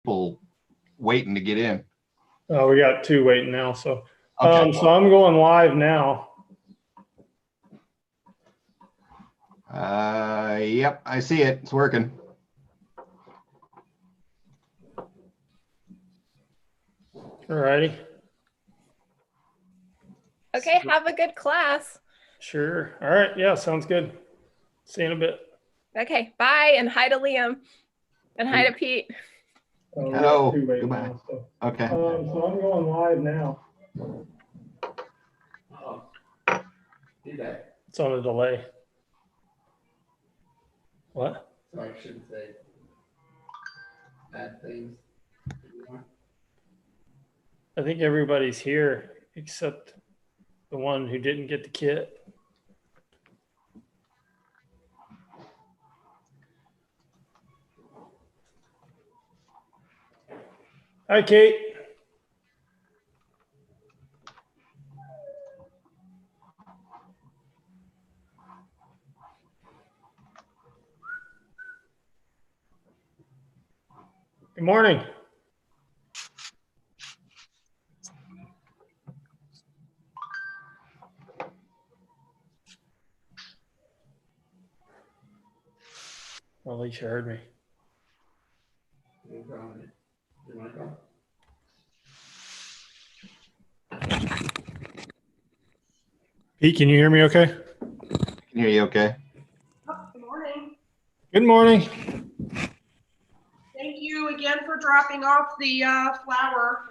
people waiting to get in. We got 2 waiting now. So, Okay. so I'm going live now. Yep, I see it. It's working. All righty. Okay, have a good class. Sure. All right. Yeah, sounds good. See you in a bit. Okay, bye, and hi to Liam, and hi to Pete. Hello. Goodbye. Now, so. Okay. So I'm going live now. Do that. It's on a delay. What? So I shouldn't say bad things anymore. I think everybody's here except the one who didn't get the kit. Hi, Kate. Good morning. Well, at least you heard me. Pete, can you hear me okay? I can hear you okay. Good morning. Good morning. Thank you again for dropping off the flower.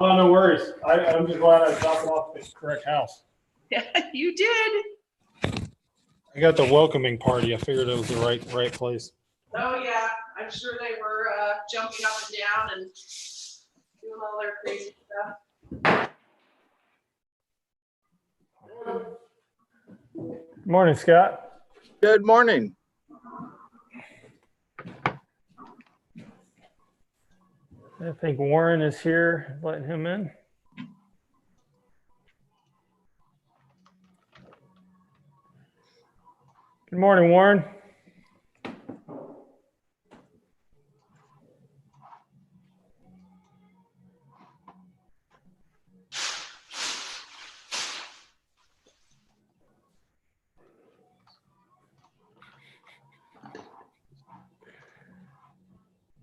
Oh, no worries. I'm just glad I dropped it off at the correct house. Yeah, you did. I got the welcoming party. I figured it was the right place. Oh yeah, I'm sure they were jumping up and down and doing all their crazy stuff. Good morning, Scott. Good morning. I think Warren is here, letting him in. Good morning, Warren.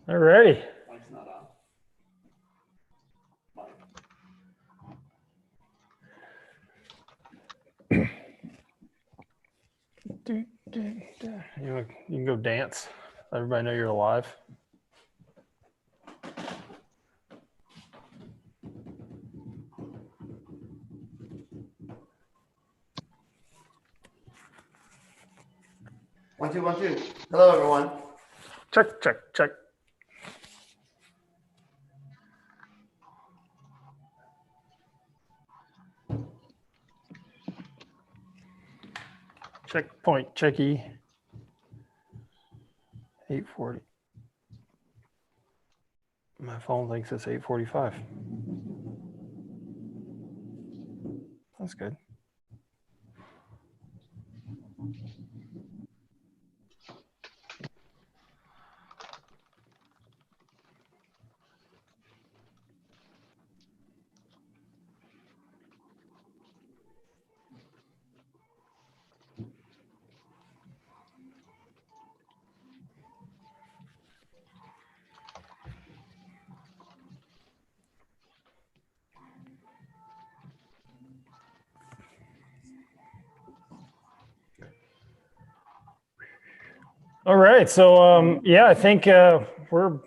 All righty. Mike's not on. You can go dance. Let everybody know you're alive. One, two, 1, 2. Hello, everyone. Check, check, check. Checkpoint, checky. 8:40. My phone thinks it's 8:45. That's good. All right, so yeah, I think we're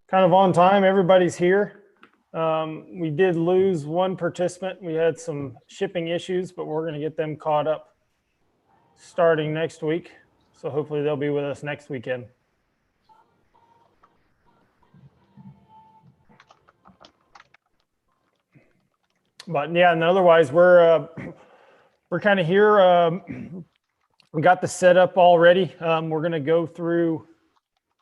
kind of on time. Everybody's here. We did lose one participant. We had some shipping issues, but we're going to get them caught up starting next week. So hopefully they'll be with us next weekend. But yeah, and otherwise we're kind of here. We got the setup already. We're going to go through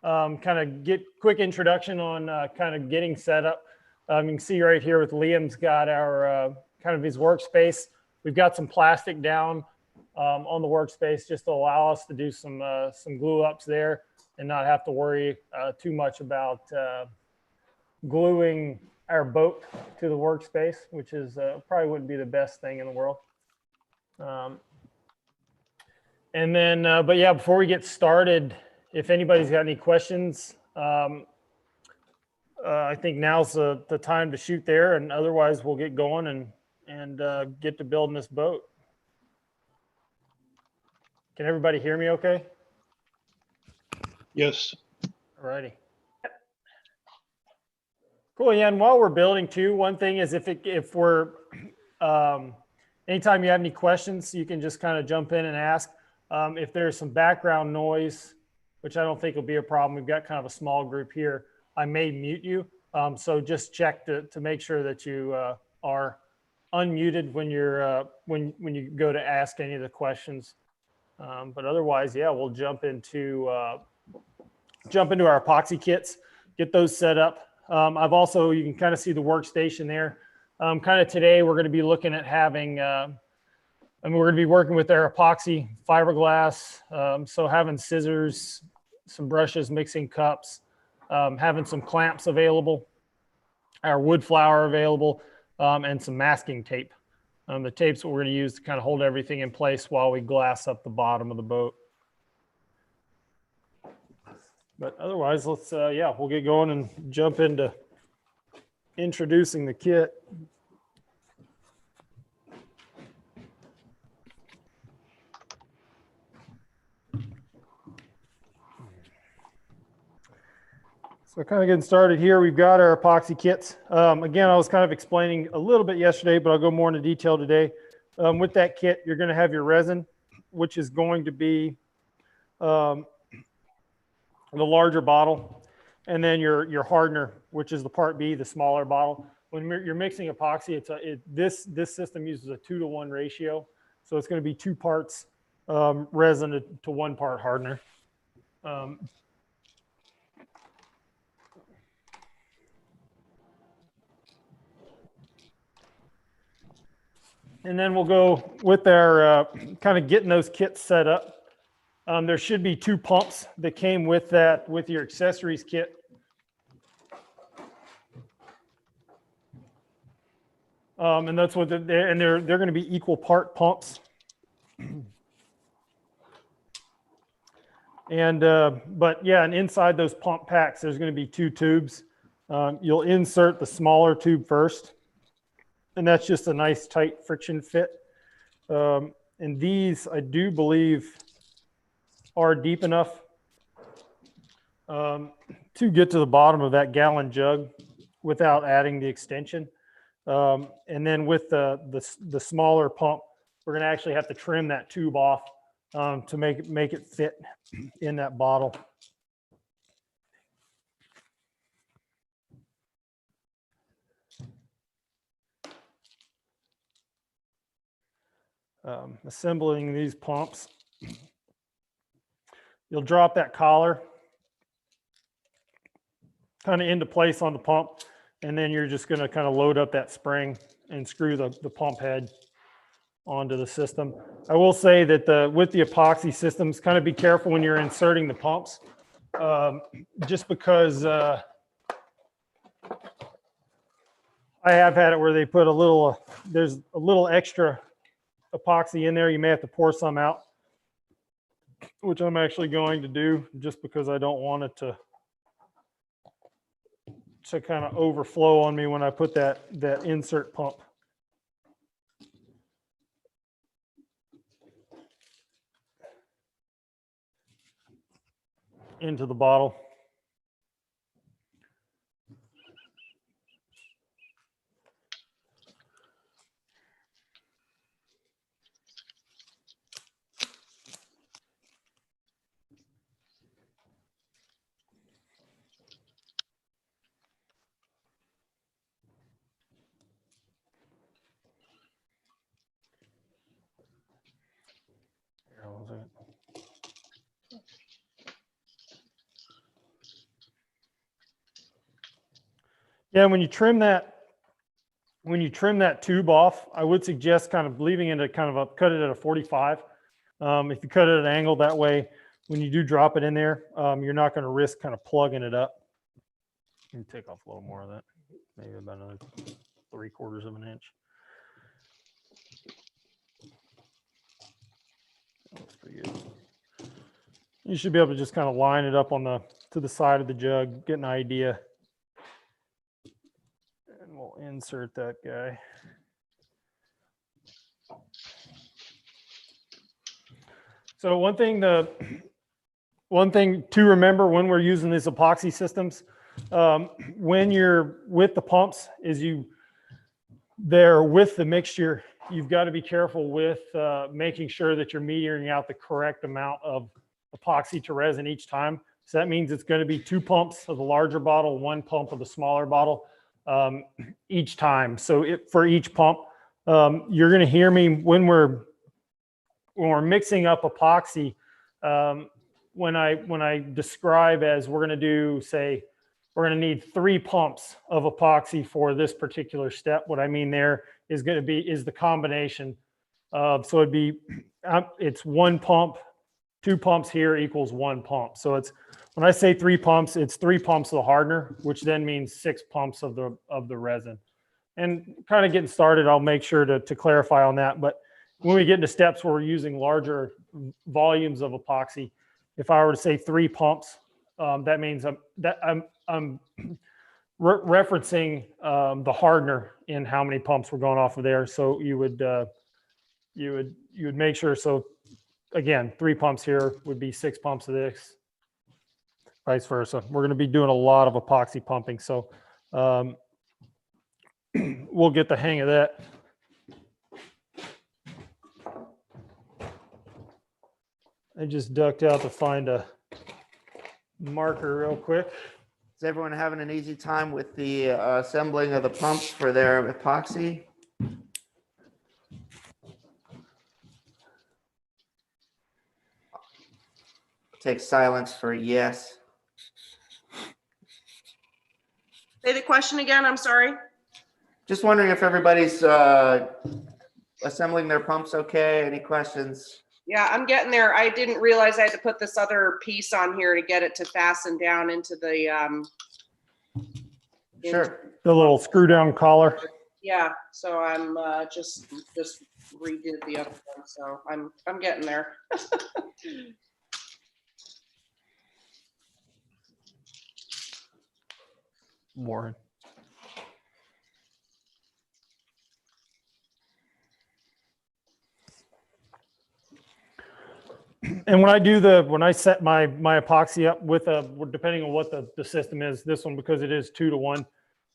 kind of get quick introduction on kind of getting set up. You can see right here with Liam's got our kind of his workspace. We've got some plastic down on the workspace just to allow us to do some glue ups there. and not have to worry too much about gluing our boat to the workspace, which is probably wouldn't be the best thing in the world. And then, but yeah, before we get started, if anybody's got any questions, I think now's the time to shoot there, and otherwise we'll get going and get to building this boat. Can everybody hear me okay? Yes. All righty. Cool. Yeah, and while we're building too, one thing is if we're anytime you have any questions, you can just kind of jump in and ask. If there's some background noise, which I don't think will be a problem, we've got kind of a small group here, I may mute you. So just check to make sure that you are unmuted when you're when you go to ask any of the questions. But otherwise, yeah, we'll jump into our epoxy kits, get those set up. I've also, you can kind of see the workstation there. Kind of today, we're going to be looking at having, we're going to be working with our epoxy fiberglass. So having scissors, some brushes, mixing cups, having some clamps available, our wood flour available, and some masking tape. The tape's what we're going to use to kind of hold everything in place while we glass up the bottom of the boat. But otherwise, let's, yeah, we'll get going and jump into introducing the kit. So kind of getting started here, we've got our epoxy kits. Again, I was kind of explaining a little bit yesterday, but I'll go more into detail today. With that kit, you're going to have your resin, which is going to be the larger bottle, and then your hardener, which is the part B, the smaller bottle. When you're mixing epoxy, this system uses a 2-to-1 ratio, so it's going to be 2 parts resin to 1 part hardener. And then we'll go with our kind of getting those kits set up. There should be 2 pumps that came with that, with your accessories kit. And that's what they're going to be equal part pumps. And but yeah, and inside those pump packs, there's going to be 2 tubes. You'll insert the smaller tube first, and that's just a nice tight friction fit. And these, I do believe, are deep enough to get to the bottom of that gallon jug without adding the extension. And then with the smaller pump, we're going to actually have to trim that tube off to make it fit in that bottle. Assembling these pumps, you'll drop that collar kind of into place on the pump, and then you're just going to kind of load up that spring and screw the pump head onto the system. I will say that with the epoxy systems, kind of be careful when you're inserting the pumps, just because I have had it where they put there's a little extra epoxy in there. You may have to pour some out, which I'm actually going to do just because I don't want it to kind of overflow on me when I put that insert pump. Into the bottle. Yeah, when you trim that tube off, I would suggest kind of leaving it at cut it at a 45. If you cut it at an angle that way, when you do drop it in there, you're not going to risk kind of plugging it up. Let me take off a little more of that, maybe about another 3/4 of an inch. That looks pretty good. You should be able to just kind of line it up on to the side of the jug, get an idea. And we'll insert that guy. So one thing to remember when we're using these epoxy systems, when you're with the pumps, is they're with the mixture, you've got to be careful with making sure that you're metering out the correct amount of epoxy to resin each time. So that means it's going to be 2 pumps of the larger bottle, 1 pump of the smaller bottle each time. So for each pump, you're going to hear me when we're mixing up epoxy. When I describe as we're going to do, say, we're going to need 3 pumps of epoxy for this particular step. What I mean there is the combination. So it'd be, it's 1 pump, 2 pumps here equals 1 pump. So it's, when I say 3 pumps, it's 3 pumps of the hardener, which then means 6 pumps of the resin. And kind of getting started, I'll make sure to clarify on that. But when we get into steps where we're using larger volumes of epoxy, if I were to say 3 pumps, that means I'm referencing the hardener in how many pumps we're going off of there. So you would make sure. So again, 3 pumps here would be 6 pumps of this, vice versa. We're going to be doing a lot of epoxy pumping, so we'll get the hang of that. I just ducked out to find a marker real quick. Is everyone having an easy time with the assembling of the pumps for their epoxy? Take silence for yes. Say the question again, I'm sorry. Just wondering if everybody's assembling their pumps okay? Any questions? Yeah, I'm getting there. I didn't realize I had to put this other piece on here to get it to fasten down into the, Sure. The little screw down collar. yeah, so I'm just redid the other one, so I'm getting there. Warren. And when I set my epoxy up with depending on what the system is, this one, because it is 2 to 1,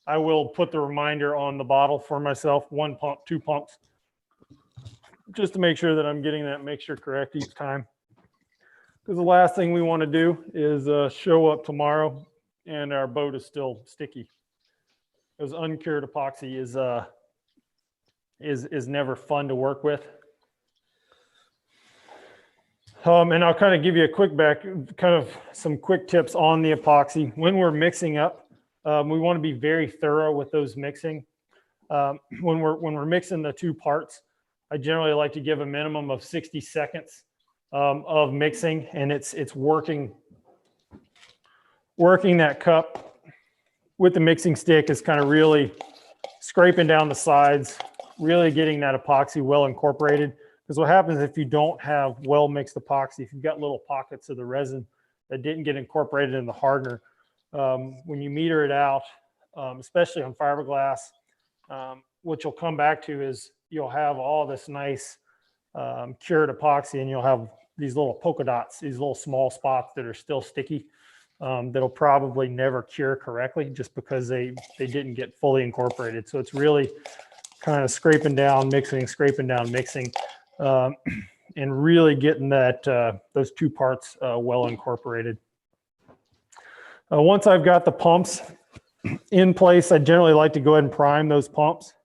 I will put the reminder on the bottle for myself, 1 pump, 2 pumps, just to make sure that I'm getting that mixture correct each time. Because the last thing we want to do is show up tomorrow and our boat is still sticky. Because uncured epoxy is never fun to work with. And I'll kind of give you a quick some quick tips on the epoxy. When we're mixing up, we want to be very thorough with those mixing. When we're mixing the 2 parts, I generally like to give a minimum of 60 seconds of mixing, and it's working that cup with the mixing stick is kind of really scraping down the sides, really getting that epoxy well incorporated. Because what happens if you don't have well mixed epoxy, if you've got little pockets of the resin that didn't get incorporated in the hardener, when you meter it out, especially on fiberglass, what you'll come back to is you'll have all this nice cured epoxy, and you'll have these little polka dots, these little small spots that are still sticky, that'll probably never cure correctly just because they didn't get fully incorporated. So it's really kind of scraping down, mixing, scraping down, mixing. And really getting that those 2 parts well incorporated. Once I've got the pumps in place, I generally like to go ahead and prime those pumps.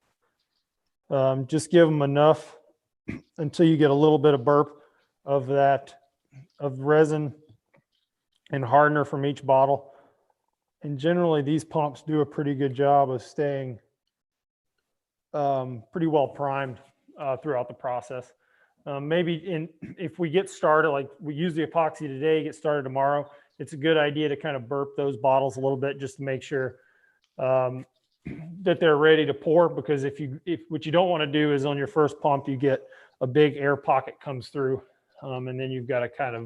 Just give them enough until you get a little bit of burp of resin and hardener from each bottle. And generally these pumps do a pretty good job of staying pretty well primed throughout the process. Maybe if we get started, like we use the epoxy today, get started tomorrow, it's a good idea to kind of burp those bottles a little bit just to make sure that they're ready to pour. Because if what you don't want to do is on your first pump, you get a big air pocket comes through, and then you've got to kind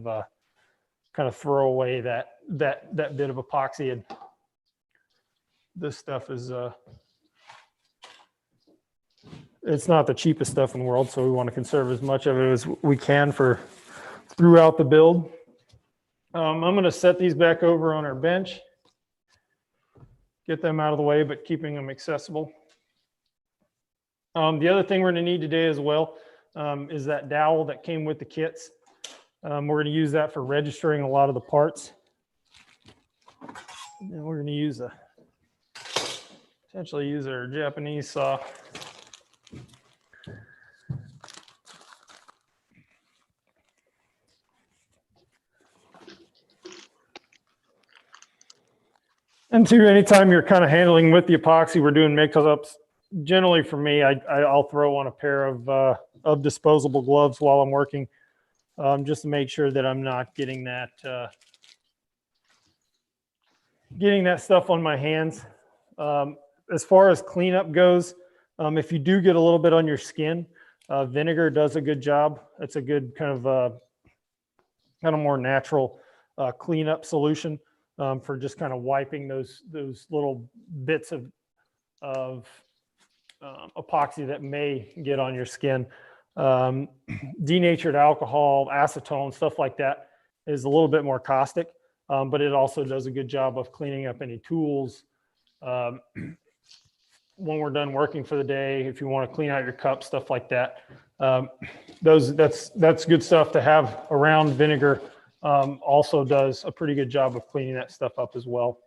of throw away that bit of epoxy. And this stuff is it's not the cheapest stuff in the world, so we want to conserve as much of it as we can for throughout the build. I'm going to set these back over on our bench, get them out of the way, but keeping them accessible. The other thing we're going to need today as well is that dowel that came with the kits. We're going to use that for registering a lot of the parts. And we're going to use essentially use our Japanese saw. And two, anytime you're kind of handling with the epoxy, we're doing mix-ups. Generally for me, I'll throw on a pair of disposable gloves while I'm working, just to make sure that I'm not getting that stuff on my hands. As far as cleanup goes, if you do get a little bit on your skin, vinegar does a good job. It's a good kind of more natural cleanup solution. For just kind of wiping those little bits of epoxy that may get on your skin. Denatured alcohol, acetone, stuff like that is a little bit more caustic, but it also does a good job of cleaning up any tools. When we're done working for the day, if you want to clean out your cup, stuff like that, that's good stuff to have around. Vinegar also does a pretty good job of cleaning that stuff up as well.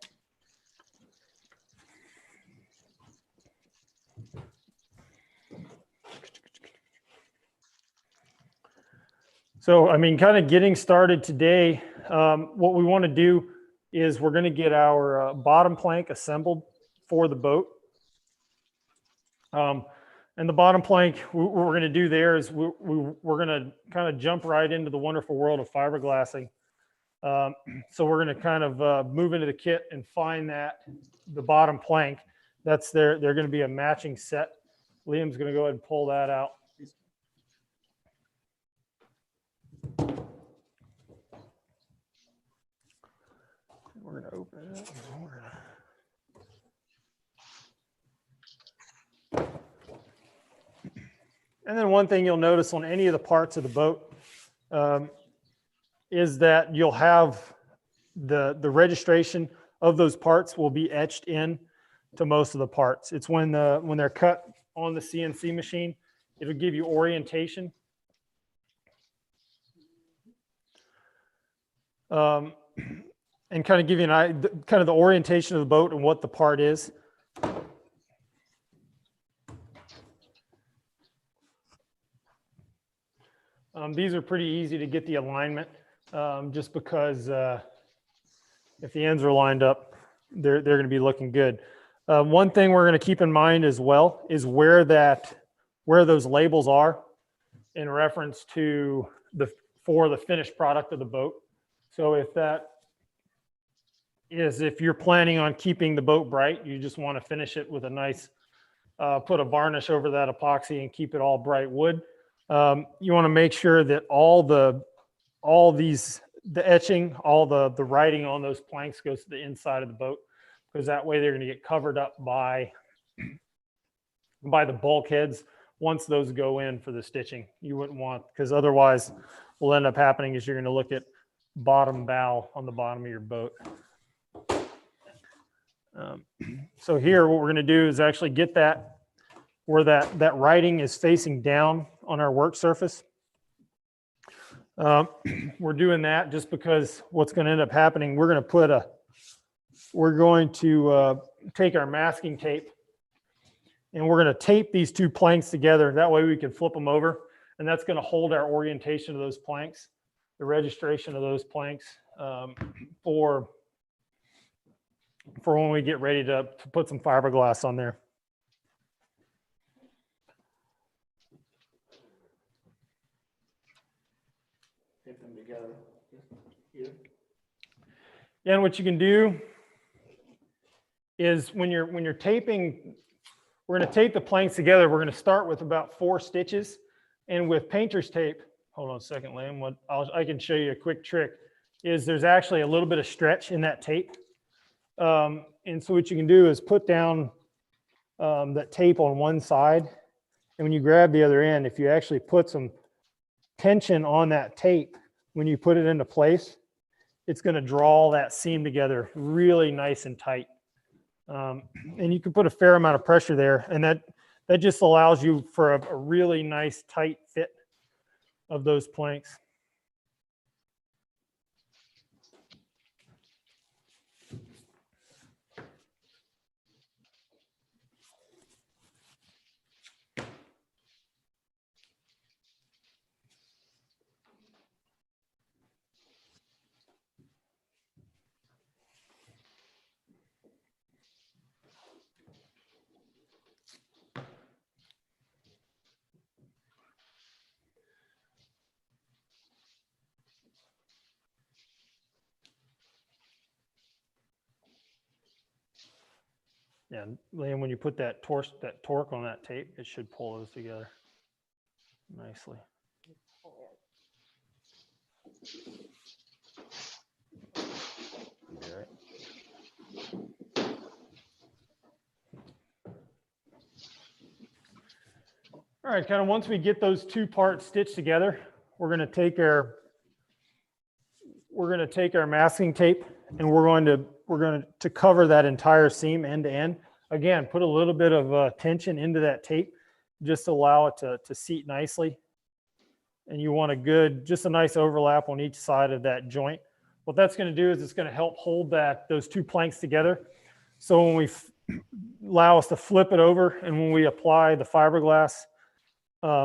So, I mean, kind of getting started today, what we want to do is we're going to get our bottom plank assembled for the boat. And the bottom plank, what we're going to do there is we're going to kind of jump right into the wonderful world of fiberglassing. So we're going to kind of move into the kit and find the bottom plank. They're going to be a matching set. Liam's going to go ahead and pull that out. We're going to open it up. And then one thing you'll notice on any of the parts of the boat is that you'll have the registration of those parts will be etched in to most of the parts. It's when they're cut on the CNC machine, it'll give you orientation. And kind of give you kind of the orientation of the boat and what the part is. These are pretty easy to get the alignment, just because if the ends are lined up, they're going to be looking good. One thing we're going to keep in mind as well is where those labels are in reference to for the finished product of the boat. So if you're planning on keeping the boat bright, you just want to finish it with a nice, put a varnish over that epoxy and keep it all bright wood. You want to make sure that the etching, all the writing on those planks goes to the inside of the boat, because that way they're going to get covered up by the bulkheads once those go in for the stitching. You wouldn't want, because otherwise what will end up happening is you're going to look at bottom bow on the bottom of your boat. So here what we're going to do is actually get that where that writing is facing down on our work surface. We're doing that just because what's going to end up happening, we're going to take our masking tape and we're going to tape these two planks together. That way we can flip them over, and that's going to hold our orientation of those planks, the registration of those planks for when we get ready to put some fiberglass on there. Yeah, and what you can do is when you're taping, we're going to tape the planks together. We're going to start with about 4 stitches, and with painter's tape, hold on a second, Liam. I can show you a quick trick. Is there's actually a little bit of stretch in that tape, and so what you can do is put down that tape on one side, and when you grab the other end, if you actually put some tension on that tape, when you put it into place, it's going to draw that seam together really nice and tight. And you can put a fair amount of pressure there, and that just allows you for a really nice tight fit of those planks. Yeah, Liam, when you put that torque on that tape, it should pull those together nicely. All right, kind of once we get those 2 parts stitched together, we're going to take our masking tape, and we're going to cover that entire seam end to end. Again, put a little bit of tension into that tape, just to allow it to seat nicely. And you want just a nice overlap on each side of that joint. What that's going to do is it's going to help hold those 2 planks together. So when we allow us to flip it over, and when we apply the fiberglass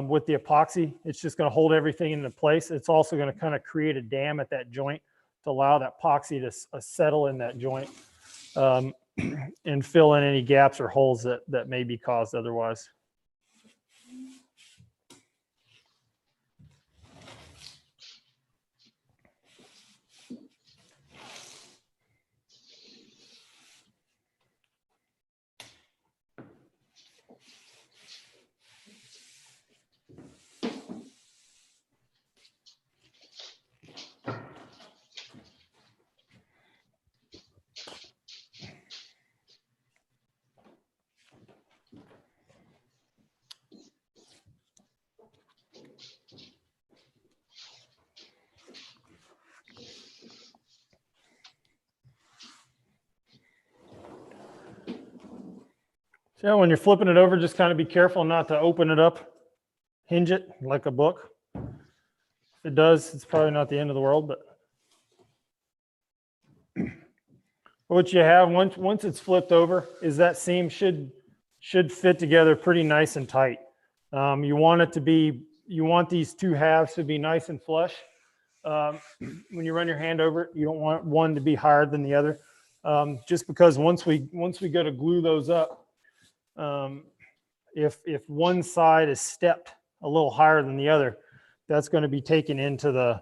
with the epoxy, it's just going to hold everything into place. It's also going to kind of create a dam at that joint to allow that epoxy to settle in that joint and fill in any gaps or holes that may be caused otherwise. So when you're flipping it over, just kind of be careful not to open it up, hinge it like a book. If it does, it's probably not the end of the world, but what you have once it's flipped over is that seam should fit together pretty nice and tight. You want these 2 halves to be nice and flush. When you run your hand over it, you don't want one to be higher than the other. Just because once we go to glue those up, if one side is stepped a little higher than the other, that's going to be taken into the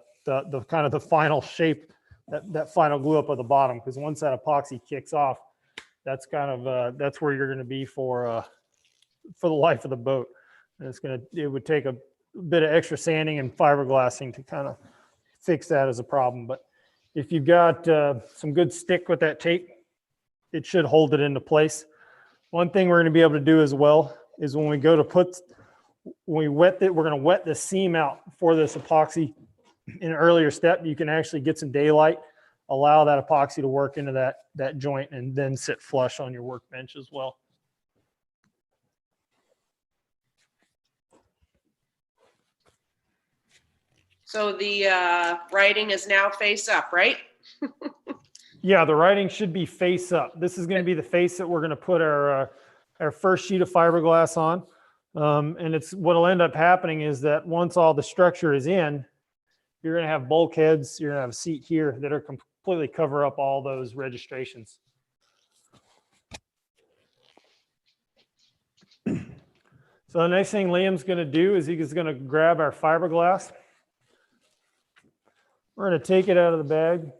kind of the final shape, that final glue up of the bottom. Because once that epoxy kicks off, that's kind of that's where you're going to be for the life of the boat. And it would take a bit of extra sanding and fiberglassing to kind of fix that as a problem. But if you've got some good stick with that tape, it should hold it into place. One thing we're going to be able to do as well is when we wet it, we're going to wet the seam out for this epoxy in an earlier step. You can actually get some daylight, allow that epoxy to work into that joint, and then sit flush on your workbench as well. So the writing is now face up, right? Yeah, the writing should be face up. This is going to be the face that we're going to put our first sheet of fiberglass on. And what'll end up happening is that once all the structure is in, you're going to have bulkheads, you're going to have a seat here that are completely cover up all those registrations. So the next thing Liam's going to do is he's going to grab our fiberglass. We're going to take it out of the bag.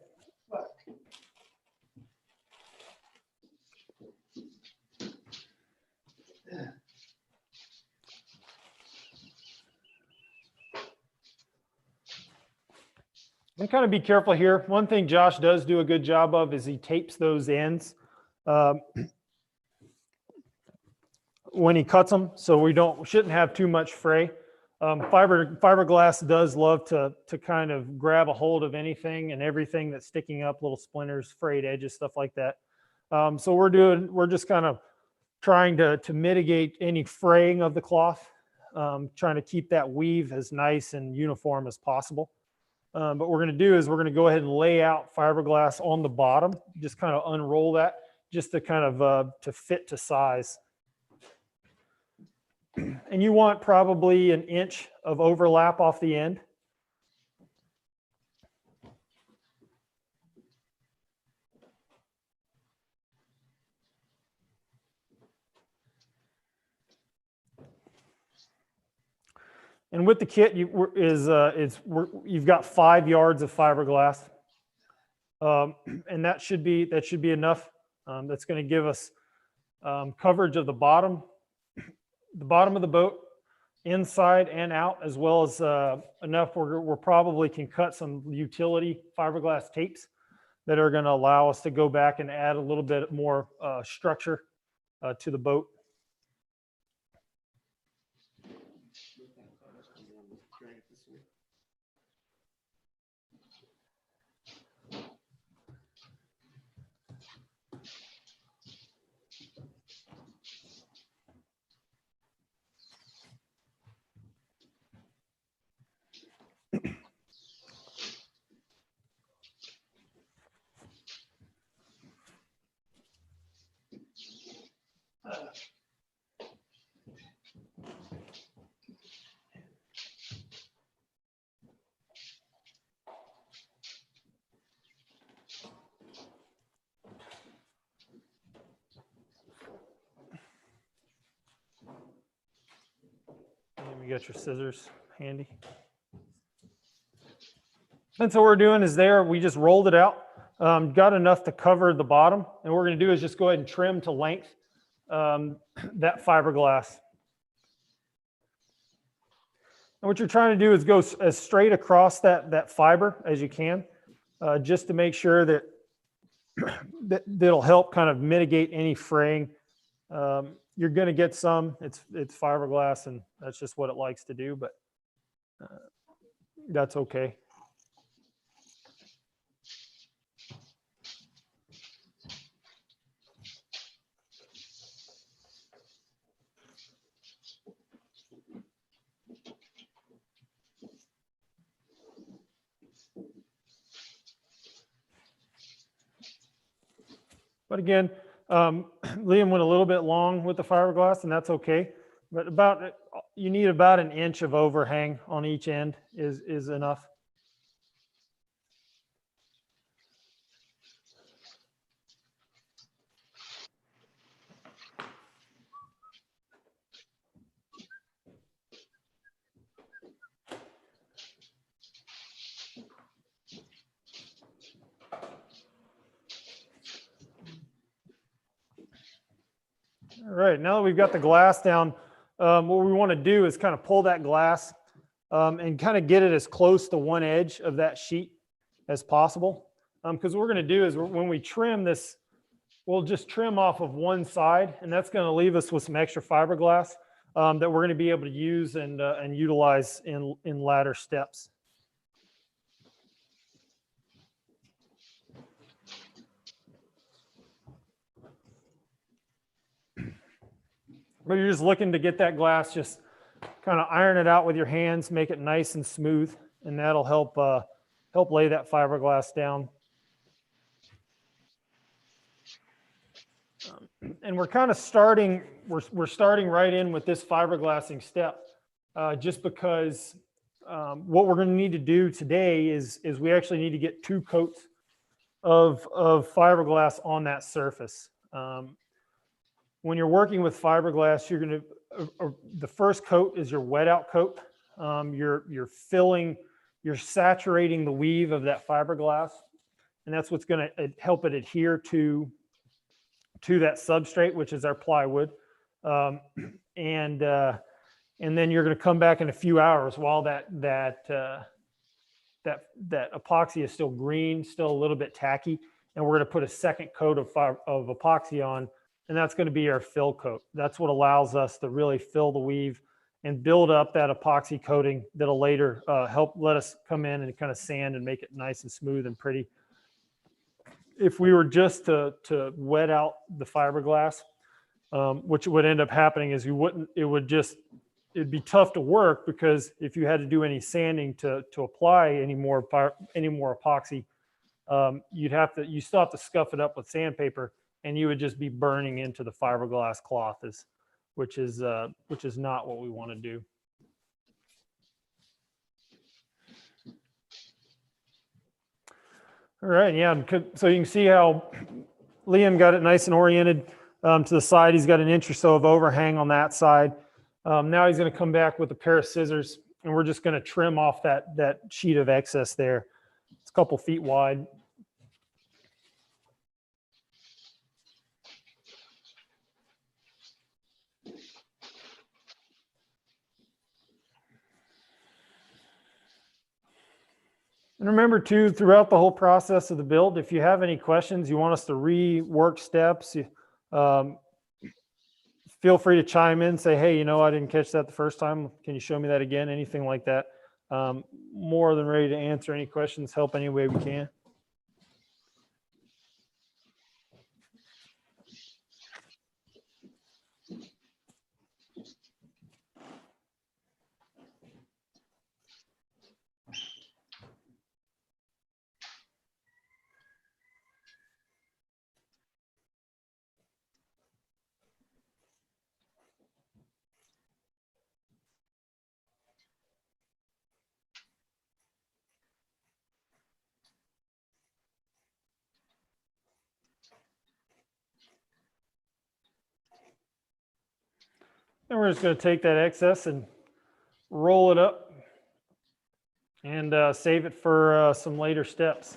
And kind of be careful here. One thing Josh does do a good job of is he tapes those ends when he cuts them, so we shouldn't have too much fray. Fiberglass does love to kind of grab a hold of anything and everything that's sticking up, little splinters, frayed edges, stuff like that. So we're just kind of trying to mitigate any fraying of the cloth, trying to keep that weave as nice and uniform as possible. But what we're going to do is we're going to go ahead and lay out fiberglass on the bottom, just kind of unroll that, just to kind of to fit to size. And you want probably an inch of overlap off the end. And with the kit, you've got 5 yards of fiberglass, and that should be enough. That's going to give us coverage of the bottom of the boat, inside and out, as well as enough where we probably can cut some utility fiberglass tapes that are going to allow us to go back and add a little bit more structure to the boat. And you got your scissors handy. And so what we're doing is we just rolled it out, got enough to cover the bottom. And what we're going to do is just go ahead and trim to length that fiberglass. And what you're trying to do is go as straight across that fiber as you can, just to make sure that that'll help kind of mitigate any fraying. You're going to get some. It's fiberglass, and that's just what it likes to do. But that's okay. But again, Liam went a little bit long with the fiberglass, and that's okay. But you need about an inch of overhang on each end is enough. All right, now that we've got the glass down, what we want to do is kind of pull that glass and kind of get it as close to one edge of that sheet as possible. Because what we're going to do is when we trim this, we'll just trim off of one side, and that's going to leave us with some extra fiberglass that we're going to be able to use and utilize in latter steps. But you're just looking to get that glass, just kind of iron it out with your hands, make it nice and smooth, and that'll help lay that fiberglass down. And we're kind of starting, we're starting right in with this fiberglassing step, just because what we're going to need to do today is we actually need to get 2 coats of fiberglass on that surface. When you're working with fiberglass, you're going to, the first coat is your wet out coat. You're saturating the weave of that fiberglass, and that's what's going to help it adhere to that substrate, which is our plywood. And then you're going to come back in a few hours while that that epoxy is still green, still a little bit tacky, and we're going to put a second coat of epoxy on, and that's going to be our fill coat. That's what allows us to really fill the weave and build up that epoxy coating that'll later help let us come in and kind of sand and make it nice and smooth and pretty. If we were just to wet out the fiberglass, which would end up happening is it'd be tough to work, because if you had to do any sanding to apply any more epoxy, you still have to scuff it up with sandpaper, and you would just be burning into the fiberglass cloth, which is not what we want to do. All right, yeah. So you can see how Liam got it nice and oriented to the side. He's got an inch or so of overhang on that side. Now he's going to come back with a pair of scissors, and we're just going to trim off that sheet of excess there. It's a couple feet wide. And remember too, throughout the whole process of the build, if you have any questions, you want us to rework steps, feel free to chime in, say, hey, I didn't catch that the first time. Can you show me that again? Anything like that. More than ready to answer any questions, help any way we can. And we're just going to take that excess and roll it up and save it for some later steps.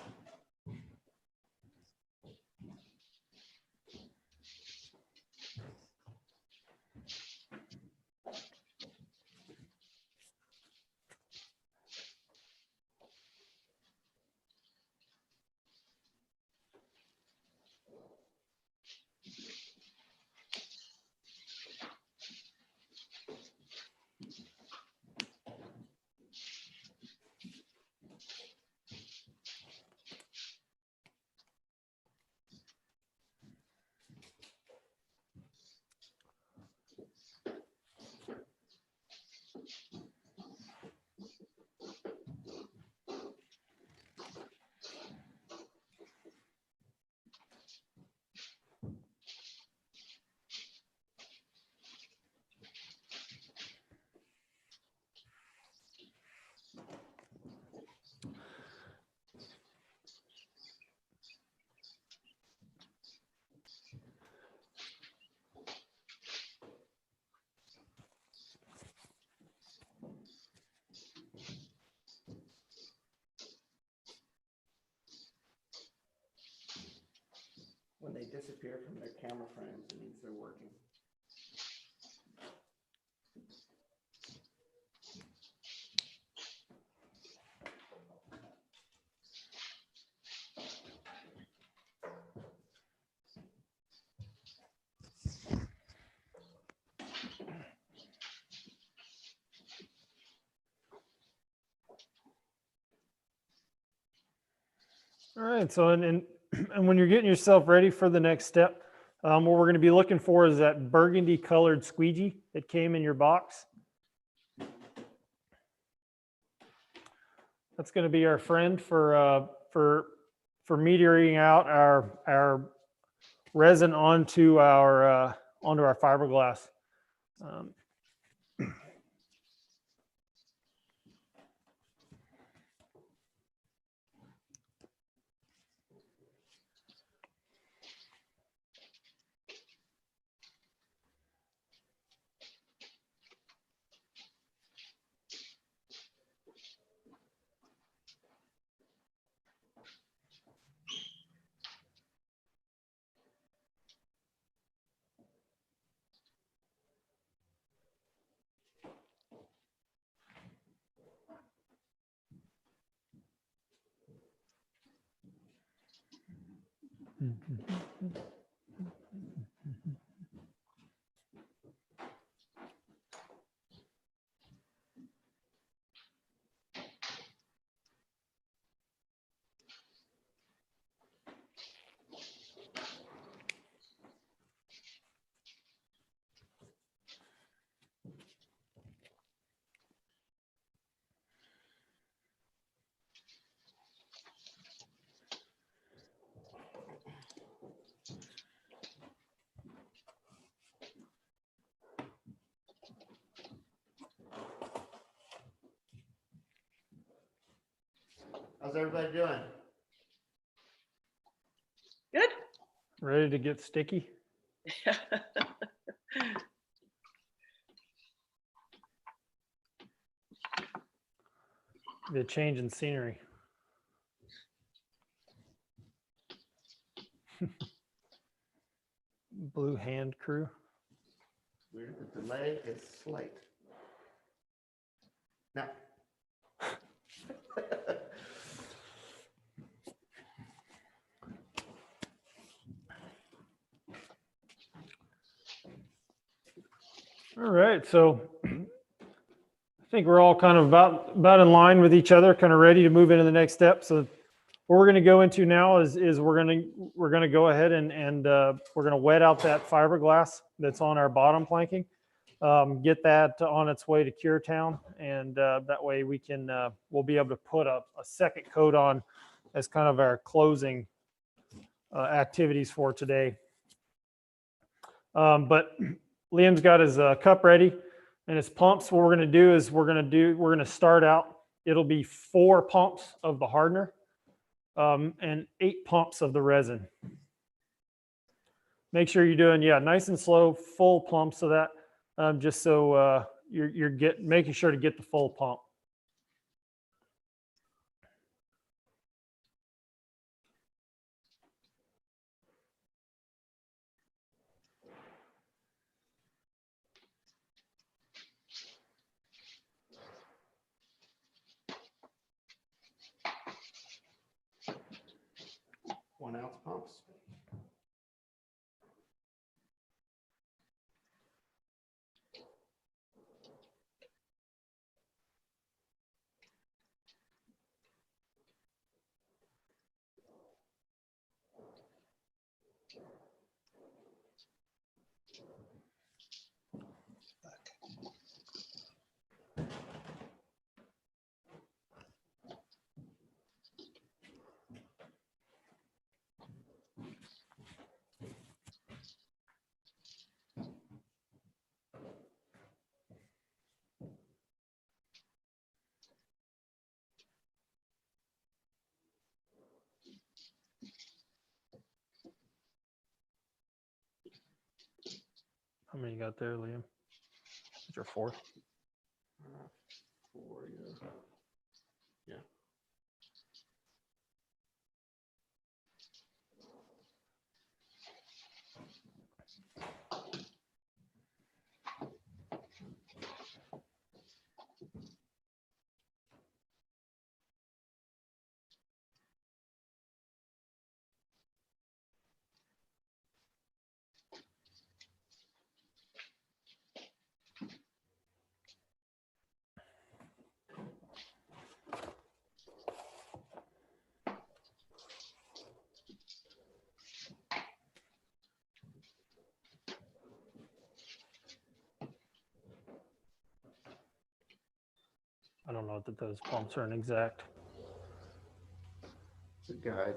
When they disappear from their camera frames, it means they're working. All right, so and when you're getting yourself ready for the next step, what we're going to be looking for is that burgundy colored squeegee that came in your box. That's going to be our friend for metering out our resin onto our fiberglass. How's everybody doing? Good. Ready to get sticky? The change in scenery. Blue hand crew. Weird, the delay is slight. Now. All right, so I think we're all kind of about in line with each other, kind of ready to move into the next step. So what we're going to go into now is we're going to go ahead and we're going to wet out that fiberglass that's on our bottom planking, get that on its way to Cure Town, and that way we can we'll be able to put a second coat on as kind of our closing activities for today. But Liam's got his cup ready and his pumps. What we're going to do is we're going to start out. It'll be 4 pumps of the hardener and 8 pumps of the resin. Make sure you're doing nice and slow, full pumps of that, just so you're making sure to get the full pump. One-ounce pumps. How many you got there, Liam? Is your 4th? 4, yeah. I don't know that those pumps are an exact. It's a guide.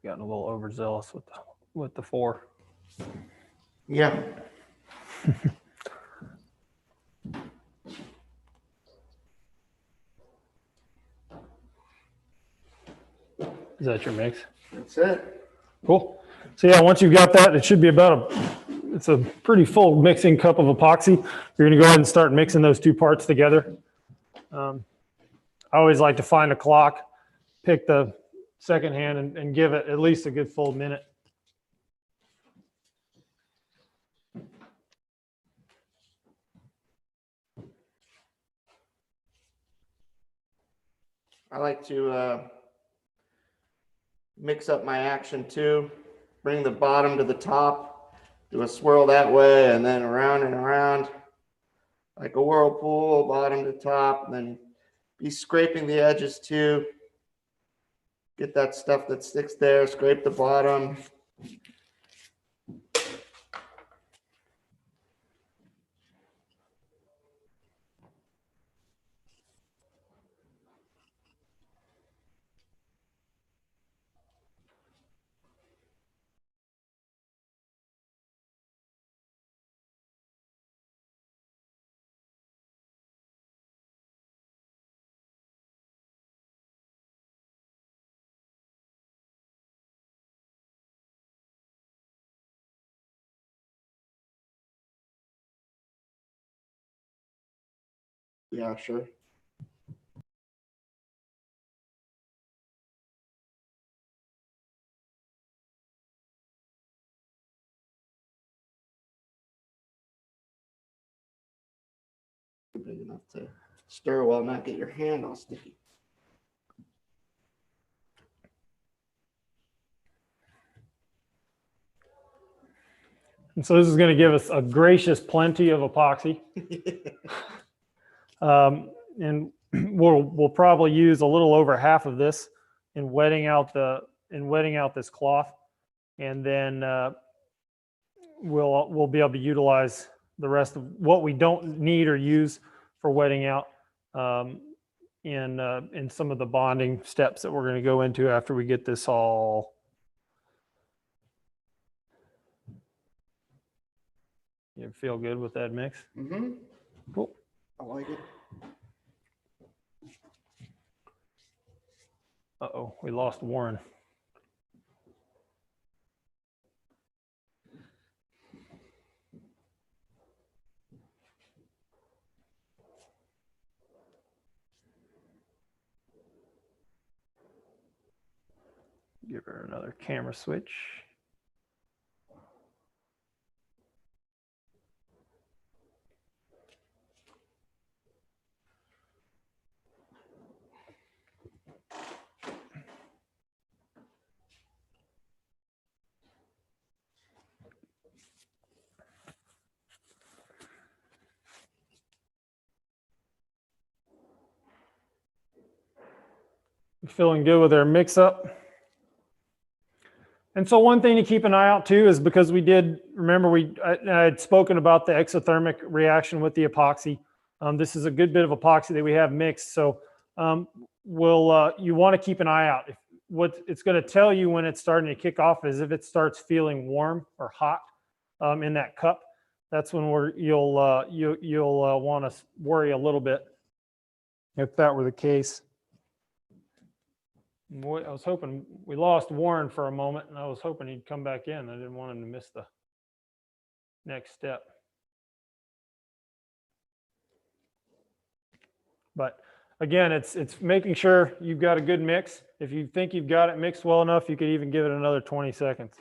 Gotten a little overzealous with the 4. Yeah. Is that your mix? That's it. Cool. So yeah, once you've got that, it should be it's a pretty full mixing cup of epoxy. You're gonna go ahead and start mixing those 2 parts together. I always like to find a clock, pick the second hand and give it at least a good full minute. I like to mix up my action too. Bring the bottom to the top, do a swirl that way, and then around and around like a whirlpool, bottom to top, and then be scraping the edges too. Get that stuff that sticks there, scrape the bottom. Yeah, sure. Big enough to stir while not get your hand all sticky. And so this is going to give us a gracious plenty of epoxy. And we'll probably use a little over half of this in wetting out this cloth, and then we'll be able to utilize the rest of what we don't need or use for wetting out in some of the bonding steps that we're going to go into after we get this all. You feel good with that mix? Mm-hmm. Cool. I like it. Uh-oh, we lost Warren. Give her another camera switch. Feeling good with our mix up. And so one thing to keep an eye out too is because we did, remember I had spoken about the exothermic reaction with the epoxy. This is a good bit of epoxy that we have mixed. So you want to keep an eye out. What it's going to tell you when it's starting to kick off is if it starts feeling warm or hot in that cup. That's when you'll want to worry a little bit if that were the case. I was hoping we lost Warren for a moment, and I was hoping he'd come back in. I didn't want him to miss the next step. But again, it's making sure you've got a good mix. If you think you've got it mixed well enough, you could even give it another 20 seconds.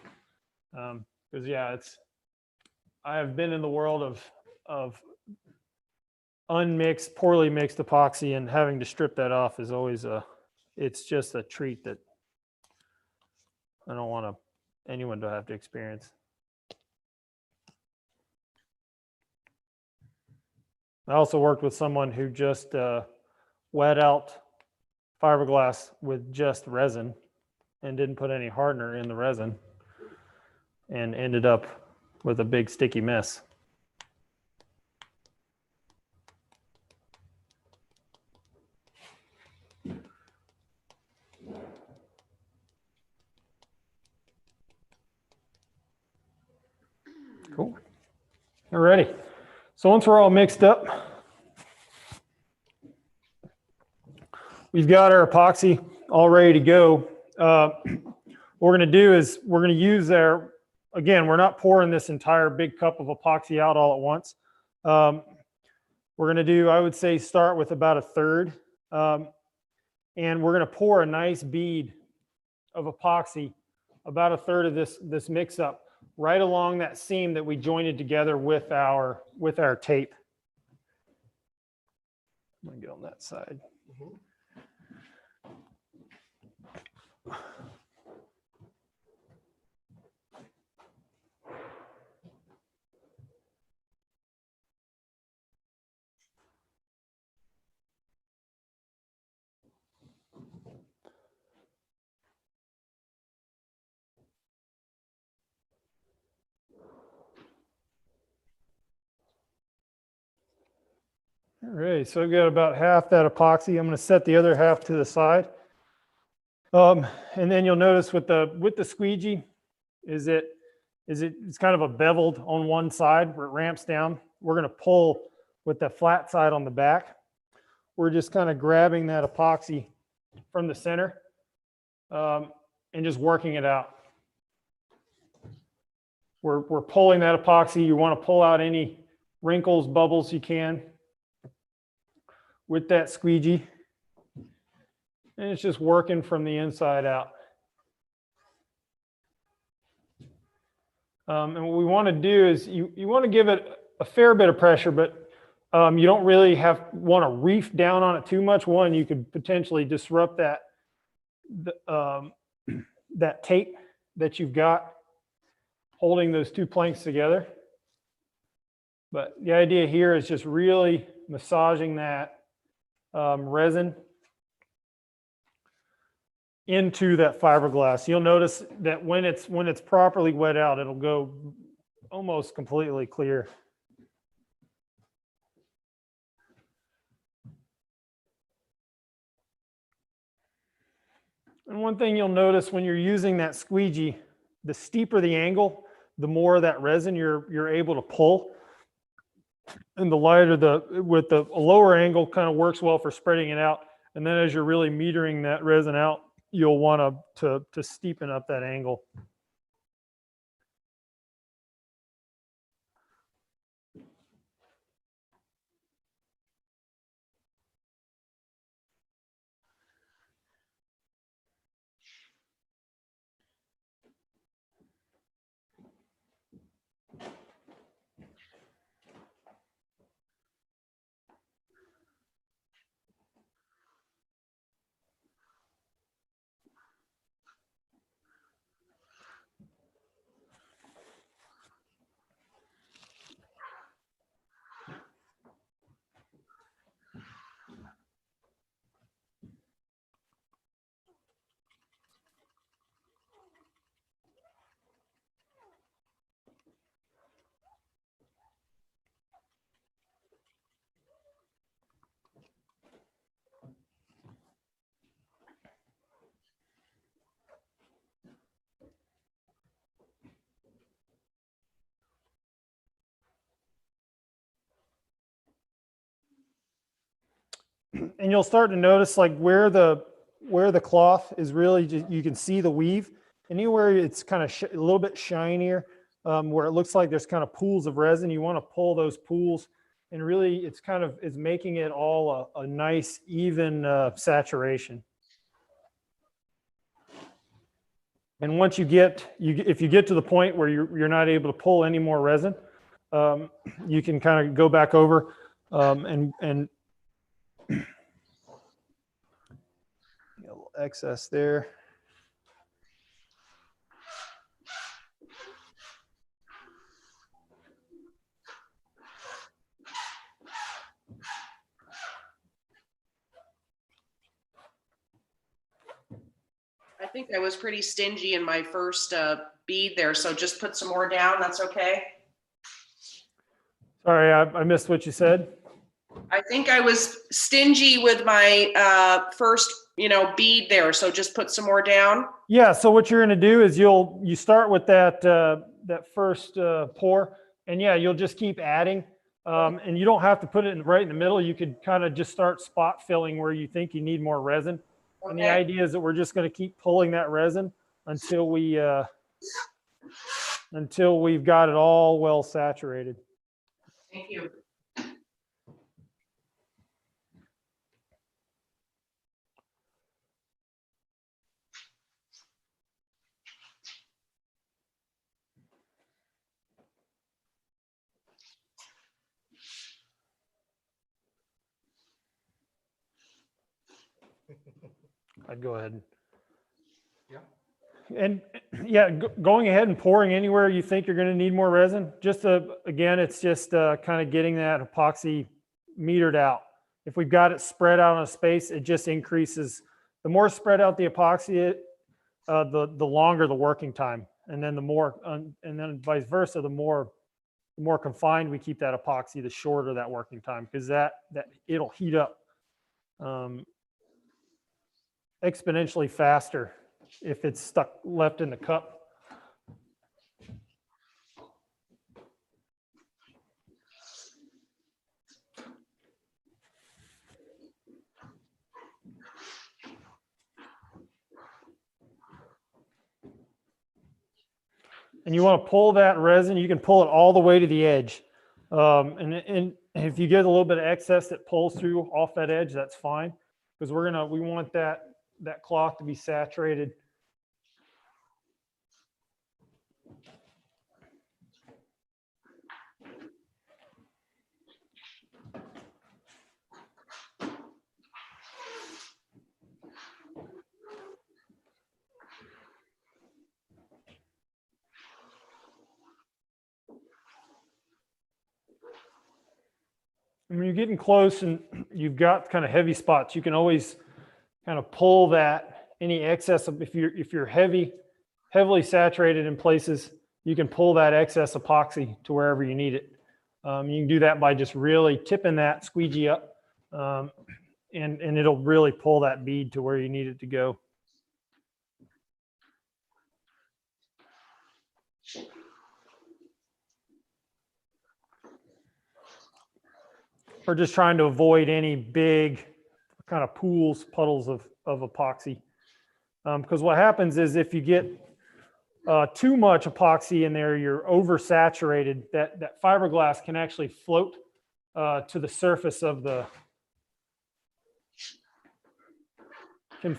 Because yeah, I have been in the world of unmixed, poorly mixed epoxy, and having to strip that off is always it's just a treat that I don't want anyone to have to experience. I also worked with someone who just wet out fiberglass with just resin and didn't put any hardener in the resin and ended up with a big sticky mess. Cool. Alrighty. So once we're all mixed up, we've got our epoxy all ready to go. What we're going to do is we're going to use again, we're not pouring this entire big cup of epoxy out all at once. We're going to do, I would say, start with about a third. And we're going to pour a nice bead of epoxy, about a third of this mix up, right along that seam that we jointed together with our tape. I'm going to get on that side. All right, so I've got about half that epoxy. I'm going to set the other half to the side. And then you'll notice with the squeegee it's kind of a beveled on one side where it ramps down. We're going to pull with the flat side on the back. We're just kind of grabbing that epoxy from the center and just working it out. We're pulling that epoxy. You want to pull out any wrinkles, bubbles you can with that squeegee. And it's just working from the inside out. And what we want to do is you want to give it a fair bit of pressure, but you don't really want to reef down on it too much. One, you could potentially disrupt that tape that you've got holding those two planks together. But the idea here is just really massaging that resin into that fiberglass. You'll notice that when it's properly wet out, it'll go almost completely clear. And one thing you'll notice when you're using that squeegee, the steeper the angle, the more of that resin you're able to pull. And the lighter with the lower angle kind of works well for spreading it out. And then as you're really metering that resin out, you'll want to steepen up that angle. And you'll start to notice like where the cloth is really just, you can see the weave. Anywhere it's kind of a little bit shinier, where it looks like there's kind of pools of resin, you want to pull those pools, and really it's making it all a nice even saturation. And once if you get to the point where you're not able to pull any more resin, you can kind of go back over and a little excess there. I think I was pretty stingy in my first bead there, so just put some more down. That's okay. Sorry, I missed what you said. I think I was stingy with my first, bead there, so just put some more down. Yeah. So what you're going to do is you start with that first pour, and yeah, you'll just keep adding, and you don't have to put it right in the middle. You could kind of just start spot filling where you think you need more resin. Okay. And the idea is that we're just going to keep pulling that resin until we've got it all well saturated. Thank you. I'd go ahead. And yeah, going ahead and pouring anywhere you think you're going to need more resin. Just again, it's just kind of getting that epoxy metered out. If we've got it spread out on a space, it just increases. The more spread out the epoxy, the longer the working time, and then the more, and then vice versa, the more confined we keep that epoxy, the shorter that working time, because that it'll heat up exponentially faster if it's stuck left in the cup. And you want to pull that resin, you can pull it all the way to the edge. And if you get a little bit of excess that pulls through off that edge, that's fine, because we want that cloth to be saturated. When you're getting close and you've got kind of heavy spots, you can always kind of pull that, any excess of, if you're heavily saturated in places, you can pull that excess epoxy to wherever you need it. You can do that by just really tipping that squeegee up, and it'll really pull that bead to where you need it to go. We're just trying to avoid any big kind of pools, puddles of epoxy. Because what happens is if you get too much epoxy in there, you're oversaturated, that fiberglass can actually float to the surface of the, your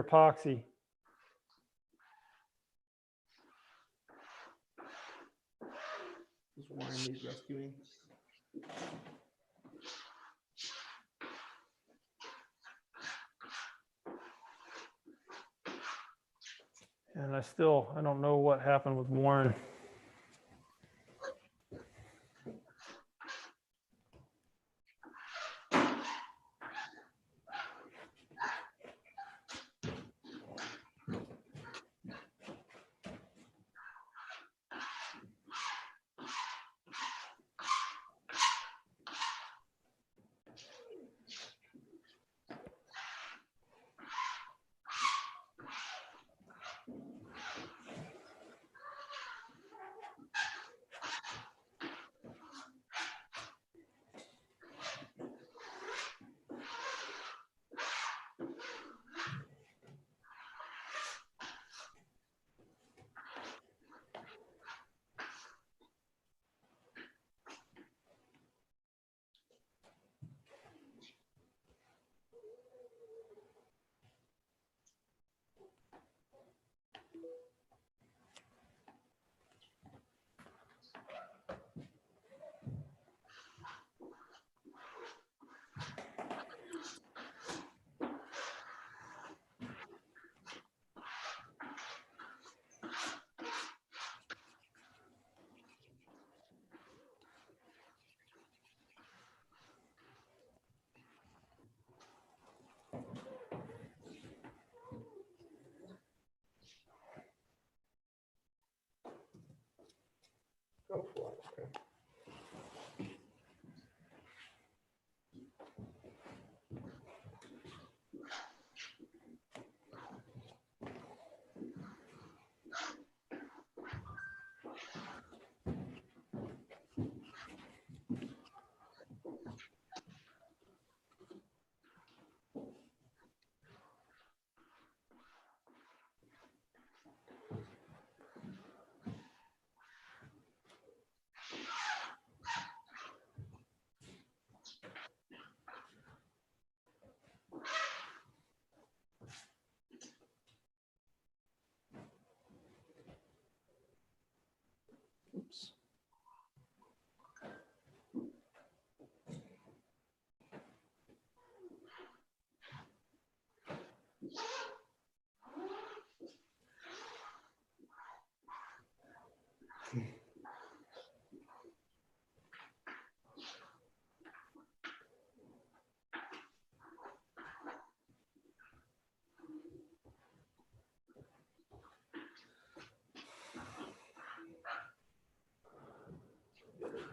epoxy. Is Warren needs rescuing? And I don't know what happened with Warren.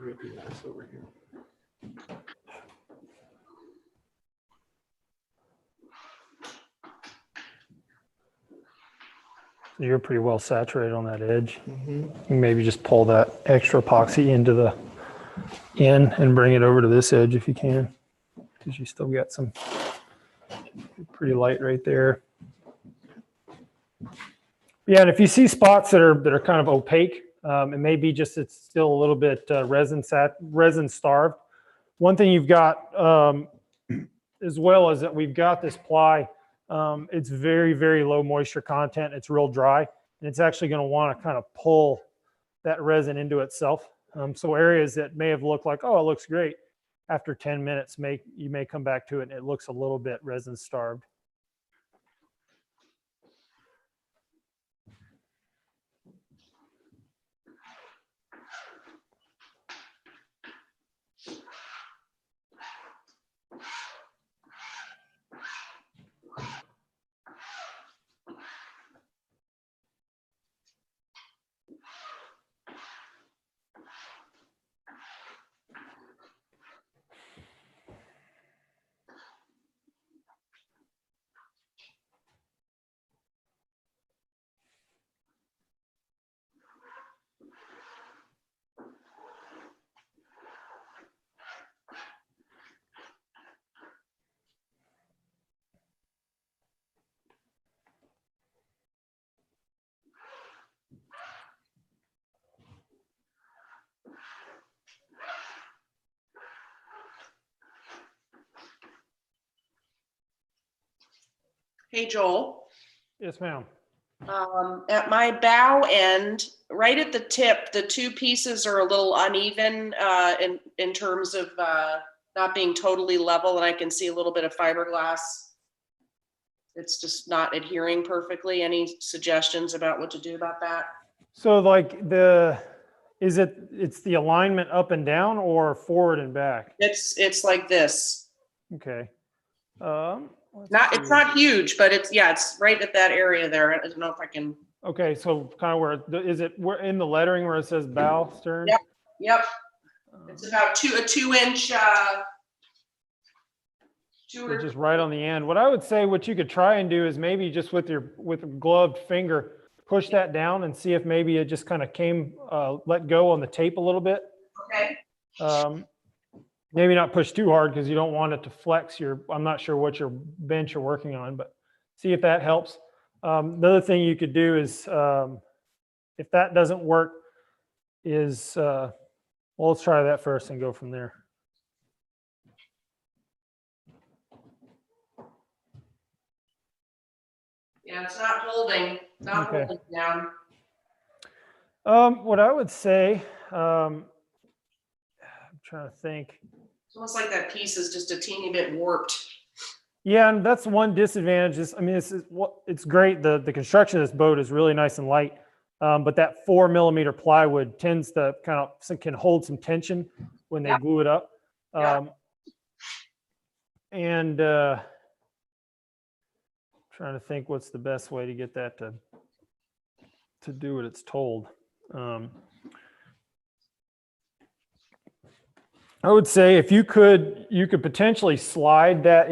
Redo this over here. You're pretty well saturated on that edge. Mm-hmm. You maybe just pull that extra epoxy into the in and bring it over to this edge if you can, because you still got some pretty light right there. Yeah, and if you see spots that are kind of opaque, it may be just it's still a little bit resin starved. One thing you've got as well is that we've got this ply. It's very, very low moisture content. It's real dry, and it's actually going to want to kind of pull that resin into itself. So areas that may have looked like, oh, it looks great, after 10 minutes, you may come back to it and it looks a little bit resin starved. Hey, Joel. Yes, ma'am. At my bow end, right at the tip, the two pieces are a little uneven in terms of not being totally level, and I can see a little bit of fiberglass. It's just not adhering perfectly. Any suggestions about what to do about that? So like it's the alignment up and down or forward and back? It's like this. Okay. It's not huge, but it's right at that area there. I don't know if I can. Okay, so kind of we're in the lettering where it says bow stern? Yep. It's about a 2-inch. So just right on the end. What I would say, what you could try and do is maybe just with a gloved finger, push that down and see if maybe it just kind of let go on the tape a little bit. Okay. Maybe not push too hard because you don't want it to flex I'm not sure what your bench you're working on, but see if that helps. The other thing you could do is, if that doesn't work, well, let's try that first and go from there. Yeah, it's not holding. Not Okay. holding down. What I would say, I'm trying to think. It's almost like that piece is just a teeny bit warped. Yeah, and that's one disadvantage. It's great. The construction of this boat is really nice and light, but that 4mm plywood tends to can hold some tension when they glue it up. And trying to think what's the best way to get that to do what it's told. I would say if you could potentially slide that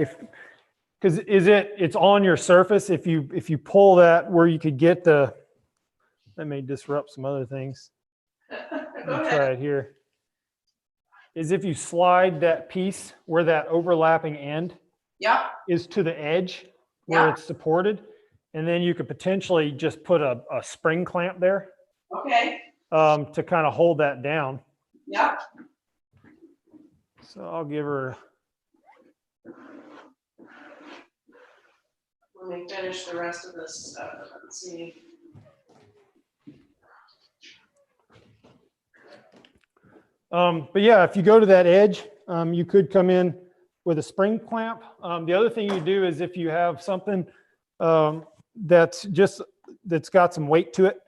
because it's on your surface. If you pull that where you could get that may disrupt some other things. Let me try it here. Is if you slide that piece where that overlapping end is to the edge where it's supported, and then you could potentially just put a spring clamp there. Okay. To kind of hold that down. Yep. So I'll give her. Let me finish the rest of this stuff. Let's see. But yeah, if you go to that edge, you could come in with a spring clamp. The other thing you do is if you have something that's got some weight to it,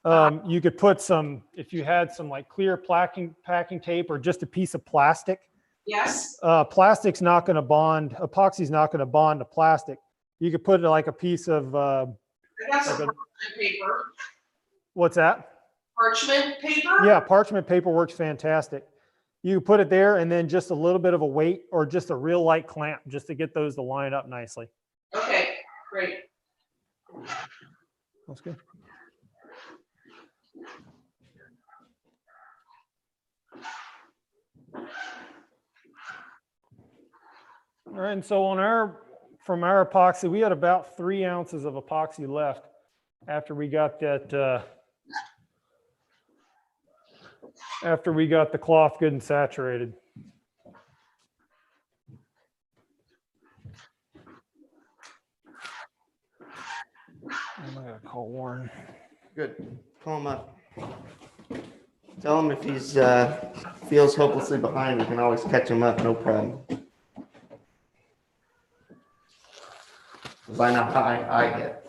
You could put some, if you had some like clear packing tape or just a piece of plastic. Yes. Plastic's not going to bond. Epoxy's not going to bond to plastic. You could put like a piece of I got some like a- parchment paper. what's that? Parchment paper? Yeah, parchment paper works fantastic. You put it there and then just a little bit of a weight or just a real light clamp just to get those to line up nicely. Okay, great. That's good. All right, and so from our epoxy, we had about 3 ounces of epoxy left after we got that, after we got the cloth good and saturated. I'm gonna call Warren. Good. Call him up. Tell him if he's feels hopelessly behind, we can always catch him up, no problem. Because I know how I get.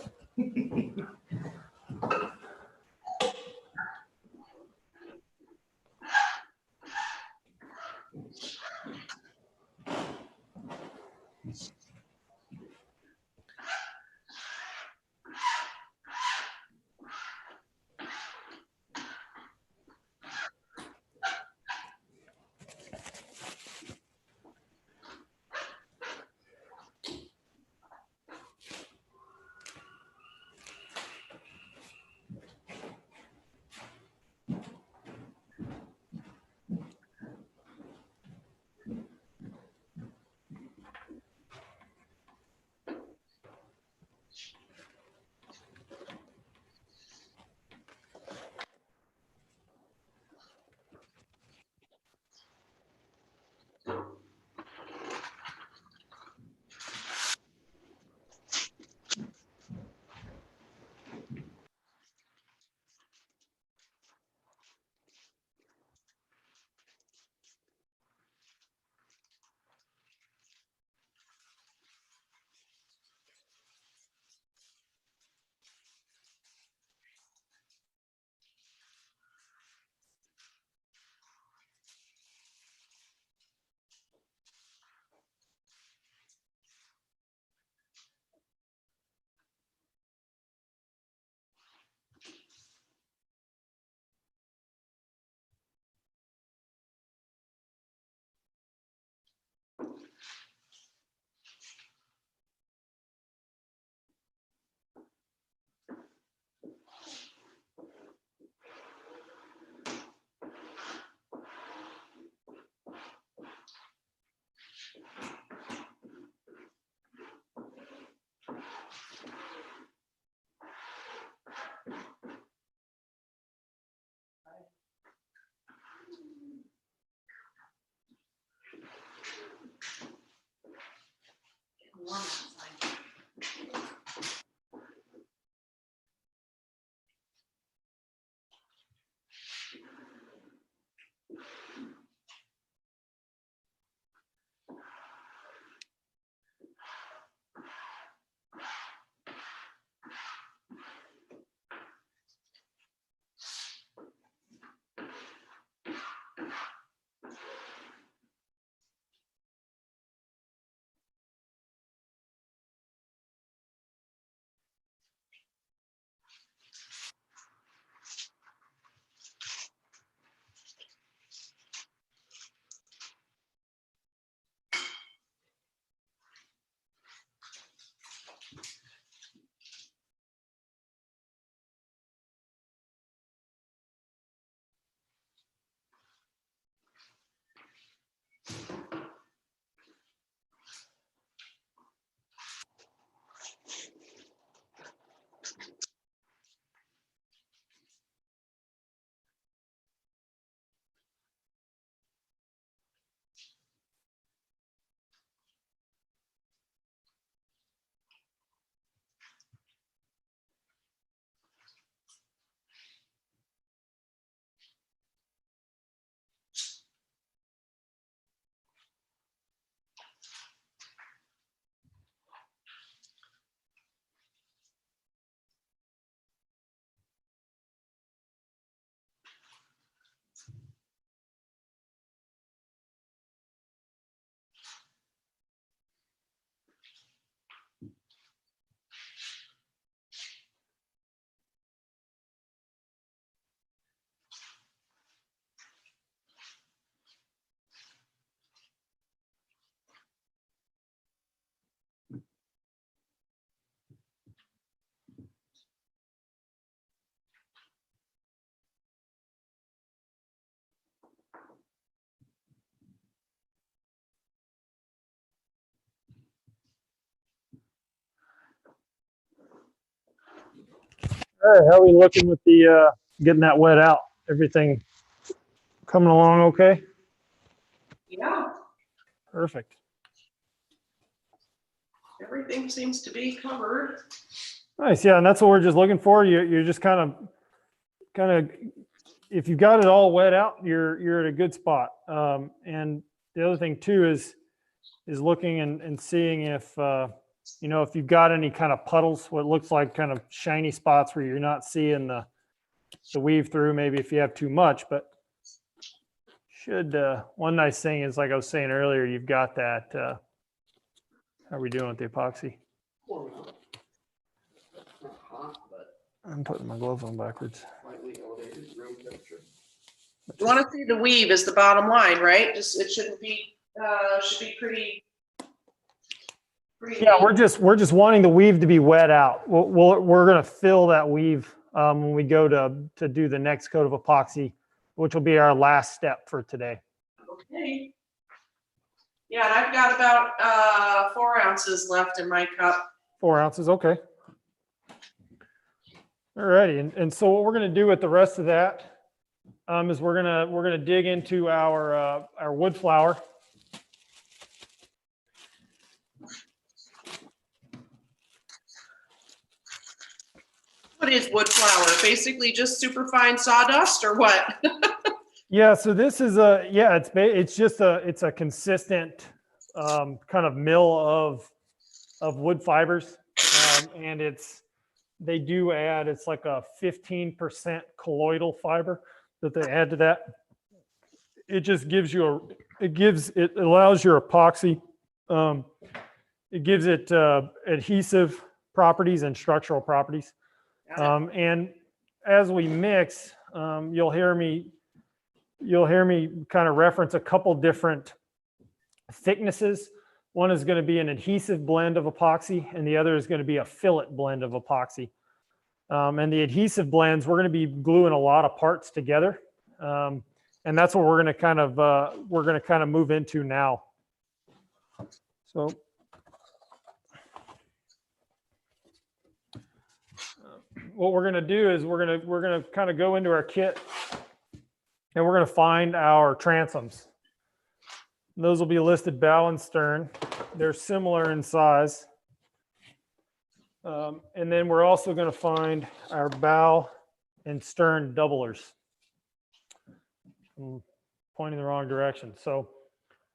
All right, how are we looking with the getting that wet out? Everything coming along okay? Yeah, Perfect. everything seems to be covered. Nice, yeah, and that's what we're just looking for. You're just kind of, if you got it all wet out, you're at a good spot. And the other thing too is looking and seeing if if you've got any kind of puddles, what looks like kind of shiny spots where you're not seeing the weave through. Maybe if you have too much, but should one nice thing is, like I was saying earlier, you've got that. How are we doing with the epoxy? Not hot, but I'm putting my gloves on backwards. slightly elevated room temperature. You want to see the weave is the bottom line, right? Just it shouldn't be should be pretty. Yeah, we're just wanting the weave to be wet out. We're going to fill that weave when we go to do the next coat of epoxy, which will be our last step for today. Okay. Yeah, and I've got about 4 ounces left in my cup. 4 ounces, okay. All righty, and so what we're going to do with the rest of that is we're gonna dig into our wood flour. What is wood flour? Basically just super fine sawdust or what? Yeah, so this is it's a consistent kind of mill of wood fibers, and they do add, it's like a 15% colloidal fiber that they add to that. It just gives you it allows your epoxy, it gives it adhesive properties and structural properties. And as we mix, you'll hear me kind of reference a couple different thicknesses. One is going to be an adhesive blend of epoxy, and the other is going to be a fillet blend of epoxy. And the adhesive blends, we're going to be gluing a lot of parts together, and that's what we're going to kind of move into now. So. What we're going to do is we're going to kind of go into our kit, and we're going to find our transoms. And those will be listed bow and stern. They're similar in size. And then we're also going to find our bow and stern doublers. I'm pointing the wrong direction. So,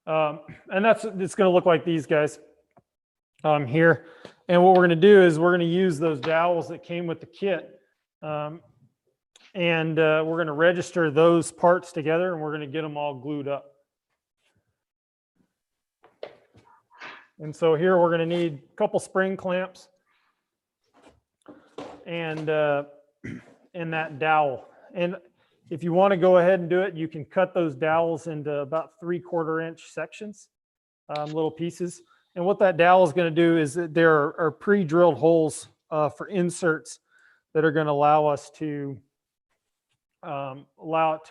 and it's going to look like these guys here. And what we're going to do is we're going to use those dowels that came with the kit. And we're going to register those parts together, and we're going to get them all glued up. And so here we're going to need a couple spring clamps and that dowel. And if you want to go ahead and do it, you can cut those dowels into about 3/4 inch sections, little pieces. And what that dowel is going to do is that there are pre-drilled holes for inserts that are going to allow us to allow it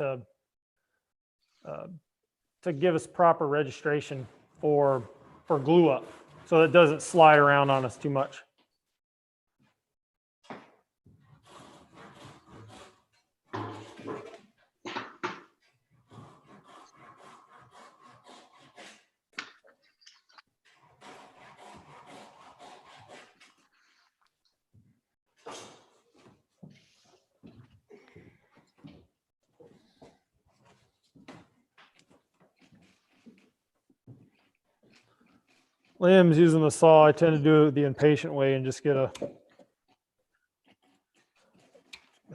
to give us proper registration for glue up, so it doesn't slide around on us too much. Liam's using the saw. I tend to do it the impatient way and just get a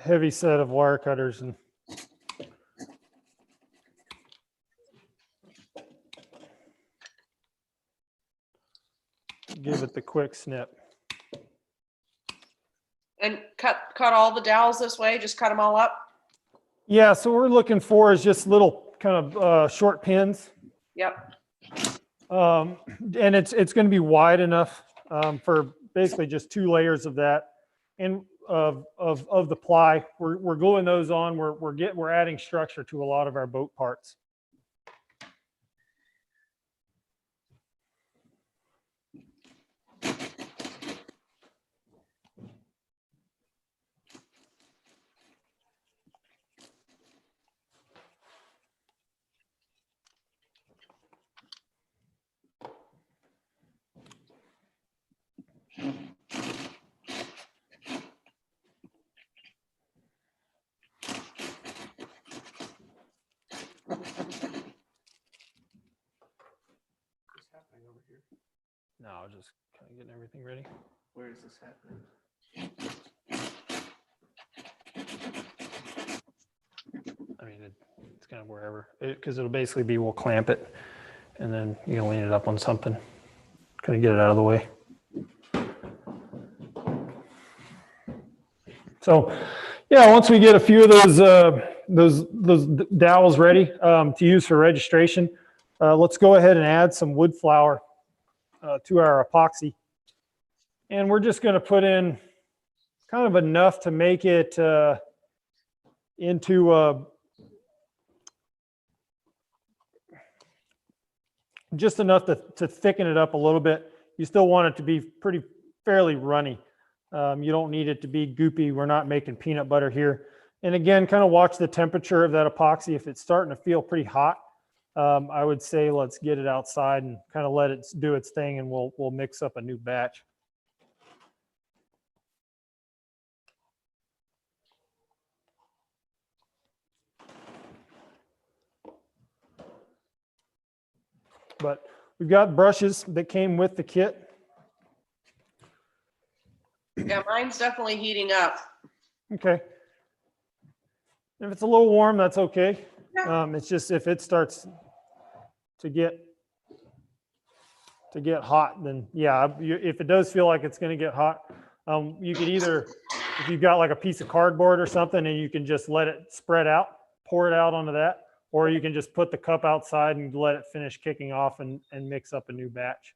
heavy set of wire cutters and give it the quick snip. And cut all the dowels this way, just cut them all up? Yeah, so what we're looking for is just little kind of short pins. Yep. And it's going to be wide enough for basically just 2 layers of that, and of the ply. We're gluing those on. We're adding structure to a lot of our boat parts. now, just kind of getting everything ready. Where is this happening? I mean, it's kind of wherever, because it'll basically be, we'll clamp it and then you can lean it up on something, kind of get it out of the way. So, yeah, once we get a few of those dowels ready to use for registration, let's go ahead and add some wood flour to our epoxy. And we're just going to put in kind of enough to make it into just enough to thicken it up a little bit. You still want it to be fairly runny. You don't need it to be goopy. We're not making peanut butter here. And again, kind of watch the temperature of that epoxy. If it's starting to feel pretty hot, I would say let's get it outside and kind of let it do its thing, and we'll mix up a new batch. But we've got brushes that came with the kit. Yeah, mine's definitely heating up. Okay. If it's a little warm, that's okay. Yeah. It's just if it starts to get hot, then yeah, if it does feel like it's going to get hot, you could either, if you've got like a piece of cardboard or something, and you can just let it spread out, pour it out onto that, or you can just put the cup outside and let it finish kicking off and mix up a new batch.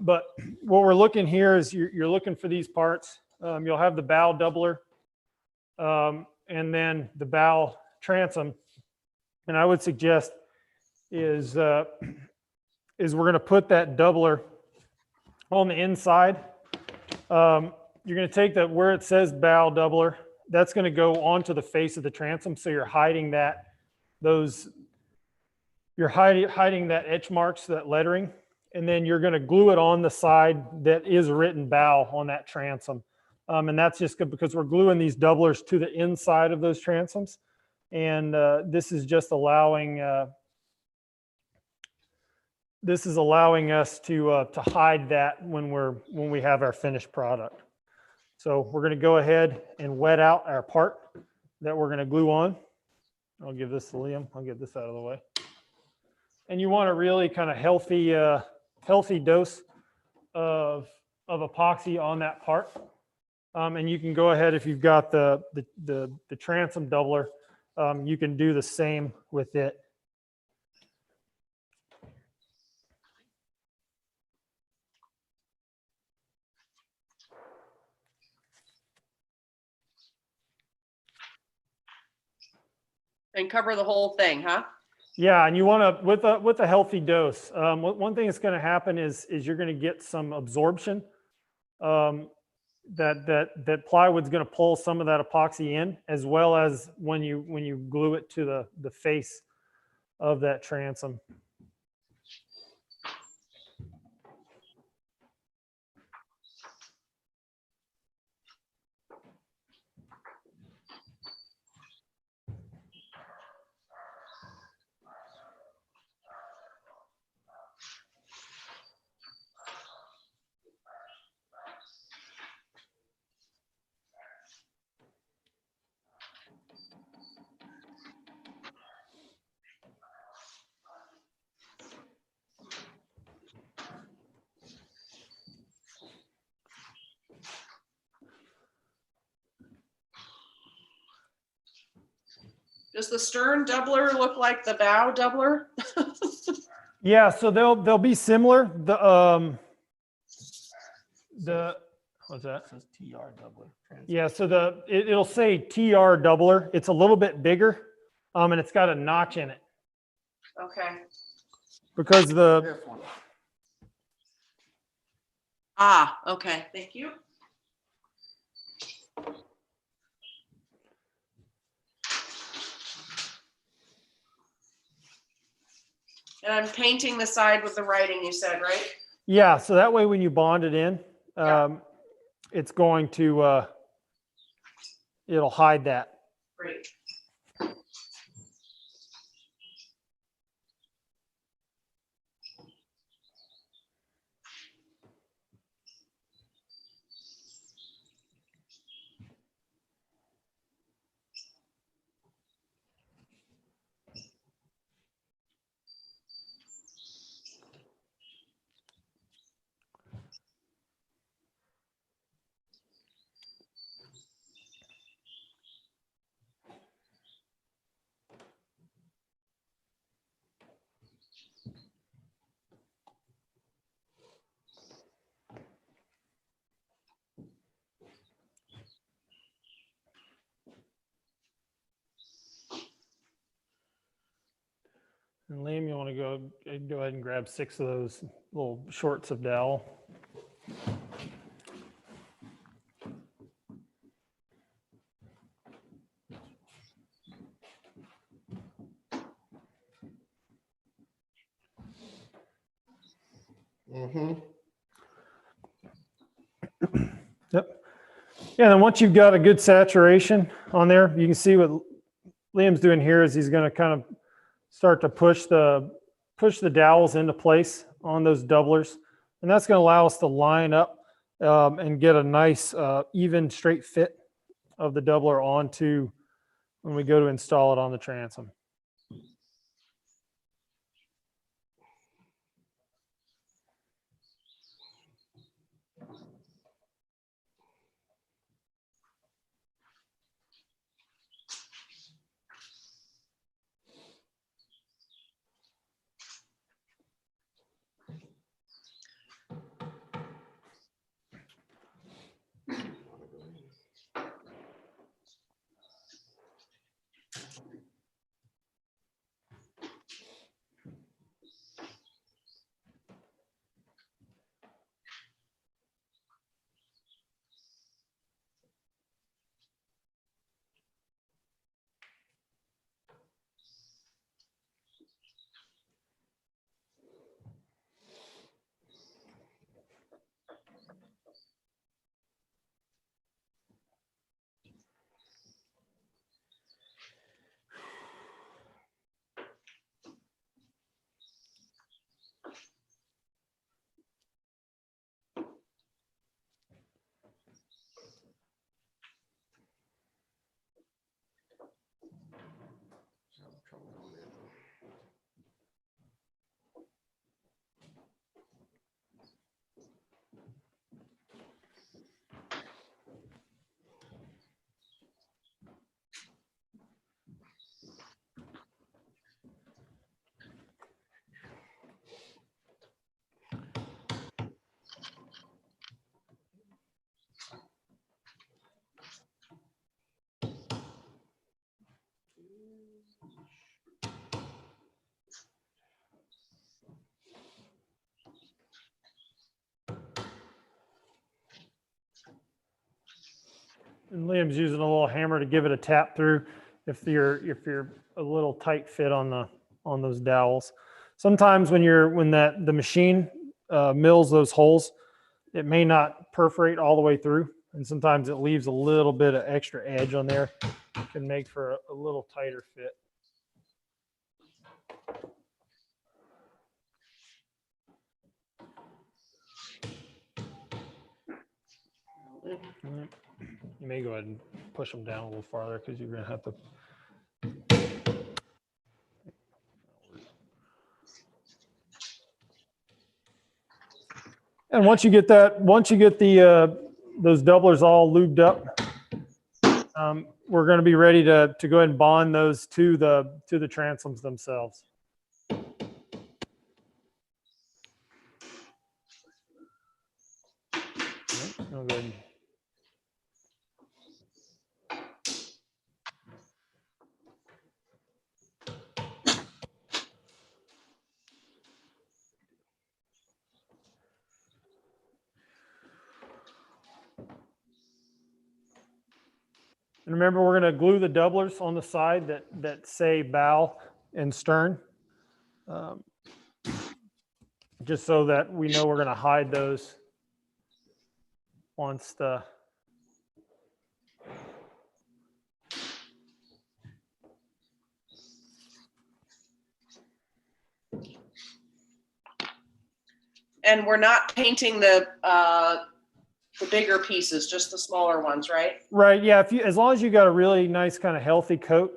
But what we're looking here is you're looking for these parts. You'll have the bow doubler and then the bow transom. And I would suggest is we're going to put that doubler on the inside. You're going to take that where it says bow doubler. That's going to go onto the face of the transom. So you're hiding that. You're hiding that etch marks, that lettering, and then you're going to glue it on the side that is written bow on that transom. And that's just good because we're gluing these doublers to the inside of those transoms. And this is just allowing us to hide that when we have our finished product. So we're going to go ahead and wet out our part that we're going to glue on. I'll give this to Liam. I'll get this out of the way. And you want a really kind of healthy dose of epoxy on that part. And you can go ahead, if you've got the transom doubler, you can do the same with it. And cover the whole thing, huh? Yeah, and you want to with a healthy dose. One thing that's going to happen is you're going to get some absorption. That plywood's going to pull some of that epoxy in, as well as when you glue it to the face of that transom. Does the stern doubler look like the bow doubler? Yeah, so they'll be similar. The what's that? It says TR doubler. Yeah, so it'll say TR doubler. It's a little bit bigger, and it's got a notch in it Okay. because This one. Ah, okay. Thank you. And I'm painting the side with the writing you said, right? Yeah, so that way when you bond it in, Yeah. it's going to it'll hide that. Great. And Liam, you want to go ahead and grab 6 of those little shorts of dowel. Mm-hmm. Yep. Yeah, then once you've got a good saturation on there, you can see what Liam's doing here is he's going to kind of start to push the dowels into place on those doublers. And that's going to allow us to line up and get a nice even straight fit of the doubler onto when we go to install it on the transom. And Liam's using a little hammer to give it a tap through if you're a little tight fit on those dowels. Sometimes when the machine mills those holes, it may not perforate all the way through, and sometimes it leaves a little bit of extra edge on there. It can make for a little tighter fit. You may go ahead and push them down a little farther because you're going to have to. And once you get the those doublers all lubed up, we're going to be ready to go ahead and bond those to the transoms themselves. I'll go ahead and And remember, we're going to glue the doublers on the side that say bow and stern, just so that we know we're going to hide those once the. And we're not painting the bigger pieces, just the smaller ones, right? Right. Yeah. As long as you got a really nice kind of healthy coat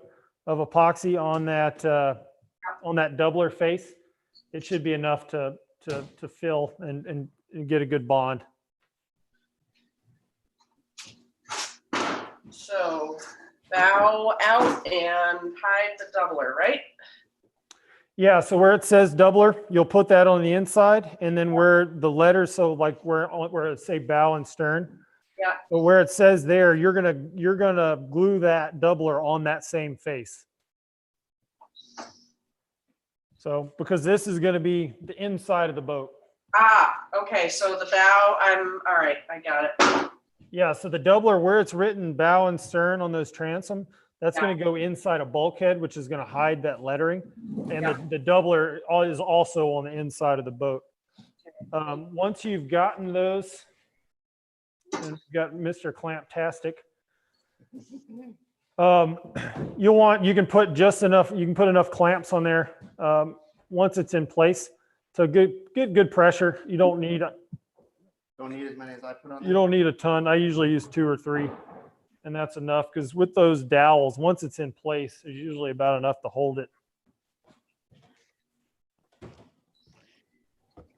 of epoxy on that doubler face, it should be enough to fill and get a good bond. So bow out and hide the doubler, right? Yeah, so where it says doubler, you'll put that on the inside, and then where the letters, so like where it say bow and stern. Yeah. But where it says there, you're gonna glue that doubler on that same face. So, because this is going to be the inside of the boat. Ah, okay, so the bow, all right, I got it. Yeah, so the doubler, where it's written bow and stern on those transom, that's Yeah. going to go inside a bulkhead, which is going to hide that lettering. And Yeah. the doubler is also on the inside of the boat. Once you've gotten those, and you've got Mr. Clamptastic, you can put just enough, you can put enough clamps on there once it's in place. So good pressure. You don't need Don't need as many as I put on there. You don't need a ton. I usually use 2 or 3, and that's enough because with those dowels, once it's in place, there's usually about enough to hold it.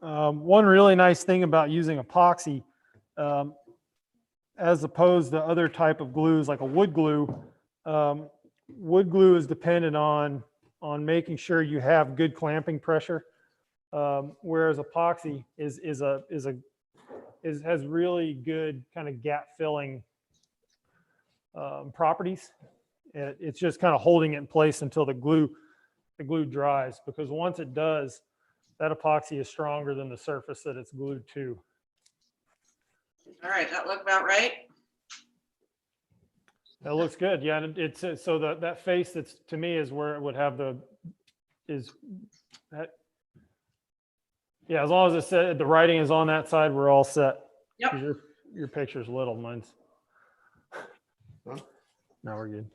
One really nice thing about using epoxy, as opposed to other type of glues like a wood glue is dependent on making sure you have good clamping pressure, whereas epoxy has really good kind of gap filling properties. It's just kind of holding it in place until the glue dries, because once it does, that epoxy is stronger than the surface that it's glued to. All right, that look about right? That looks good. Yeah, and it's so that face that's to me is where it would have yeah, as long as it said the writing is on that side, we're all set. Yep. 'Cause your picture's little, mine's. Huh? Now we're good.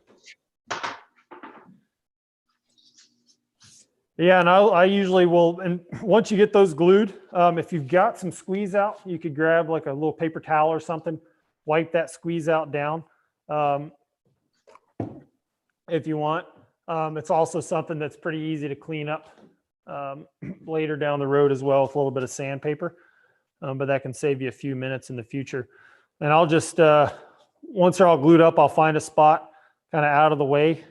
Yeah, and I usually will, and once you get those glued, if you've got some squeeze out, you could grab like a little paper towel or something, wipe that squeeze out down if you want. It's also something that's pretty easy to clean up later down the road as well with a little bit of sandpaper, but that can save you a few minutes in the future. And I'll just, once they're all glued up, I'll find a spot kind of out of the way,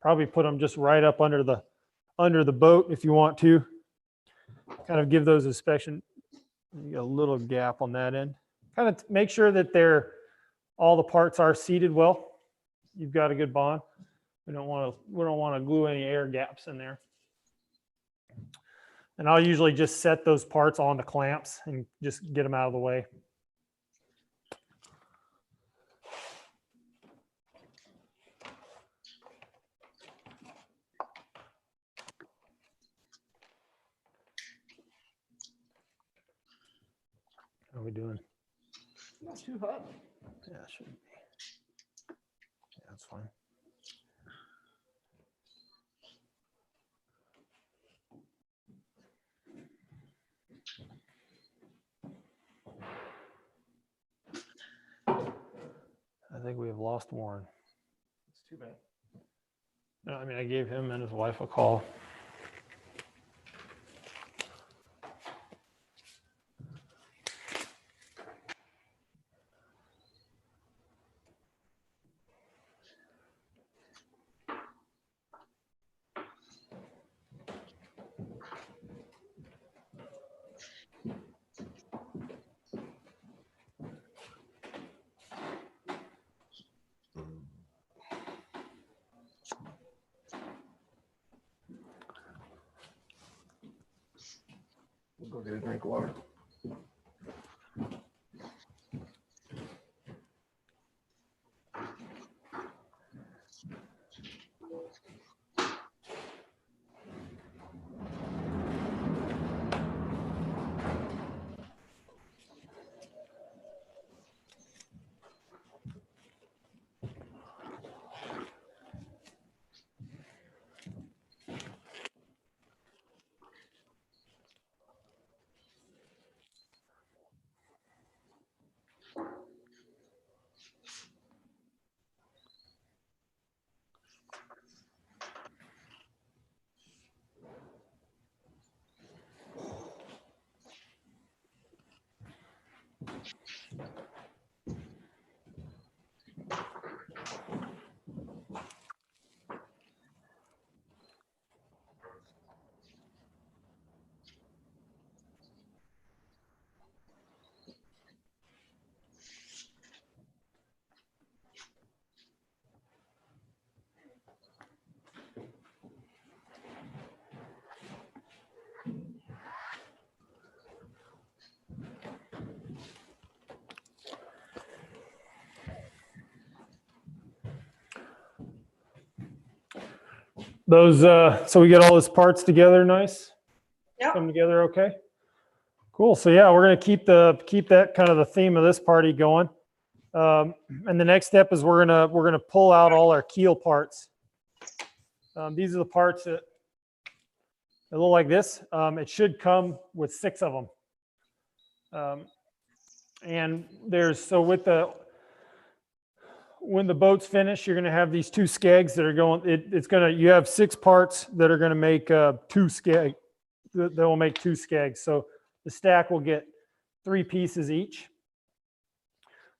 probably put them just right up under the boat if you want to, kind of give those inspection, a little gap on that end, kind of make sure that all the parts are seated well. You've got a good bond. We don't want to glue any air gaps in there. And I'll usually just set those parts on the clamps and just get them out of the way. How are we doing? Not too hot. Yeah, it shouldn't be. Yeah, that's fine. I think we have lost Warren. It's too bad. No, I mean, I gave him and his wife a call. We'll go get a drink of water. Those, so we get all those parts together nice? Yep. Come together okay? Cool. So yeah, we're gonna keep that kind of the theme of this party going. And the next step is we're gonna pull out all our keel parts. These are the parts that look like this. It should come with 6 of them. And when the boat's finished, you're going to have these 2 skegs that are going. You have 6 parts that are going to make 2 skeg. That will make 2 skegs. So the stack will get 3 pieces each.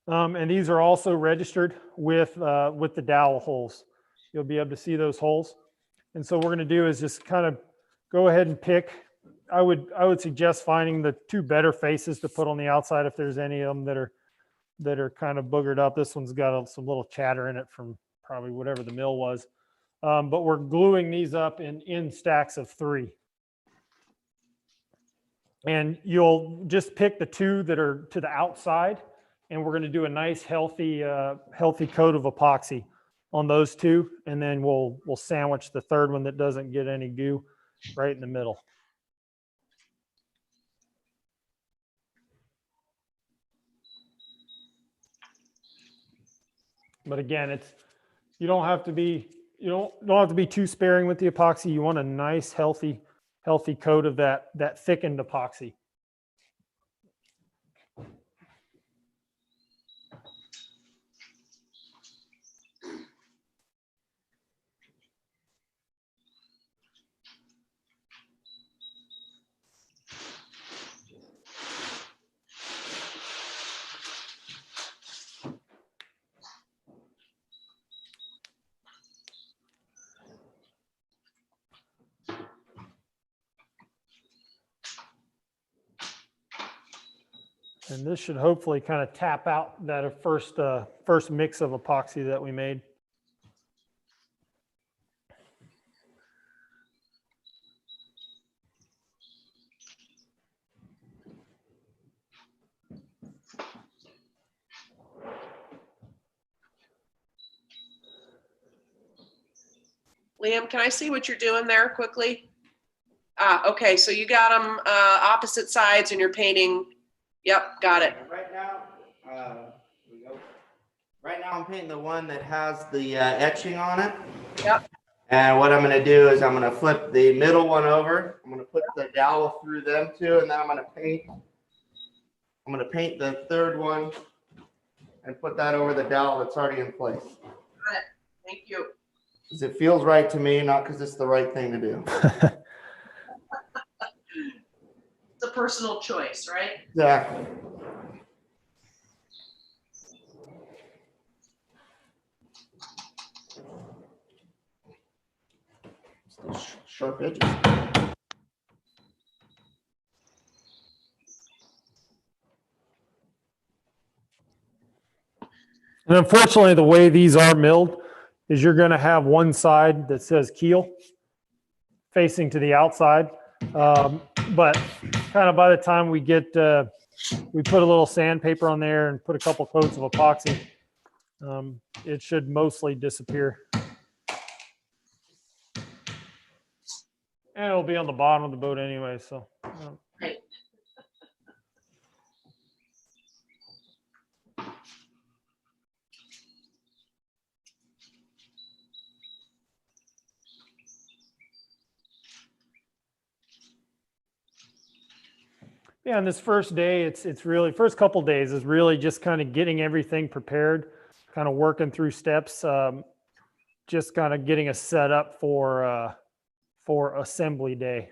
And these are also registered with the dowel holes. You'll be able to see those holes. And so what we're going to do is just kind of go ahead and pick. I would suggest finding the 2 better faces to put on the outside if there's any of them that are kind of boogered up. This one's got some little chatter in it from probably whatever the mill was. But we're gluing these up in stacks of 3. And you'll just pick the 2 that are to the outside, and we're going to do a nice healthy coat of epoxy on those 2, and then we'll sandwich the 3rd one that doesn't get any goo right in the middle. But again, you don't have to be too sparing with the epoxy. You want a nice healthy coat of that thickened epoxy. And this should hopefully kind of tap out that first mix of epoxy that we made. Liam, can I see what you're doing there quickly? Okay, so you got them opposite sides and you're painting. Yep, got it. Right now, Right now I'm painting the one that has the etching on it. Yep. And what I'm going to do is I'm going to flip the middle one over. I'm going to put the dowel through them too, and then I'm going to paint the 3rd one and put that over the dowel that's already in place. Got it. Thank you. Because it feels right to me, not because it's the right thing to do. It's a personal choice, right? Exactly. Still sharp edges. And unfortunately, the way these are milled is you're going to have one side that says keel facing to the outside. But kind of by the time we put a little sandpaper on there and put a couple coats of epoxy, it should mostly disappear. And it'll be on the bottom of the boat anyway, so. Right. Yeah, and this first day, it's really, first couple days is really just kind of getting everything prepared, kind of working through steps, just kind of getting us set up for assembly day.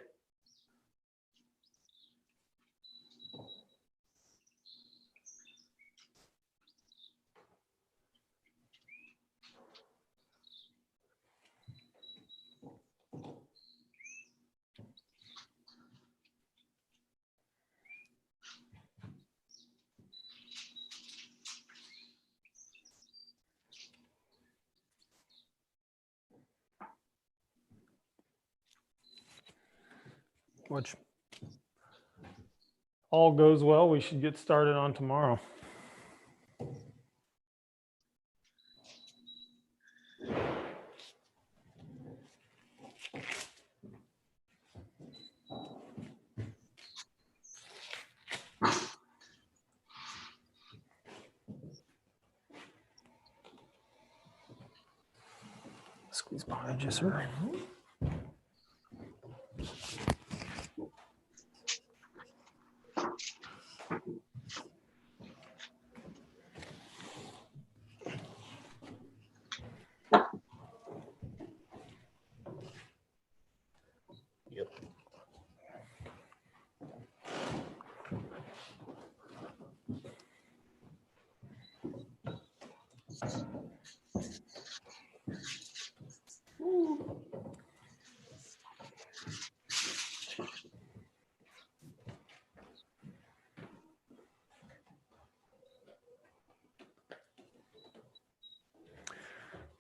Which all goes well, we should get started on tomorrow. Squeeze behind you, sir.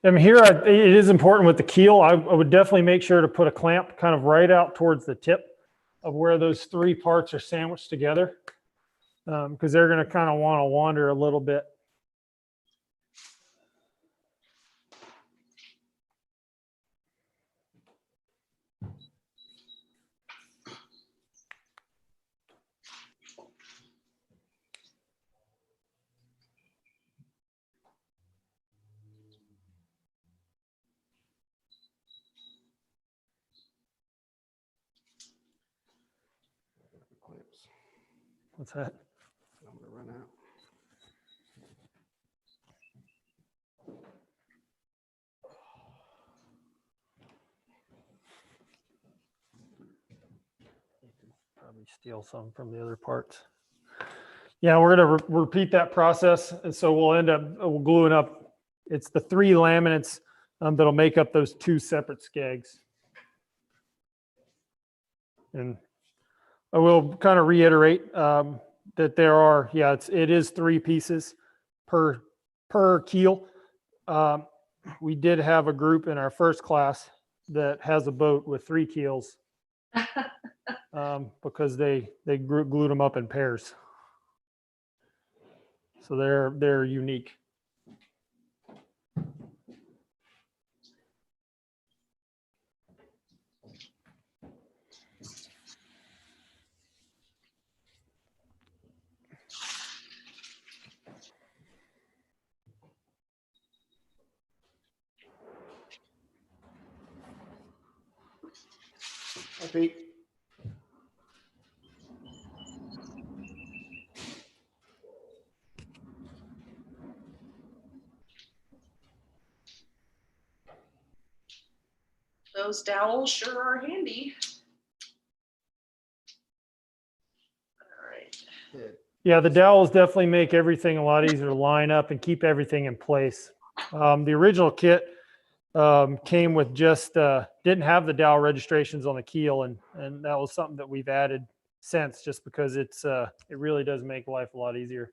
Here, it is important with the keel. I would definitely make sure to put a clamp kind of right out towards the tip of where those three parts are sandwiched together, because they're going to kind of want to wander a little bit. Clips. What's that? I'm gonna run out. Probably steal some from the other parts. Yeah, we're going to repeat that process. And so we'll end up gluing up. It's the three laminates that'll make up those two separate skegs. And I will kind of reiterate that there are, it is three pieces per keel. We did have a group in our first class that has a boat with three keels because they glued them up in pairs. So they're unique. Hi, Pete. Those dowels sure are handy. All right. Good. Yeah, the dowels definitely make everything a lot easier to line up and keep everything in place. The original kit came with just didn't have the dowel registrations on the keel, and that was something that we've added since, just because it really does make life a lot easier.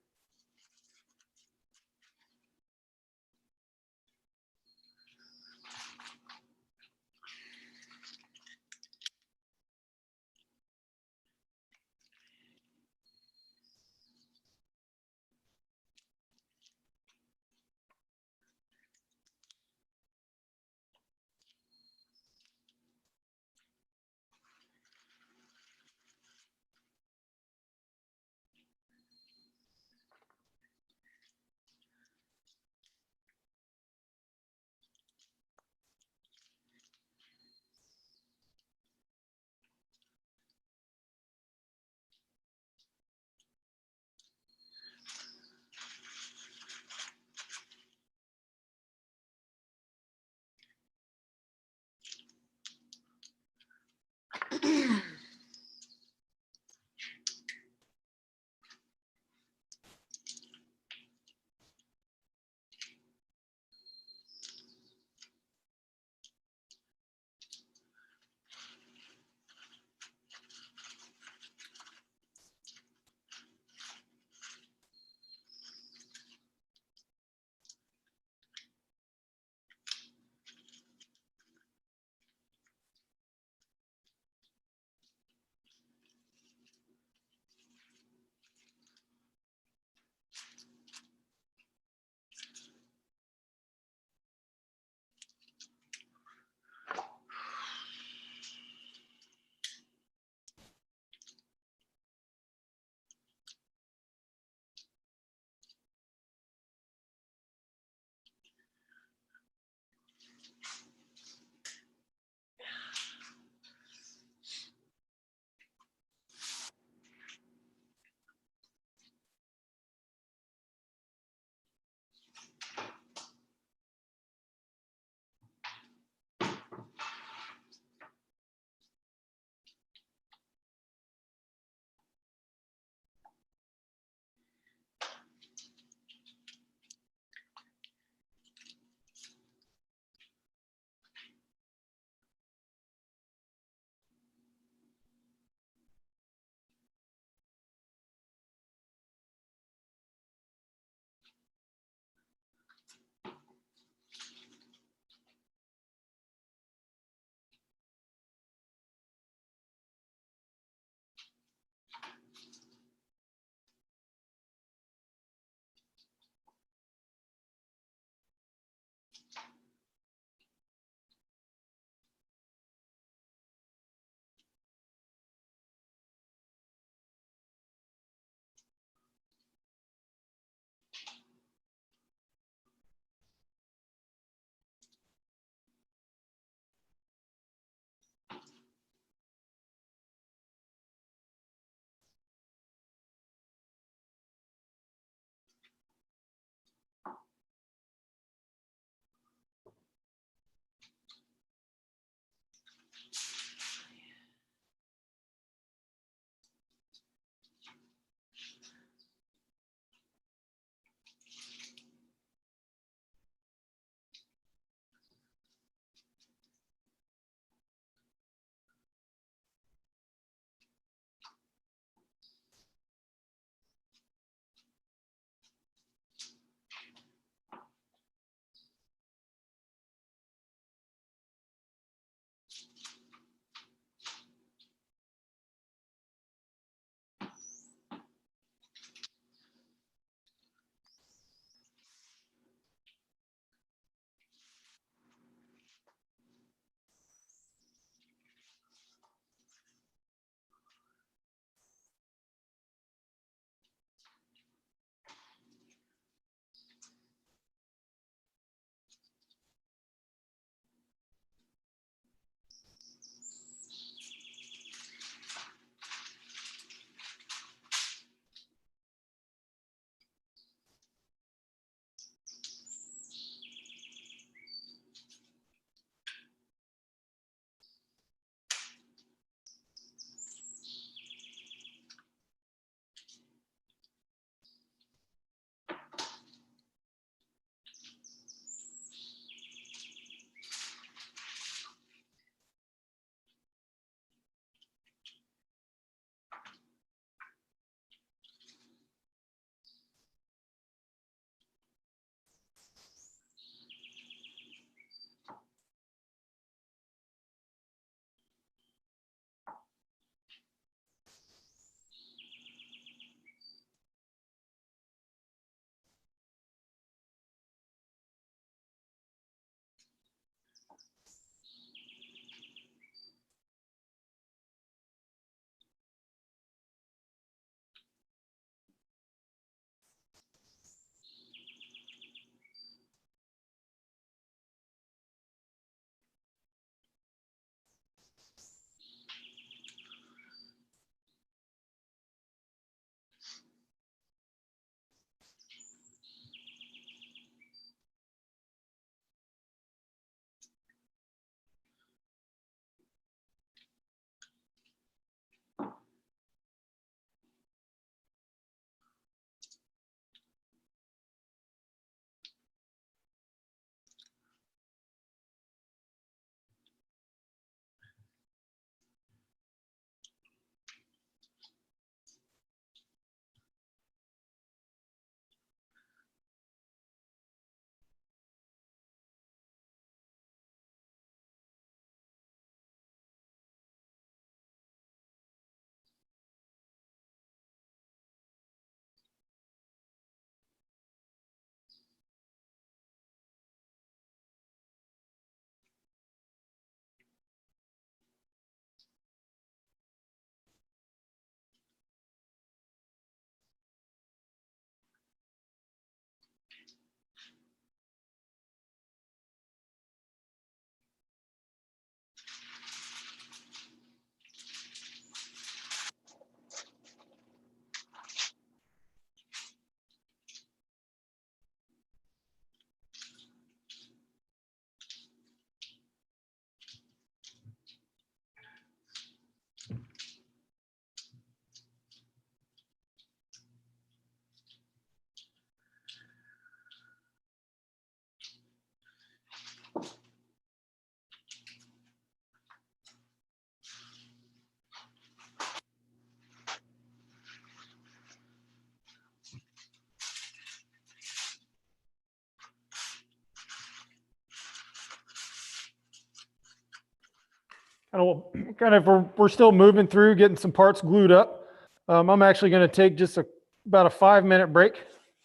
We're still moving through, getting some parts glued up. I'm actually going to take just about a 5-minute break.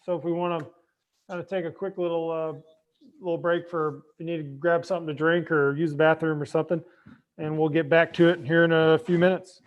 So if we want to kind of take a quick little break for if you need to grab something to drink or use the bathroom or something, and we'll get back to it here in a few minutes.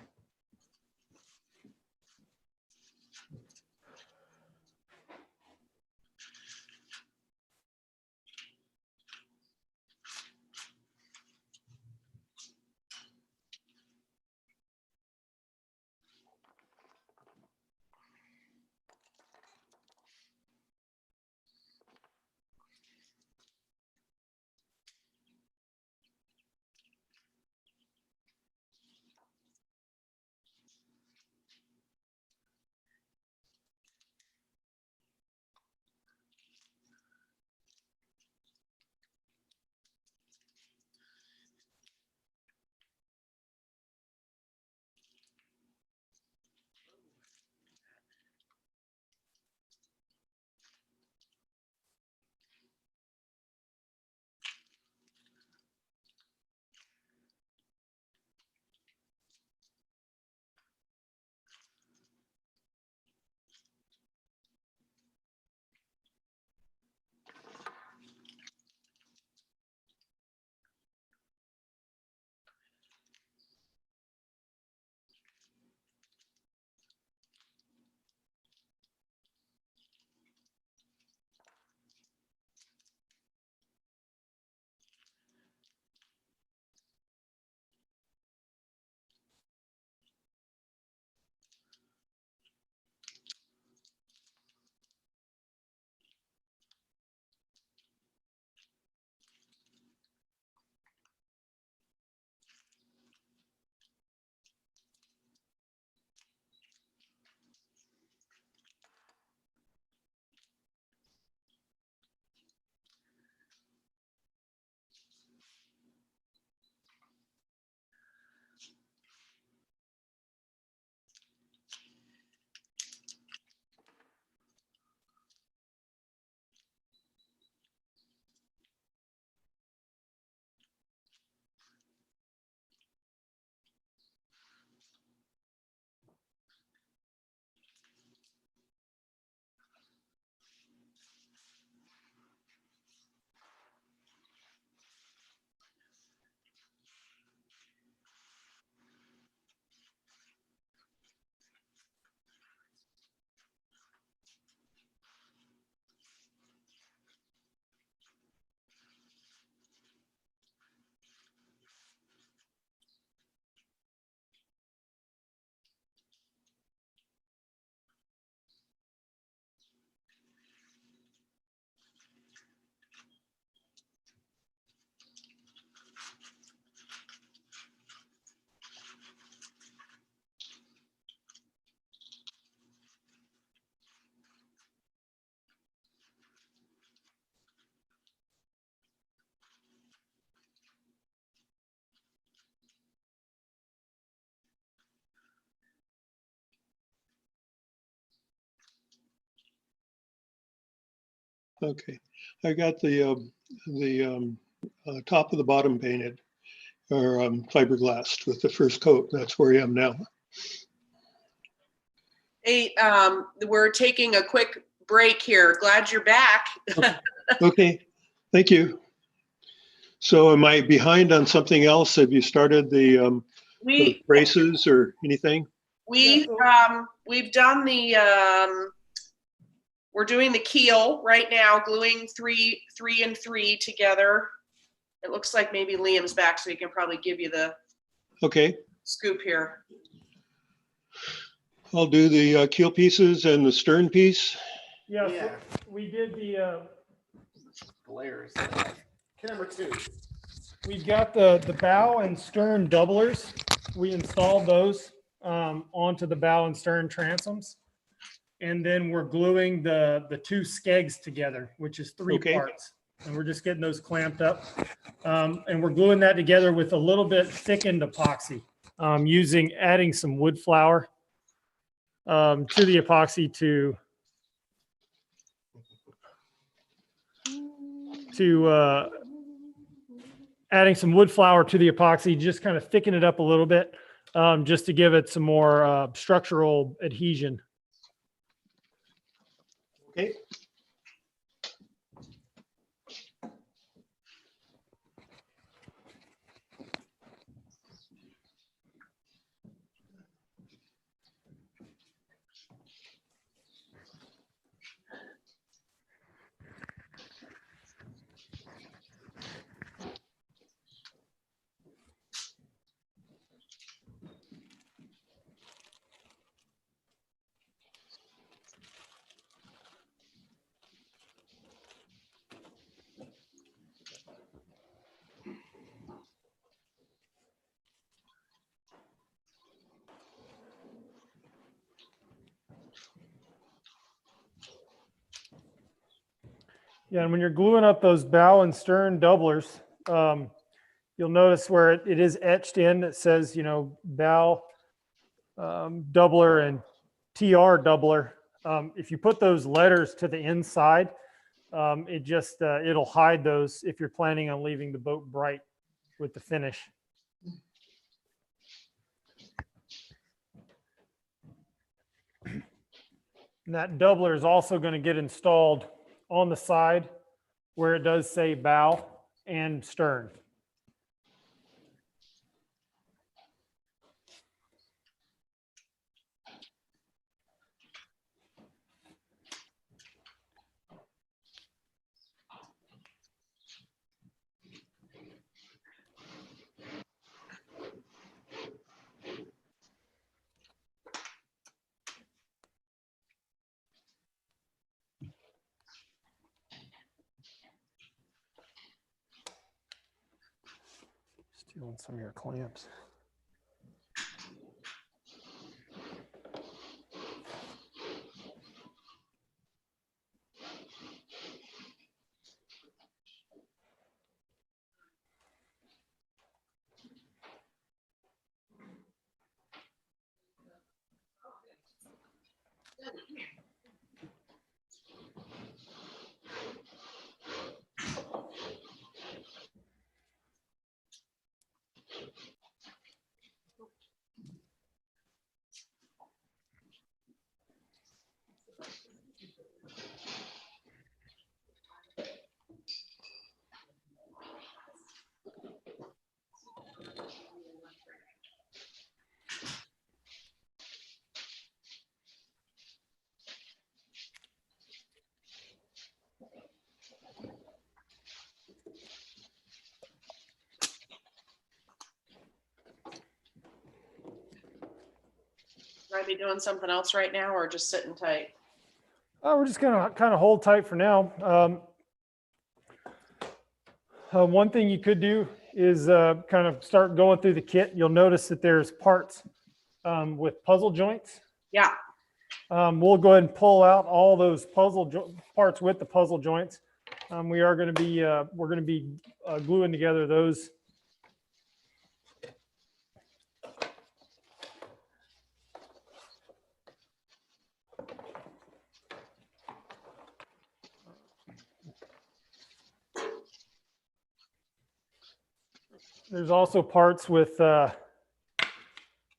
Okay, I got the top of the bottom painted, or fiberglass with the first coat. That's where I am now. Hey, we're taking a quick break here. Glad you're back. Okay, thank you. So am I behind on something else? Have you started the We braces or anything? we've done the we're doing the keel right now, gluing three and three together. It looks like maybe Liam's back, so he can probably give you the Okay, scoop here. I'll do the keel pieces and the stern piece. Yeah, Yeah. so we did the, Glares. Camera 2. we've got the bow and stern doublers. We installed those onto the bow and stern transoms. And then we're gluing the two skegs together, which is three Okay. parts. And we're just getting those clamped up. And we're gluing that together with a little bit thickened epoxy, adding some wood flour to the epoxy to adding some wood flour to the epoxy, just kind of thicken it up a little bit, just to give it some more structural adhesion. Okay. Yeah, and when you're gluing up those bow and stern doublers, you'll notice where it is etched in. It says, bow doubler and TR doubler. If you put those letters to the inside, it'll hide those if you're planning on leaving the boat bright with the finish. And that doubler is also going to get installed on the side where it does say bow and stern. Stealing some of your clamps. Might be doing something else right now or just sitting tight? We're just gonna kind of hold tight for now. One thing you could do is kind of start going through the kit. You'll notice that there's parts with puzzle joints. Yeah. We'll go ahead and pull out all those parts with the puzzle joints. We're going to be gluing together those. There's also parts with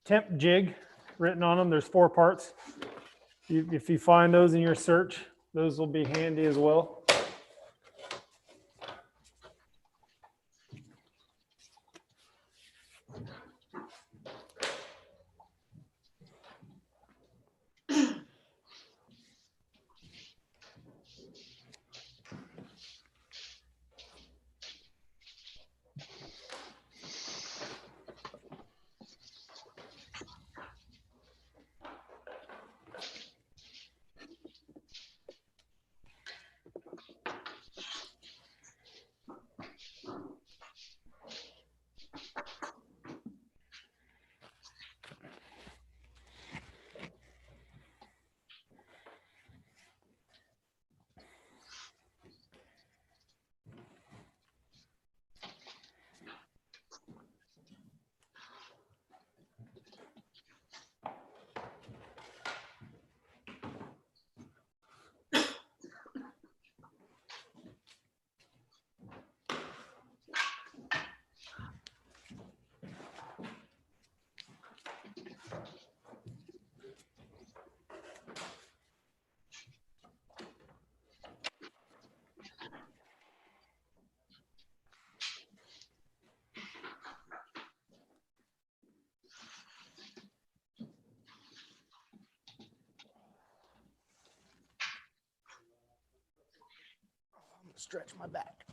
temp jig written on them. There's 4 parts. If you find those in your search, those will be handy as well. Stretch my back.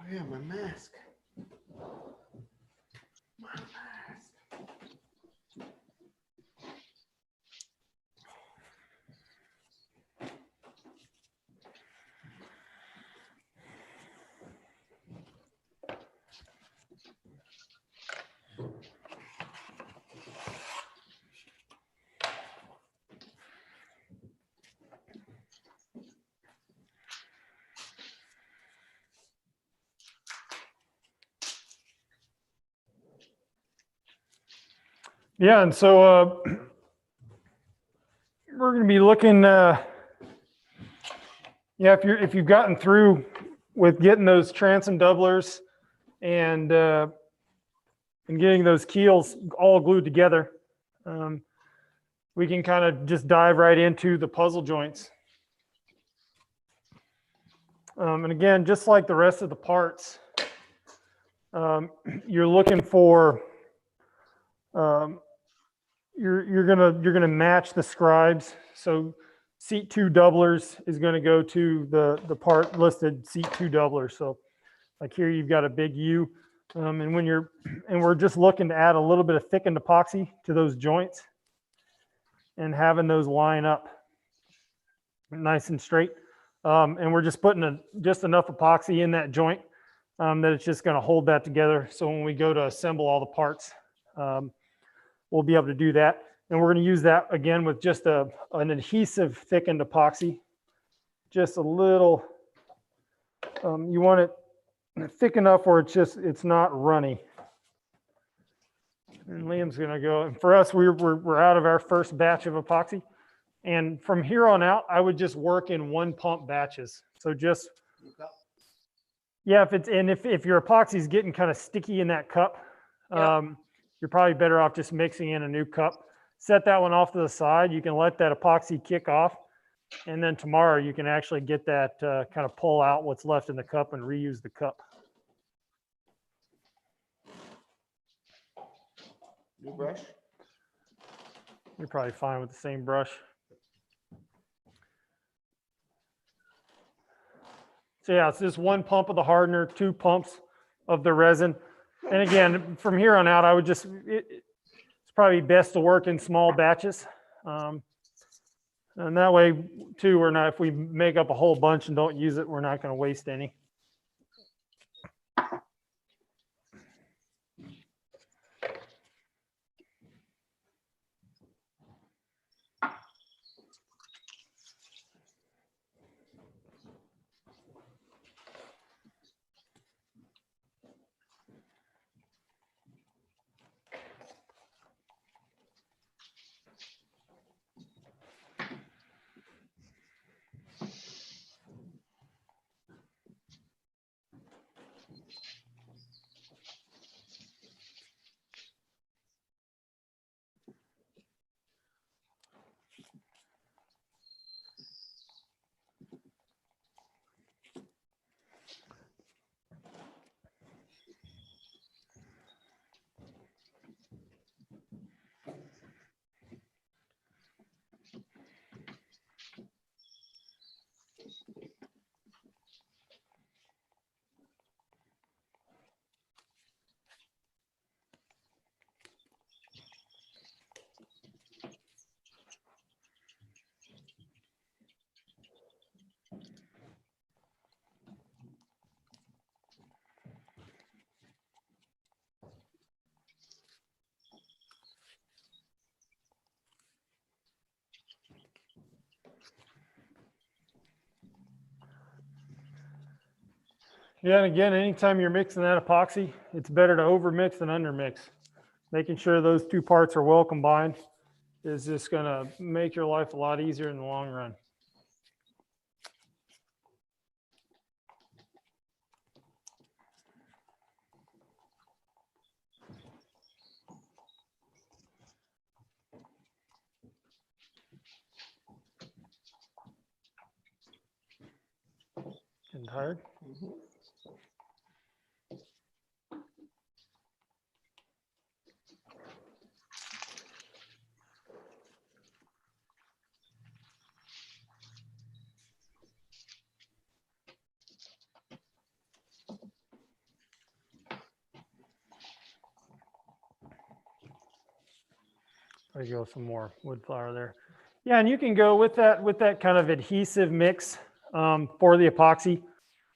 Oh yeah, my mask. My mask. Yeah, and so we're going to be looking. Yeah, if you've gotten through with getting those transom doublers and getting those keels all glued together, we can kind of just dive right into the puzzle joints. And again, just like the rest of the parts, you're looking for you're gonna match the scribes. So seat 2 doublers is going to go to the part listed seat 2 doubler. So like here you've got a big U, and we're just looking to add a little bit of thickened epoxy to those joints and having those line up nice and straight. And we're just putting just enough epoxy in that joint that it's just going to hold that together. So when we go to assemble all the parts, we'll be able to do that. And we're going to use that again with just an adhesive thickened epoxy. Just a little, you want it thick enough where it's not runny. And Liam's going to go, and for us, we're out of our first batch of epoxy. And from here on out, I would just work in 1 pump batches. So just, yeah, if your epoxy is getting kind of sticky in that cup, you're probably better off just mixing in a new cup. Set that one off to the side. You can let that epoxy kick off. And then tomorrow you can actually get that kind of pull out what's left in the cup and reuse the cup. New brush? You're probably fine with the same brush. So yeah, it's just one pump of the hardener, 2 pumps of the resin. And again, from here on out, I would just, it's probably best to work in small batches. And that way too, we're not, if we make up a whole bunch and don't use it, we're not going to waste any. Yeah, and again, anytime you're mixing that epoxy, it's better to overmix than undermix. Making sure those 2 parts are well combined is just going to make your life a lot easier in the long run. Getting tired? There you go, some more wood flour there. Yeah, and you can go with that kind of adhesive mix for the epoxy.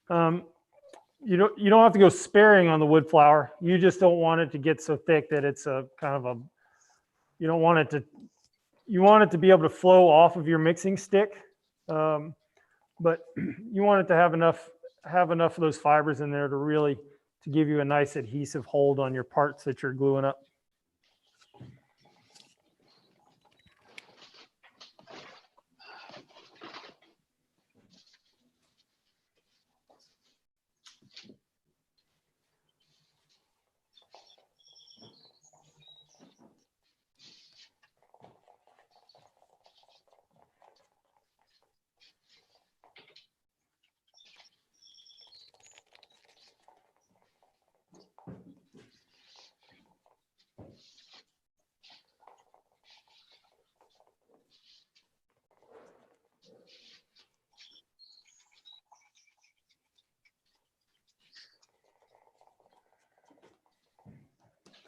You don't have to go sparing on the wood flour. You just don't want it to get so thick that it's a kind of a, you don't want it to, you want it to be able to flow off of your mixing stick, but you want it to have enough of those fibers in there to really to give you a nice adhesive hold on your parts that you're gluing up.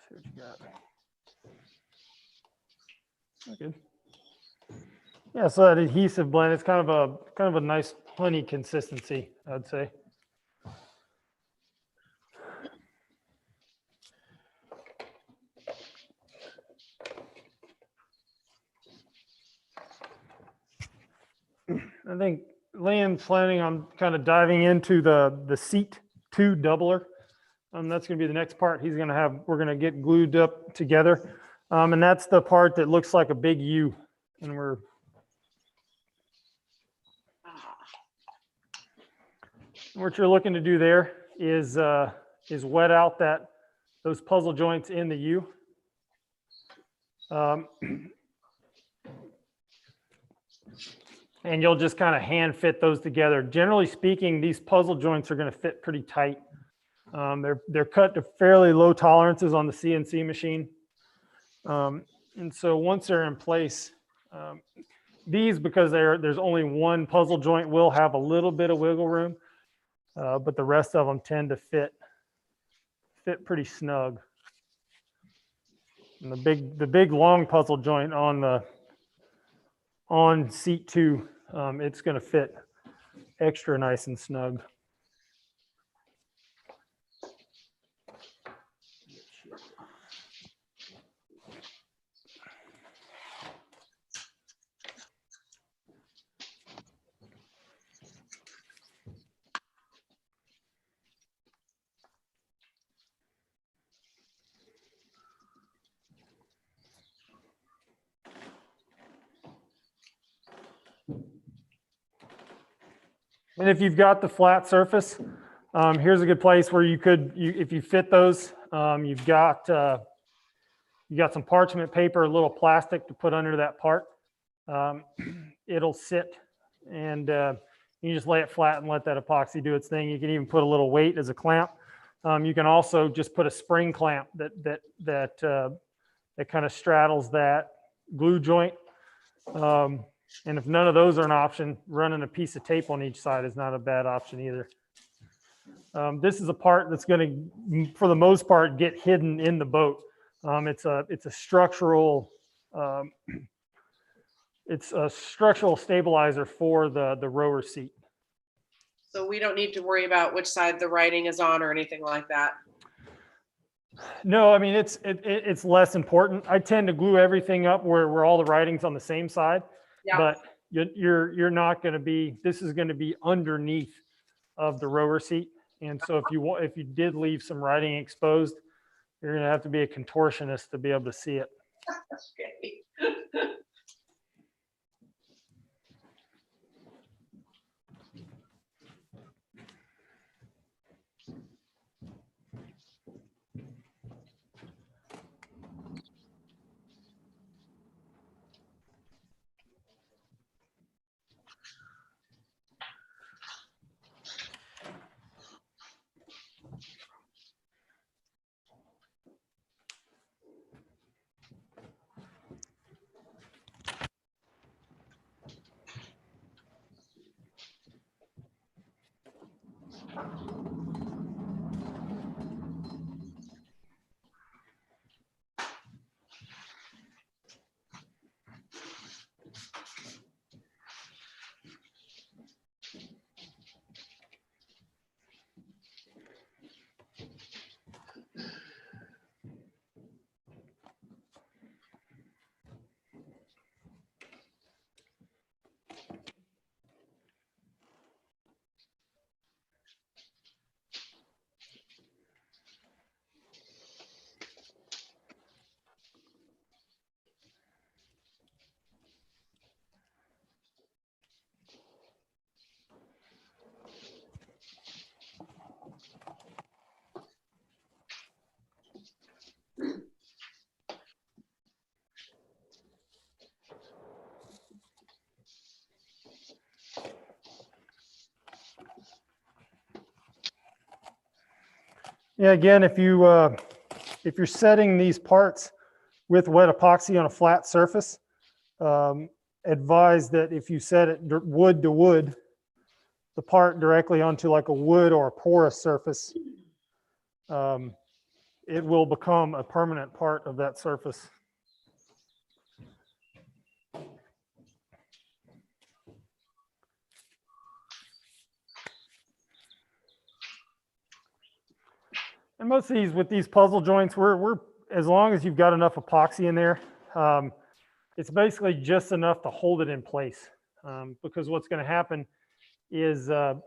See what you got. Good. Yeah, so that adhesive blend, it's kind of a nice honey consistency, I'd say. I think Liam's planning on kind of diving into the seat 2 doubler. That's going to be the next part we're going to get glued up together. And that's the part that looks like a big U. And what you're looking to do there is wet out those puzzle joints in the U. and you'll just kind of hand fit those together. Generally speaking, these puzzle joints are going to fit pretty tight. They're cut to fairly low tolerances on the CNC machine. And so once they're in place, these, because there's only one puzzle joint, will have a little bit of wiggle room, but the rest of them tend to fit pretty snug. And the big long puzzle joint on seat 2, it's going to fit extra nice and snug. And if you've got the flat surface, here's a good place where you could, if you fit those, you've got some parchment paper, a little plastic to put under that part. It'll sit, and you just lay it flat and let that epoxy do its thing. You can even put a little weight as a clamp. You can also just put a spring clamp that kind of straddles that glue joint. And if none of those are an option, running a piece of tape on each side is not a bad option either. This is a part that's going to, for the most part, get hidden in the boat. It's a structural stabilizer for the rower seat. So we don't need to worry about which side the writing is on or anything like that. No, I mean, it's less important. I tend to glue everything up where all the writing's on the same side. Yeah. But you're not going to be, this is going to be underneath of the rower seat. And so if you did leave some writing exposed, you're going to have to be a contortionist to be able to see it. Okay. Yeah, again, if you're setting these parts with wet epoxy on a flat surface, advise that if you set it wood to wood, the part directly onto like a wood or a porous surface, it will become a permanent part of that surface. And most of these, with these puzzle joints, we're as long as you've got enough epoxy in there, it's basically just enough to hold it in place. Because what's going to happen is we're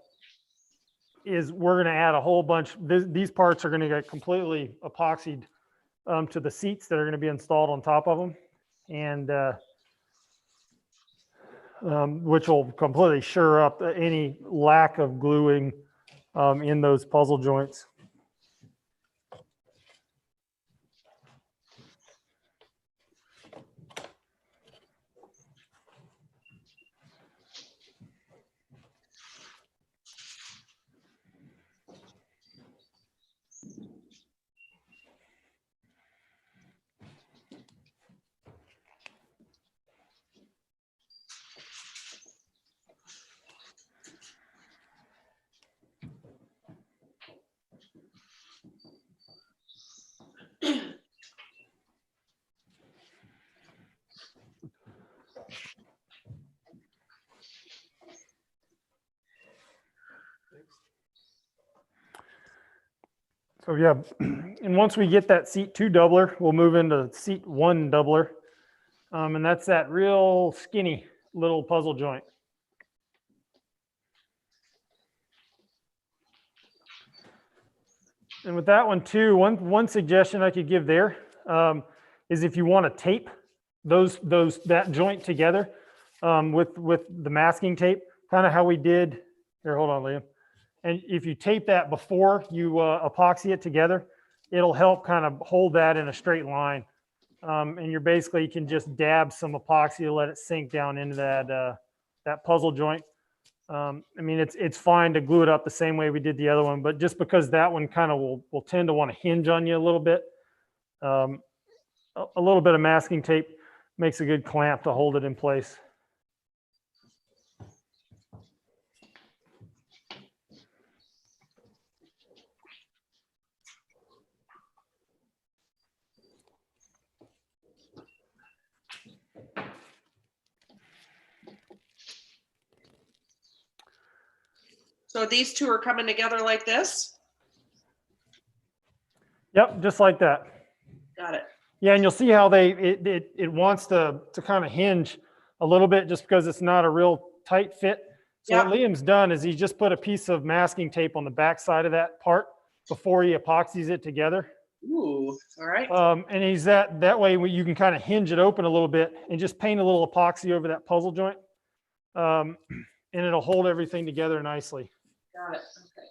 going to add a whole bunch. These parts are going to get completely epoxied to the seats that are going to be installed on top of them, and which will completely sure up any lack of gluing in those puzzle joints. So yeah, and once we get that seat 2 doubler, we'll move into seat 1 doubler. And that's that real skinny little puzzle joint. And with that one too, one suggestion I could give there is if you want to tape that joint together with the masking tape, kind of how we did here. Hold on, Liam. And if you tape that before you epoxy it together, it'll help kind of hold that in a straight line. And you're basically, you can just dab some epoxy to let it sink down into that puzzle joint. I mean, it's fine to glue it up the same way we did the other one, but just because that one kind of will tend to want to hinge on you a little bit, a little bit of masking tape makes a good clamp to hold it in place. So these two are coming together like this? Yep, just like that. Got it. Yeah, and you'll see how it wants to kind of hinge a little bit just because it's not a real tight fit. So Yep. what Liam's done is he's just put a piece of masking tape on the back side of that part before he epoxies it together. Ooh, all right. And he's that way you can kind of hinge it open a little bit and just paint a little epoxy over that puzzle joint. And it'll hold everything together nicely. Got it. Okay.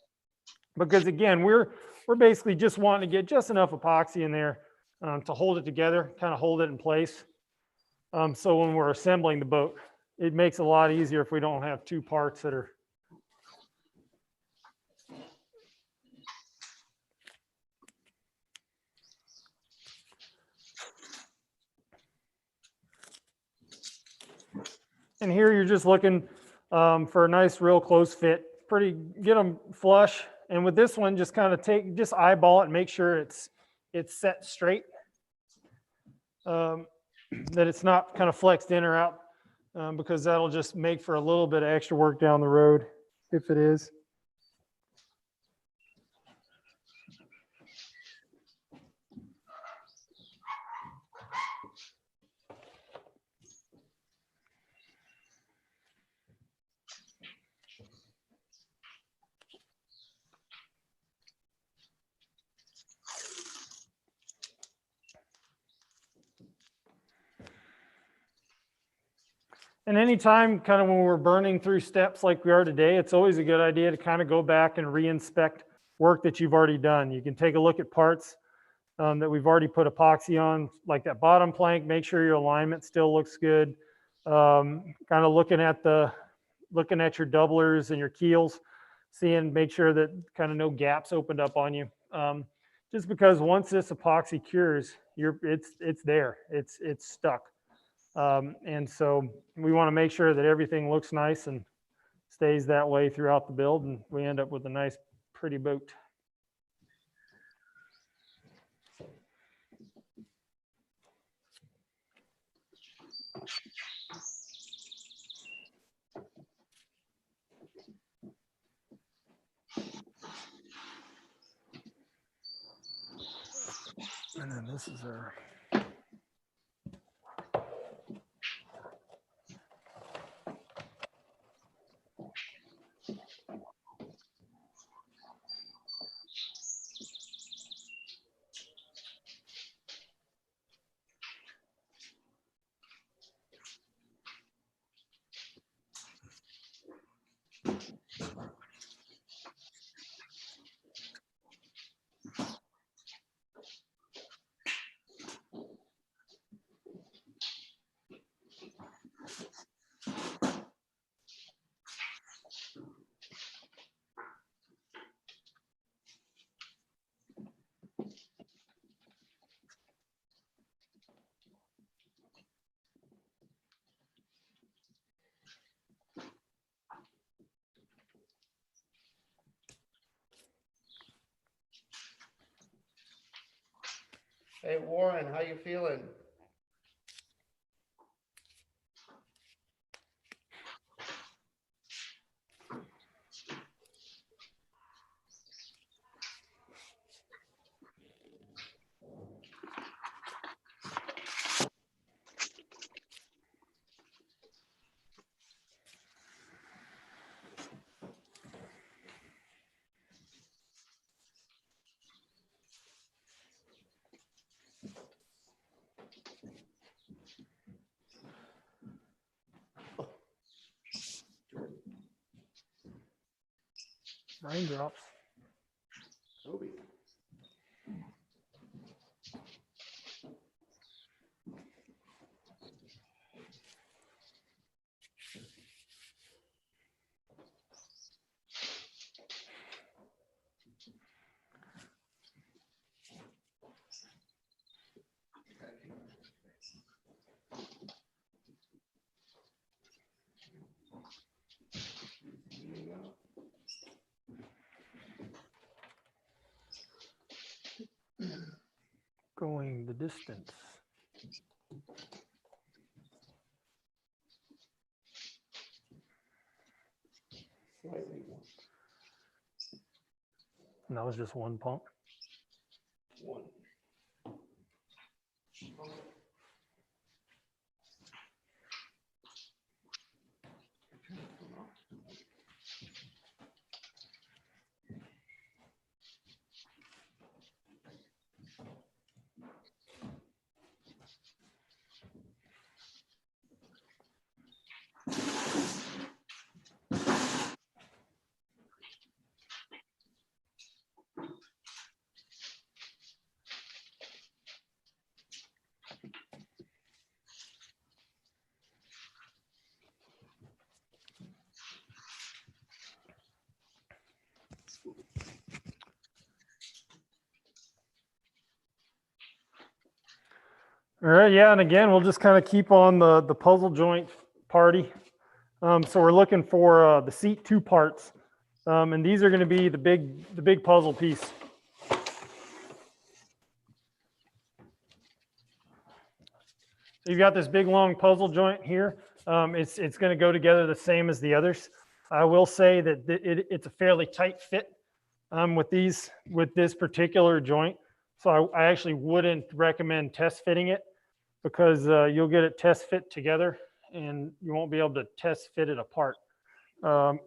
Because again, we're basically just wanting to get just enough epoxy in there to hold it together, kind of hold it in place. So when we're assembling the boat, it makes it a lot easier if we don't have two parts that are. And here you're just looking for a nice, real close fit. Get them flush. And with this one, just kind of just eyeball it and make sure it's set straight. That it's not kind of flexed in or out, because that'll just make for a little bit of extra work down the road if it is. And anytime kind of when we're burning through steps like we are today, it's always a good idea to kind of go back and re-inspect work that you've already done. You can take a look at parts that we've already put epoxy on, like that bottom plank, make sure your alignment still looks good. Kind of looking at your doublers and your keels, make sure that kind of no gaps opened up on you. Just because once this epoxy cures, it's there, it's stuck. And so we want to make sure that everything looks nice and stays that way throughout the build, and we end up with a nice, pretty boat. And then this is our. Hey Warren, how you feeling? Raindrops. Toby. Going the distance. Slightly more. And that was just one pump. One. All right, yeah, and again, we'll just kind of keep on the puzzle joint party. So we're looking for the seat 2 parts, and these are going to be the big puzzle piece. So you've got this big long puzzle joint here. It's going to go together the same as the others. I will say that it's a fairly tight fit with this particular joint. So I actually wouldn't recommend test fitting it because you'll get it test fit together and you won't be able to test fit it apart. But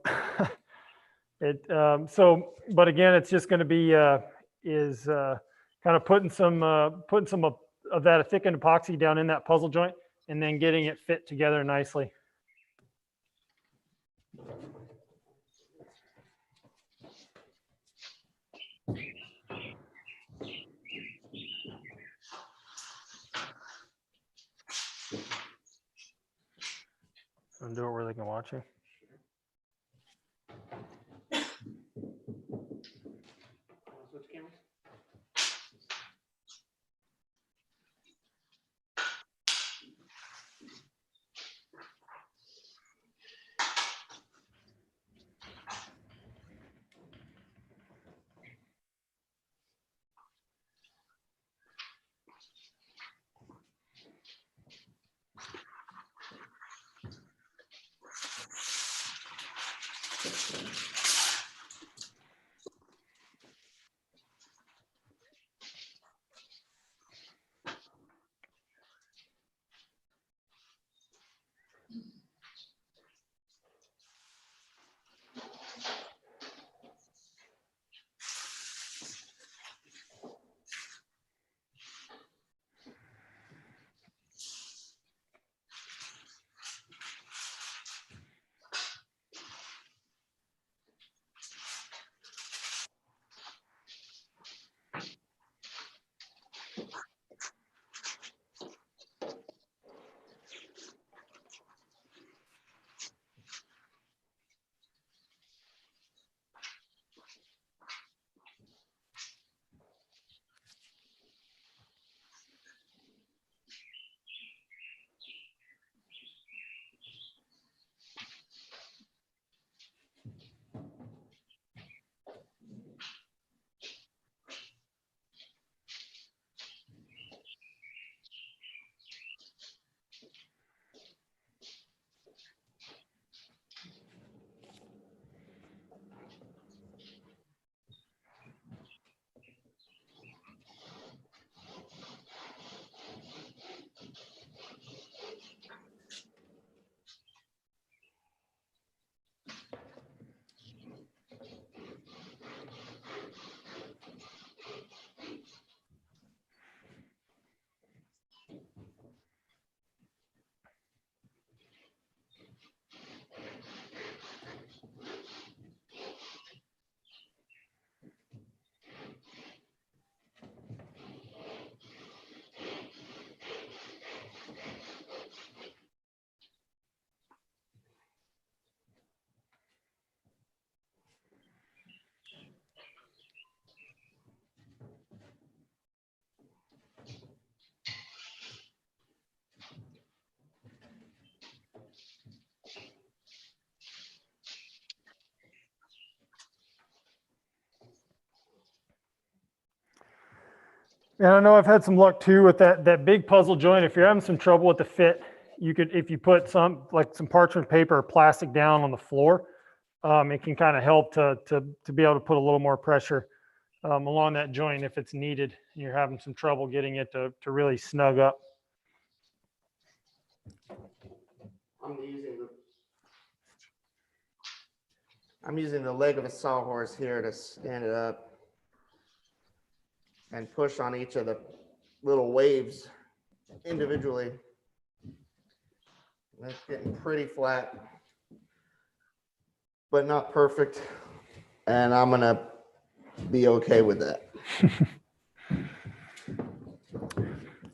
again, it's just going to be kind of putting some of that thickened epoxy down in that puzzle joint and then getting it fit together nicely. And do it where they can watch you. Switch cameras. And I know I've had some luck too with that big puzzle joint. If you're having some trouble with the fit, you could, if you put some parchment paper or plastic down on the floor, it can kind of help to be able to put a little more pressure along that joint if it's needed. And you're having some trouble getting it to really snug up. I'm using the leg of a sawhorse here to stand it up and push on each of the little waves individually. That's getting pretty flat, but not perfect. And I'm gonna be okay with that.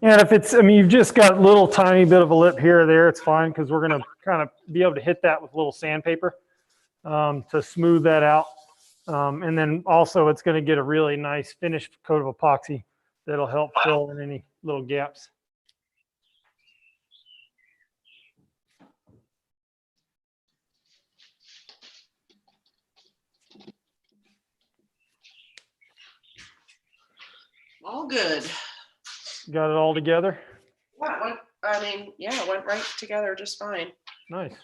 And if it's, I mean, you've just got a little tiny bit of a lip here or there, it's fine, because we're going to kind of be able to hit that with a little sandpaper to smooth that out. And then also it's going to get a really nice finished coat of epoxy that'll help fill in any little gaps. All good. Got it all together? Yeah, it went right together just fine. Nice.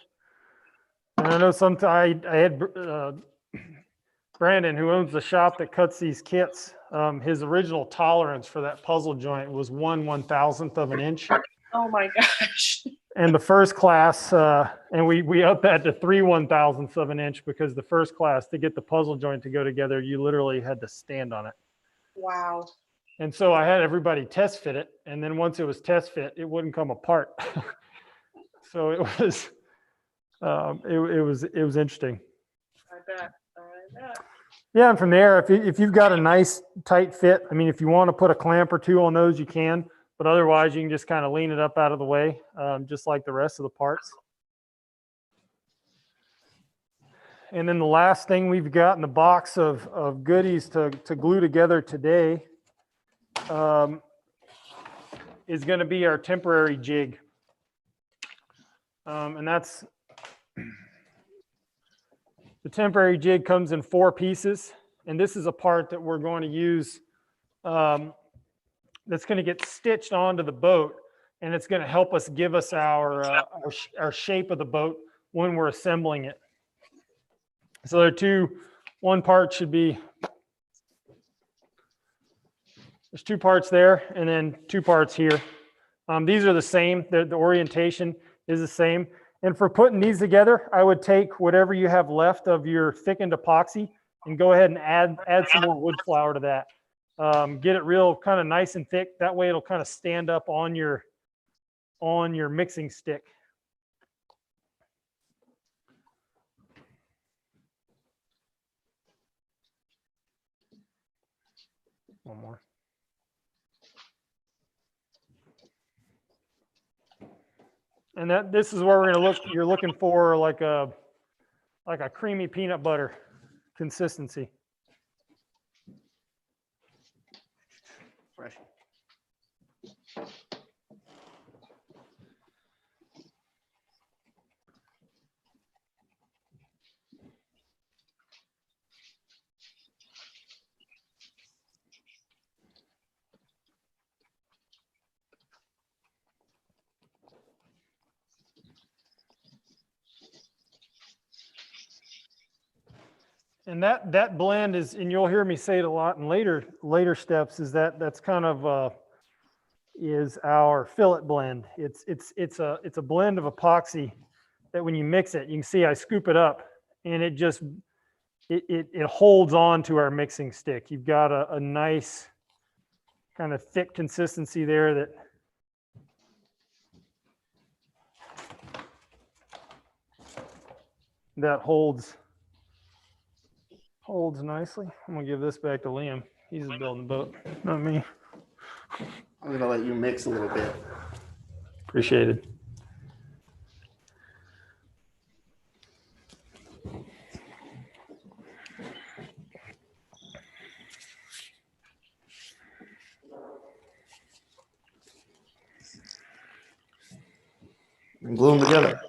And I know I had Brandon, who owns the shop that cuts these kits, his original tolerance for that puzzle joint was 1/1000th of an inch. Oh my gosh. And the first class, and we upped that to 3/1000ths of an inch, because the first class, to get the puzzle joint to go together, you literally had to stand on it. Wow. And so I had everybody test fit it, and then once it was test fit, it wouldn't come apart. So it was it was interesting. I bet. Yeah, and from there, if you've got a nice tight fit, I mean, if you want to put a clamp or two on those, you can, but otherwise you can just kind of lean it up out of the way, just like the rest of the parts. And then the last thing we've got in the box of goodies to glue together today is going to be our temporary jig. And that's, the temporary jig comes in 4 pieces. And this is a part that we're going to use that's going to get stitched onto the boat. And it's going to help us give us our shape of the boat when we're assembling it. So there are one part should be, there's 2 parts there, and then 2 parts here. These are the same. The orientation is the same. And for putting these together, I would take whatever you have left of your thickened epoxy and go ahead and add some more wood flour to that. Get it real kind of nice and thick. That way it'll kind of stand up on your mixing stick. One more. And this is where we're going to look. You're looking for like a creamy peanut butter consistency. Fresh. And that blend is, and you'll hear me say it a lot in later steps, is that's kind of is our fillet blend. It's a blend of epoxy that when you mix it, you can see I scoop it up, and it just it holds on to our mixing stick. You've got a nice kind of thick consistency there that holds nicely. I'm gonna give this back to Liam. He's building the boat, not me. I'm gonna let you mix a little bit. Appreciated. And glue them together.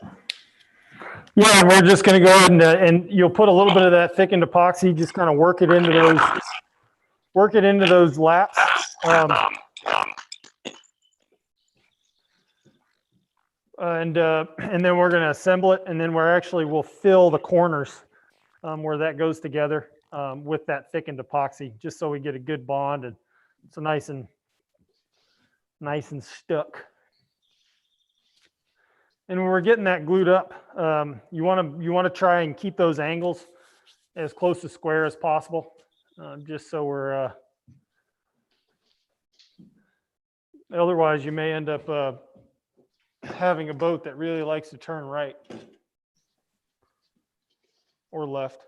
Yeah, and we're just going to go ahead and you'll put a little bit of that thickened epoxy, just kind of work it into those laps, And then we're going to assemble it, and then we'll fill the corners where that goes together with that thickened epoxy, just so we get a good bond and it's nice and stuck. And when we're getting that glued up, you want to try and keep those angles as close to square as possible, just so we're. Otherwise, you may end up having a boat that really likes to turn right or left.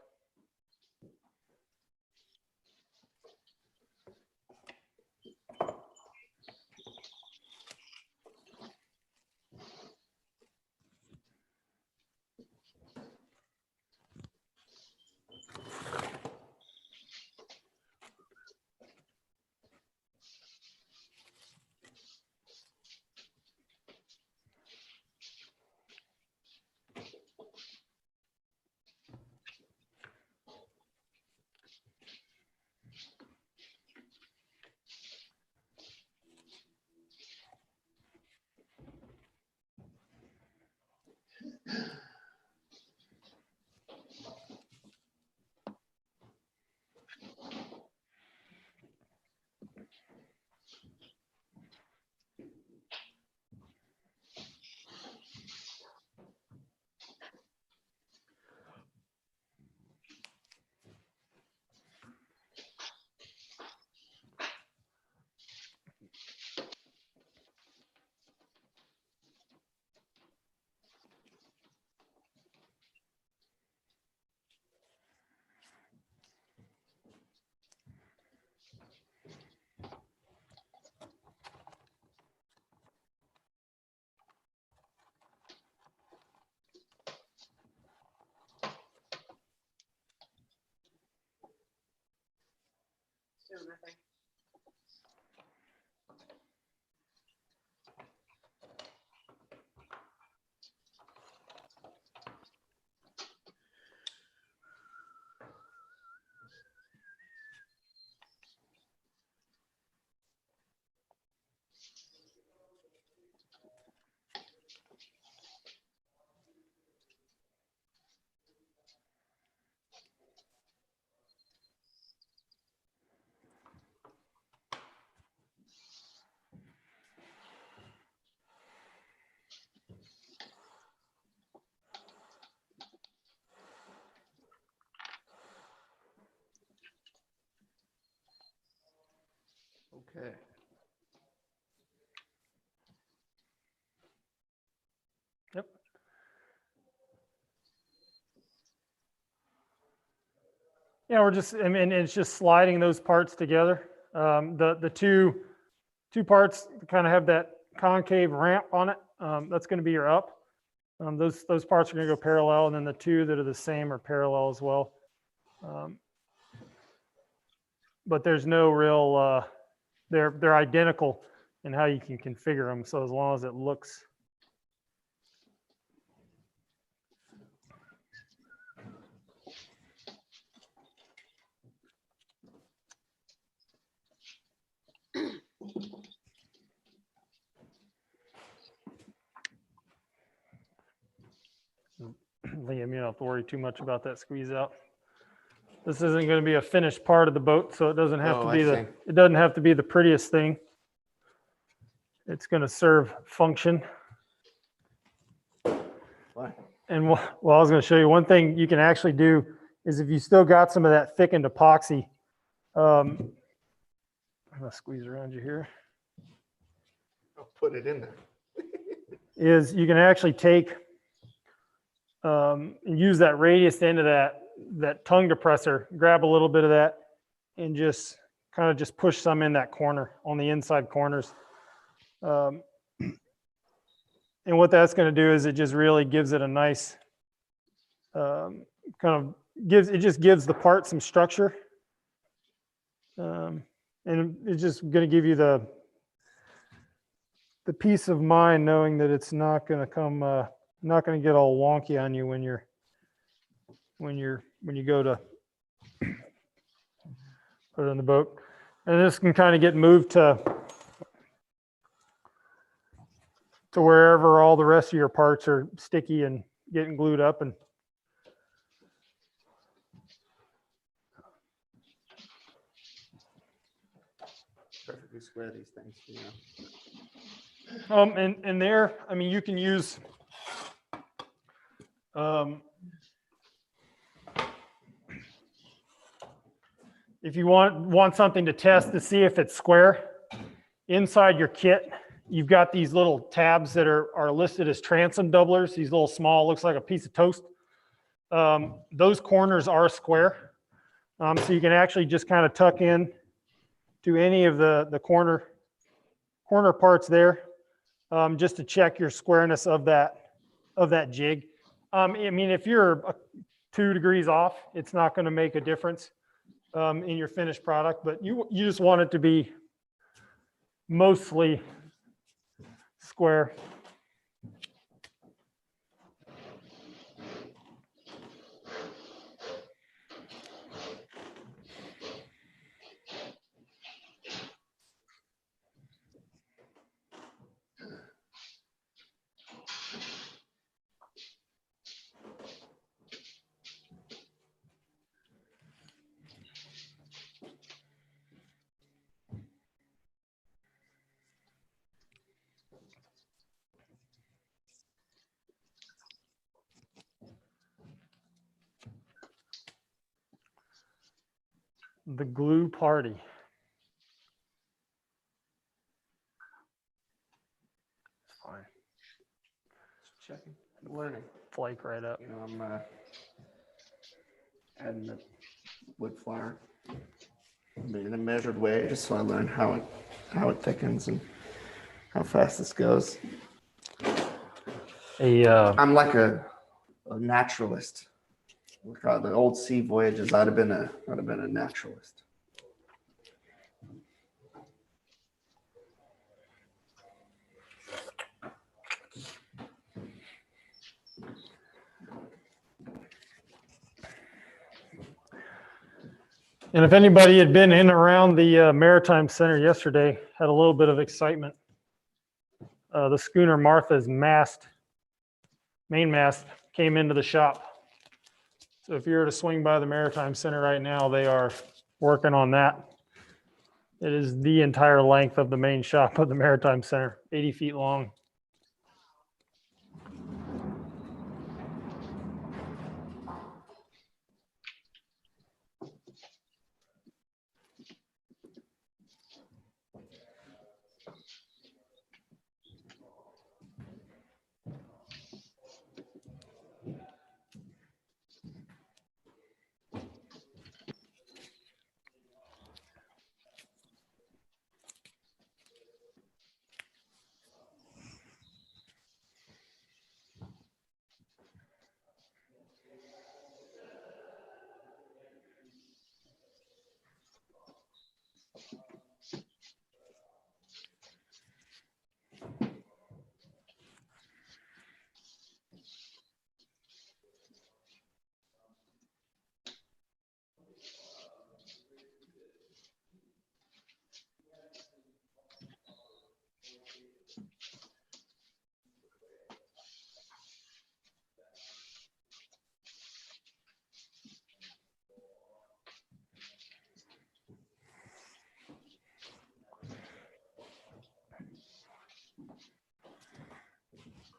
Okay. Yep. Yeah, I mean, it's just sliding those parts together. The two parts kind of have that concave ramp on it. That's going to be your up. Those parts are going to go parallel, and then the two that are the same are parallel as well. But there's no real, they're identical in how you can configure them. So as long as it looks. Liam, you don't have to worry too much about that squeeze out. This isn't going to be a finished part of the boat, so it doesn't have to be it doesn't have to be the prettiest thing. It's going to serve function. What? And well, I was going to show you one thing you can actually do is if you still got some of that thickened epoxy, I'm going to squeeze around you here, I'll put it in there. is you can actually take and use that radius end of that tongue depressor, grab a little bit of that and just kind of just push some in that corner on the inside corners. And what that's going to do is it just really gives it a nice gives the part some structure. And it's just going to give you the peace of mind knowing that it's not going to come, not going to get all wonky on you when you go to put it on the boat. And this can kind of get moved to wherever all the rest of your parts are sticky and getting glued up. And Perfectly square these things, you know. and there, I mean, you can use if you want something to test to see if it's square, inside your kit, you've got these little tabs that are listed as transom doublers. These little small, looks like a piece of toast. Those corners are square. So you can actually just kind of tuck in to any of the corner parts there, just to check your squareness of that jig. I mean, if you're 2 degrees off, it's not going to make a difference in your finished product, but you just want it to be mostly square. The glue party. It's fine. Just checking, learning. Flake right up. You know, I'm adding the wood flour in a measured way, just so I learn how it thickens and how fast this goes. I'm like a naturalist. Look at the old sea voyages. I'd have been a naturalist. And if anybody had been in and around the Maritime Center yesterday, had a little bit of excitement. The schooner Martha's main mast came into the shop. So if you were to swing by the Maritime Center right now, they are working on that. It is the entire length of the main shop of the Maritime Center, 80 feet long.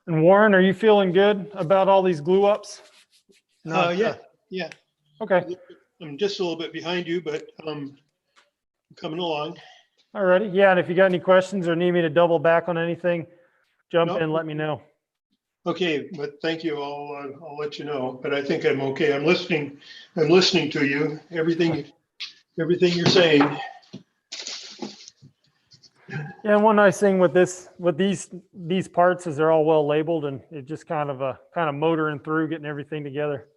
And Warren, are you feeling good about all these glue ups? Yeah. Okay. I'm just a little bit behind you, but I'm coming along. All righty. Yeah. And if you got any questions or need me to double back on anything, jump Nope. in, let me know. Okay, but thank you. I'll let you know. But I think I'm okay. I'm listening. I'm listening to you. Everything you're saying. Yeah, and one nice thing with these parts is they're all well labeled, and it just kind of motoring through, getting everything together.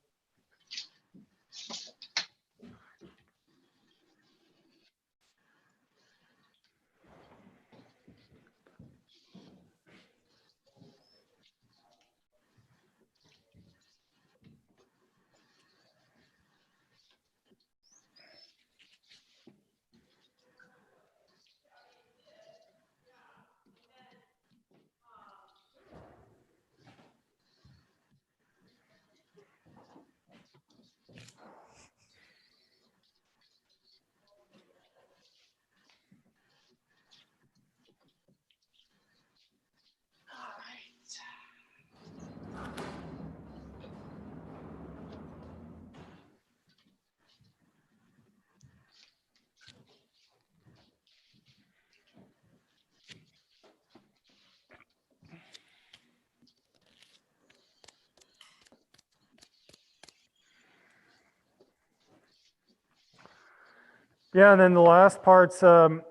Yeah, and then the last part's the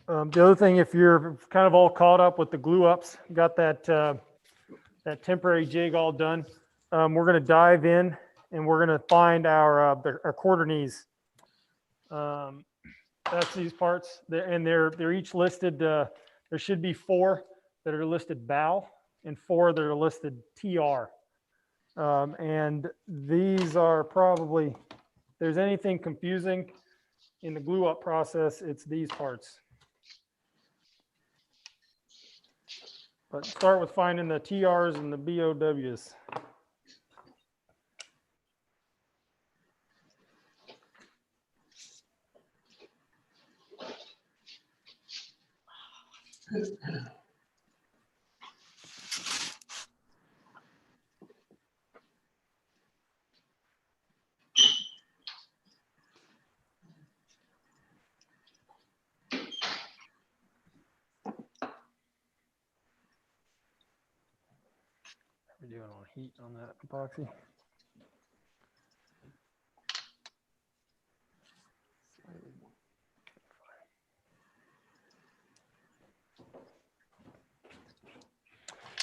other thing. If you're kind of all caught up with the glue ups, got that that temporary jig all done, we're going to dive in and we're going to find our quarter knees. That's these parts, and they're each listed. There should be 4 that are listed bow and 4 that are listed TR. And these are probably, if there's anything confusing in the glue up process, it's these parts. But start with finding the TRs and the BOWs. We're doing on heat on that epoxy.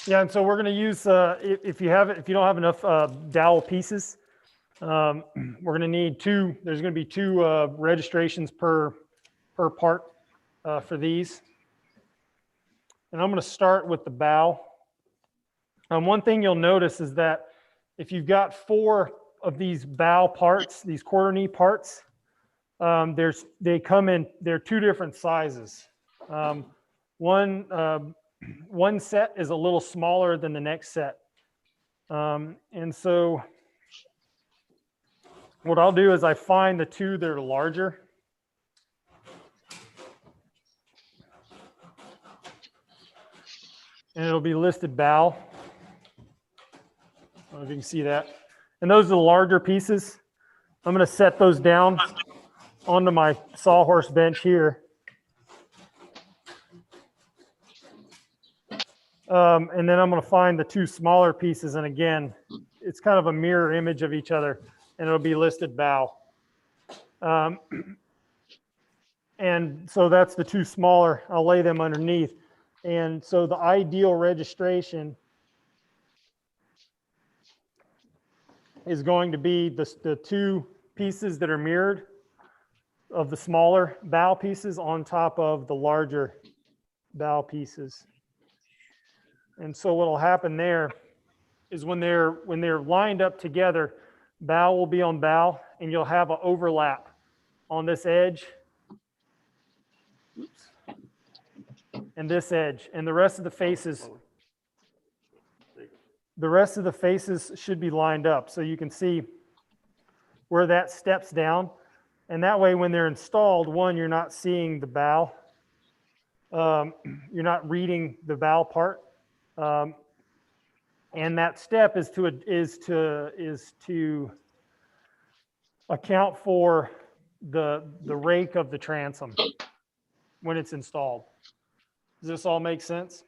Yeah, and so we're going to use if you don't have enough dowel pieces, we're going to need 2. There's going to be 2 registrations per part for these. And I'm going to start with the bow. One thing you'll notice is that if you've got 4 of these bow parts, these quarter knee parts, they're 2 different sizes. One set is a little smaller than the next set. And so what I'll do is I find the 2 that are larger. And it'll be listed bow. I don't know if you can see that. And those are the larger pieces. I'm going to set those down onto my sawhorse bench here. And then I'm going to find the 2 smaller pieces. And again, it's kind of a mirror image of each other. And it'll be listed bow. And so that's the 2 smaller. I'll lay them underneath. And so the ideal registration is going to be the 2 pieces that are mirrored of the smaller bow pieces on top of the larger bow pieces. And so what will happen there is when they're lined up together, bow will be on bow, and you'll have an overlap on this edge. Oops. And this edge, and the rest of the faces should be lined up, so you can see where that steps down. And that way, when they're installed, one, you're not seeing the bow. You're not reading the bow part. And that step is to account for the rake of the transom when it's installed. Does this all make sense?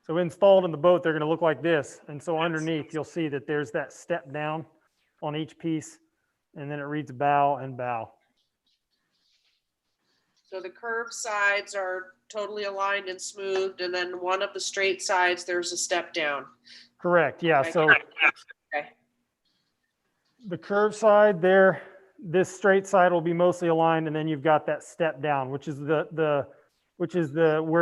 So installed in the boat, they're going to look like this. And so underneath, you'll see that there's that step down on each piece, and then it reads bow and bow. So the curved sides are totally aligned and smoothed, and then one of the straight sides, there's a step down. Correct. Yeah. Okay. So Okay. the curved side there, this straight side will be mostly aligned, and then you've got that step down, which is where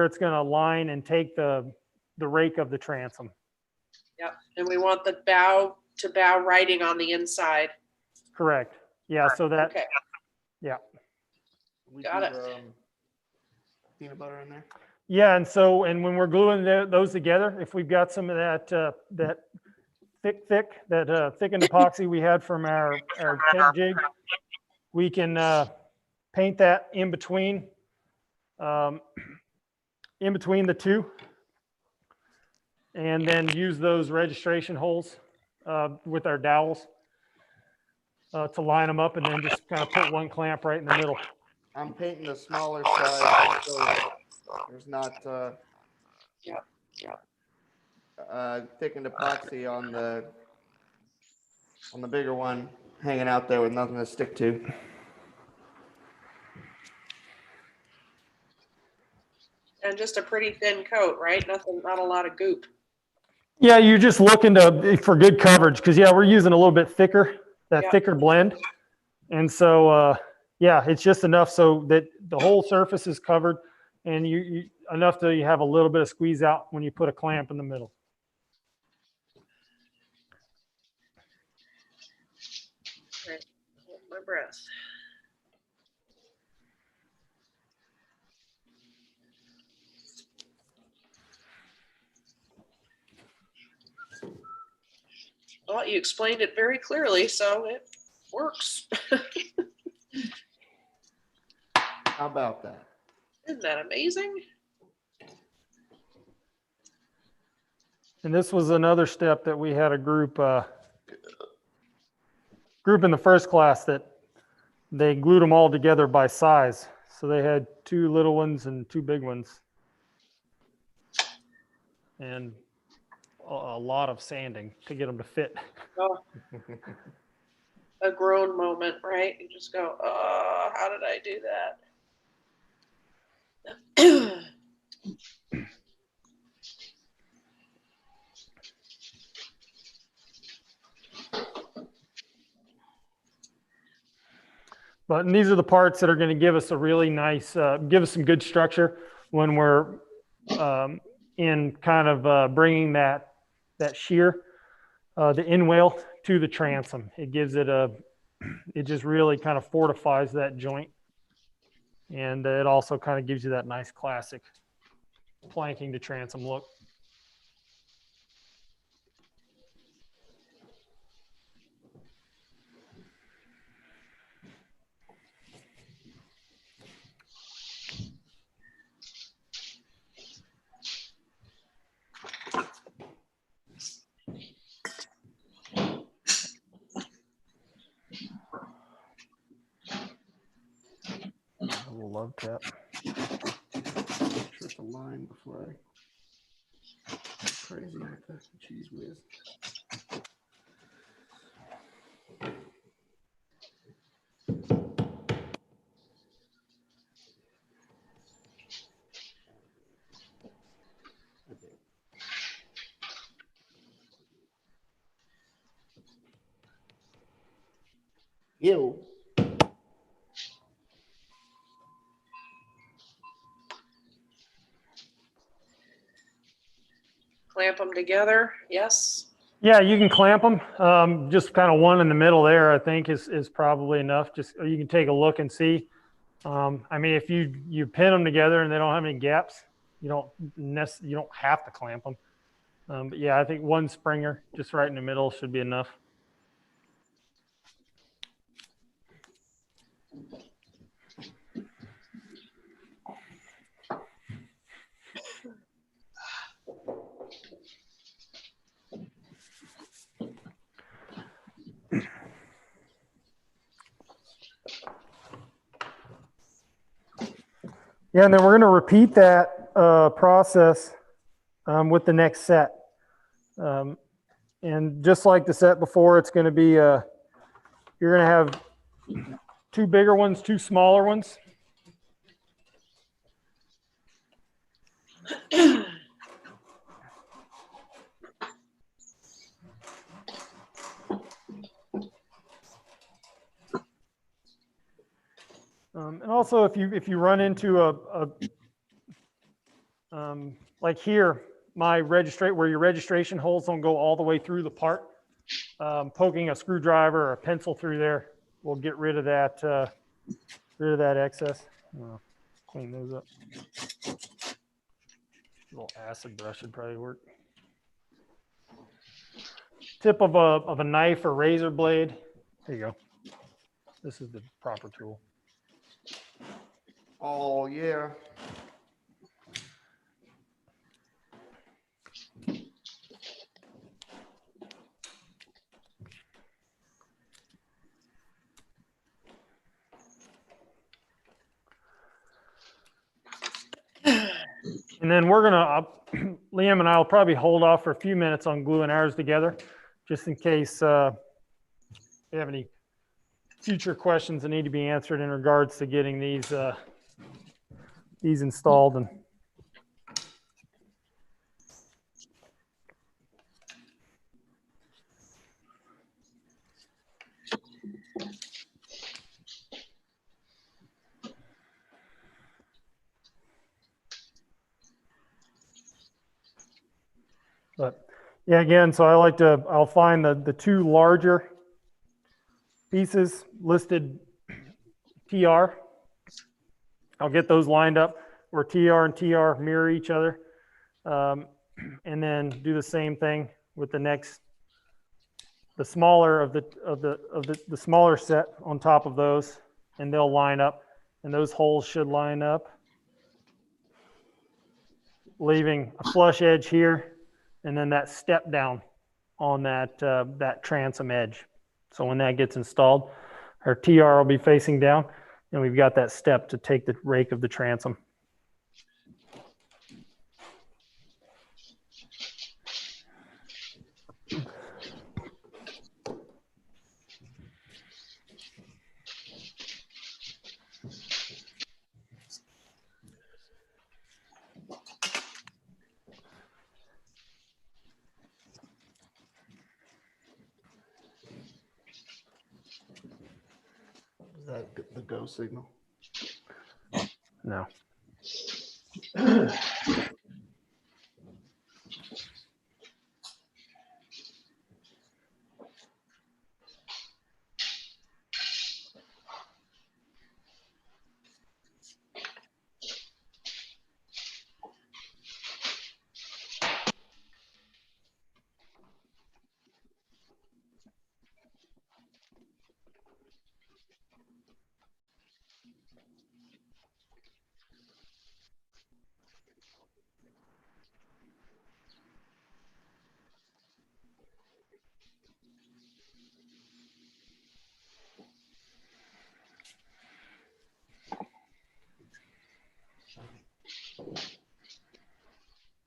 it's going to align and take the rake of the transom. Yep. And we want the bow to bow writing on the inside. Correct. Yeah. So that. Okay. Yeah. Got it. Peanut butter in there. Yeah, and when we're gluing those together, if we've got some of that thickened epoxy we had from our tent jig, we can paint that in between the 2, and then use those registration holes with our dowels to line them up, and then just kind of put one clamp right in the middle. I'm painting the smaller side, so there's not thickened epoxy on the bigger one. hanging out there with nothing to stick to. And just a pretty thin coat, right? Nothing, not a lot of goop. Yeah, you're just looking for good coverage because yeah, we're using a little bit thicker, that Yeah. thicker blend. And so, yeah, it's just enough so that the whole surface is covered and you enough that you have a little bit of squeeze out when you put a clamp in the middle. Right. Hold my breath. Well, you explained it very clearly, so it works. How about that? Isn't that amazing? And this was another step that we had a group in the first class that they glued them all together by size. So they had 2 little ones and 2 big ones. And a lot of sanding to get them to fit. Oh, a groan moment, right? You just go, oh, how did I do that? But these are the parts that are going to give us a really nice, give us some good structure when we're in kind of bringing that shear, the in whale to the transom. It gives it it just really kind of fortifies that joint. And it also kind of gives you that nice classic planking to transom look. A little love tap. Trick a line before I go crazy with the cheese whiz. Ew. Clamp them together, yes. Yeah, you can clamp them. Just kind of one in the middle there, I think, is probably enough. Just you can take a look and see. I mean, if you pin them together and they don't have any gaps, you don't have to clamp them. But yeah, I think one springer just right in the middle should be enough. Yeah, and then we're going to repeat that process with the next set. And just like the set before, it's going to be, you're going to have 2 bigger ones, 2 smaller ones. And also, if you run into like here, where your registration holes don't go all the way through the part, poking a screwdriver or a pencil through there will get rid of that excess. Clean those up. A little acid brush would probably work. Tip of a knife or razor blade. There you go. This is the proper tool. Oh, yeah. And then we're gonna, Liam and I will probably hold off for a few minutes on gluing ours together, just in case we have any future questions that need to be answered in regards to getting these installed. And but yeah, again, so I'll find the two larger pieces listed TR. I'll get those lined up where TR and TR mirror each other. And then do the same thing with the smaller of the smaller set on top of those, and they'll line up, and those holes should line up, leaving a flush edge here, and then that step down on that transom edge. So when that gets installed, our TR will be facing down, and we've got that step to take the rake of the transom. Is that the go signal? No.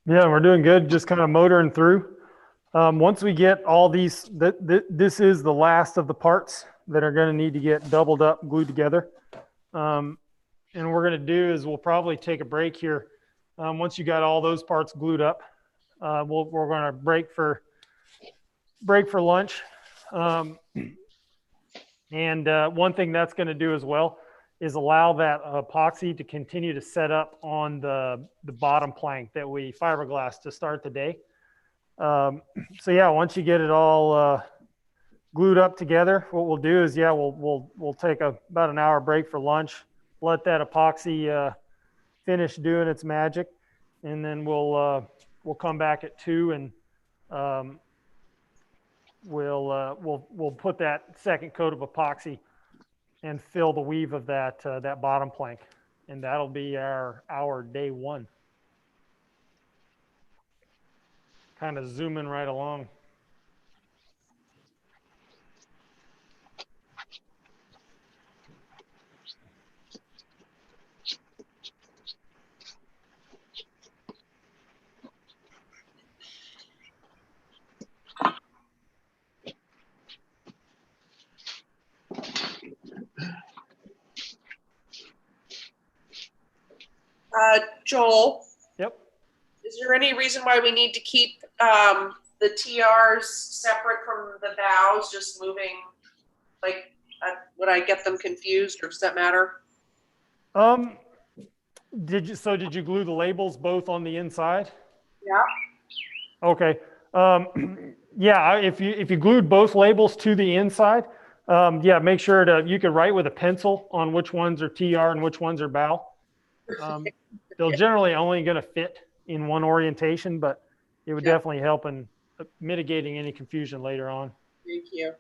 Yeah, we're doing good. Just kind of motoring through. Once we get all these, this is the last of the parts that are going to need to get doubled up, glued together. And what we're going to do is we'll probably take a break here. Once you got all those parts glued up, we're going to break for lunch. And one thing that's going to do as well is allow that epoxy to continue to set up on the bottom plank that we fiberglass to start the day. So yeah, once you get it all glued up together, what we'll do is, yeah, we'll take about an hour break for lunch, let that epoxy finish doing its magic, and then we'll come back at 2 and we'll put that second coat of epoxy and fill the weave of that bottom plank, and that'll be our day 1. Kind of zooming right along. Joel, Yep. is there any reason why we need to keep the TRs separate from the bows, just moving, like, would I get them confused, or does that matter? Did you glue the labels both on the inside? Yeah. Okay. Yeah, if you glued both labels to the inside, yeah, make sure you could write with a pencil on which ones are TR and which ones are bow. They'll generally only going to fit in one orientation, but it would definitely help in mitigating any confusion later on. Thank you.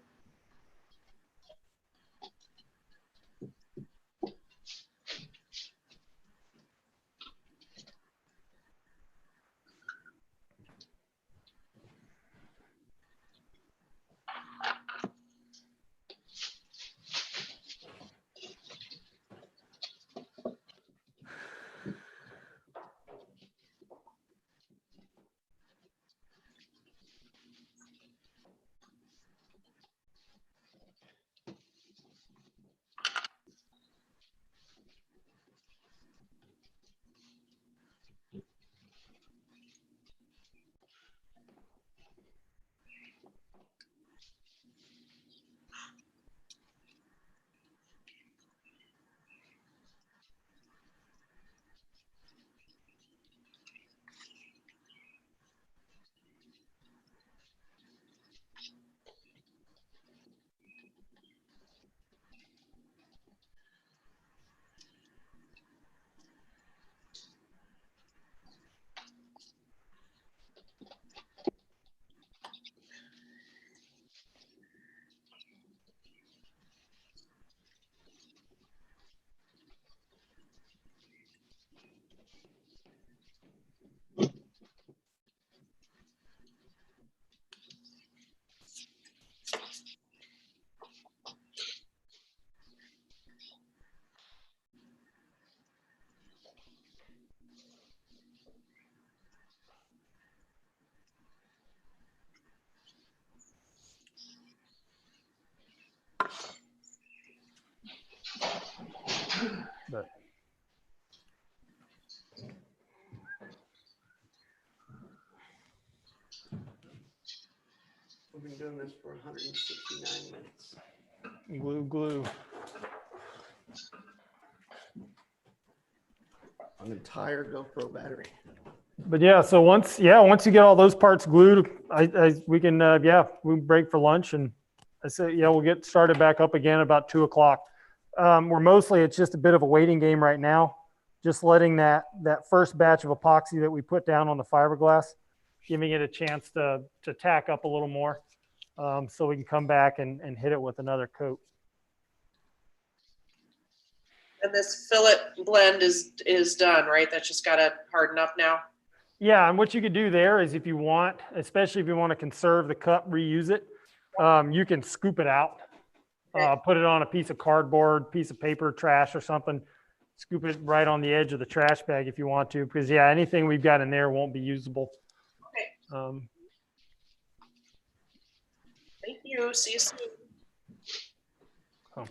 But We've been doing this for 169 minutes. glue. An entire GoPro battery. But yeah, so once you get all those parts glued, we can we can break for lunch, and I say we'll get started back up again about 2 o'clock. We're mostly, it's just a bit of a waiting game right now, just letting that first batch of epoxy that we put down on the fiberglass, giving it a chance to tack up a little more, so we can come back and hit it with another coat. And this fillet blend is done, right? That's just got to harden up now. Yeah, and what you could do there is, if you want, especially if you want to conserve the cup, reuse it, you can scoop it out, put it on a piece of cardboard, piece of paper, trash or something, scoop it right on the edge of the trash bag if you want to, because anything we've got in there won't be usable. Okay. Thank you. See you soon. Oh.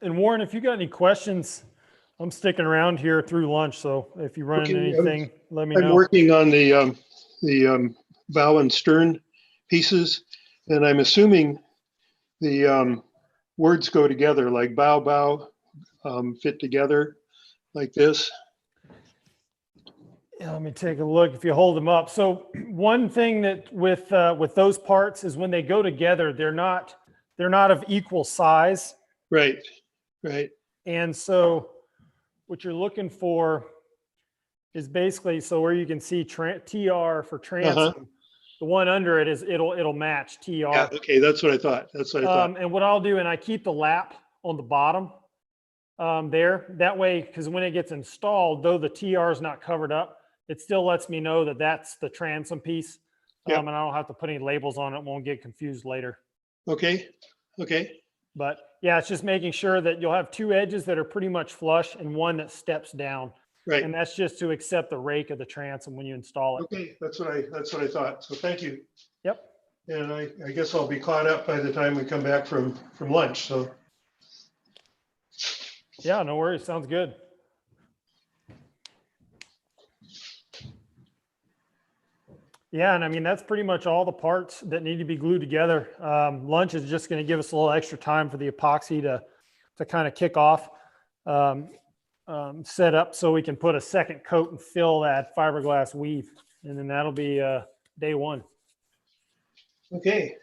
And Warren, if you got any questions, I'm sticking around here through lunch. So if you run into Okay, anything, let me I'm know. working on the bow and stern pieces, and I'm assuming the words go together, like bow, bow, fit together like this. Yeah, let me take a look if you hold them up. So one thing that with those parts is when they go together, they're not of equal size. Right, right. And so what you're looking for is basically, so where you can see TR for transom, the one under it is it'll match TR. Yeah, okay, that's what I thought. That's what I thought. And what I'll do, and I keep the lap on the bottom there. That way, because when it gets installed, though the TR is not covered up, it still lets me know that that's the transom piece. Yep. And I don't have to put any labels on it. Won't get confused later. Okay, okay, But yeah, it's just making sure that you'll have two edges that are pretty much flush and one that steps down. right. And that's just to accept the rake of the transom when you install it. Okay, that's what I thought. So thank you. Yep. And I guess I'll be caught up by the time we come back from lunch. So Yeah, no worries. Sounds good. Yeah, and I mean, that's pretty much all the parts that need to be glued together. Lunch is just going to give us a little extra time for the epoxy to kind of kick off, set up so we can put a second coat and fill that fiberglass weave. And then that'll be day one. okay.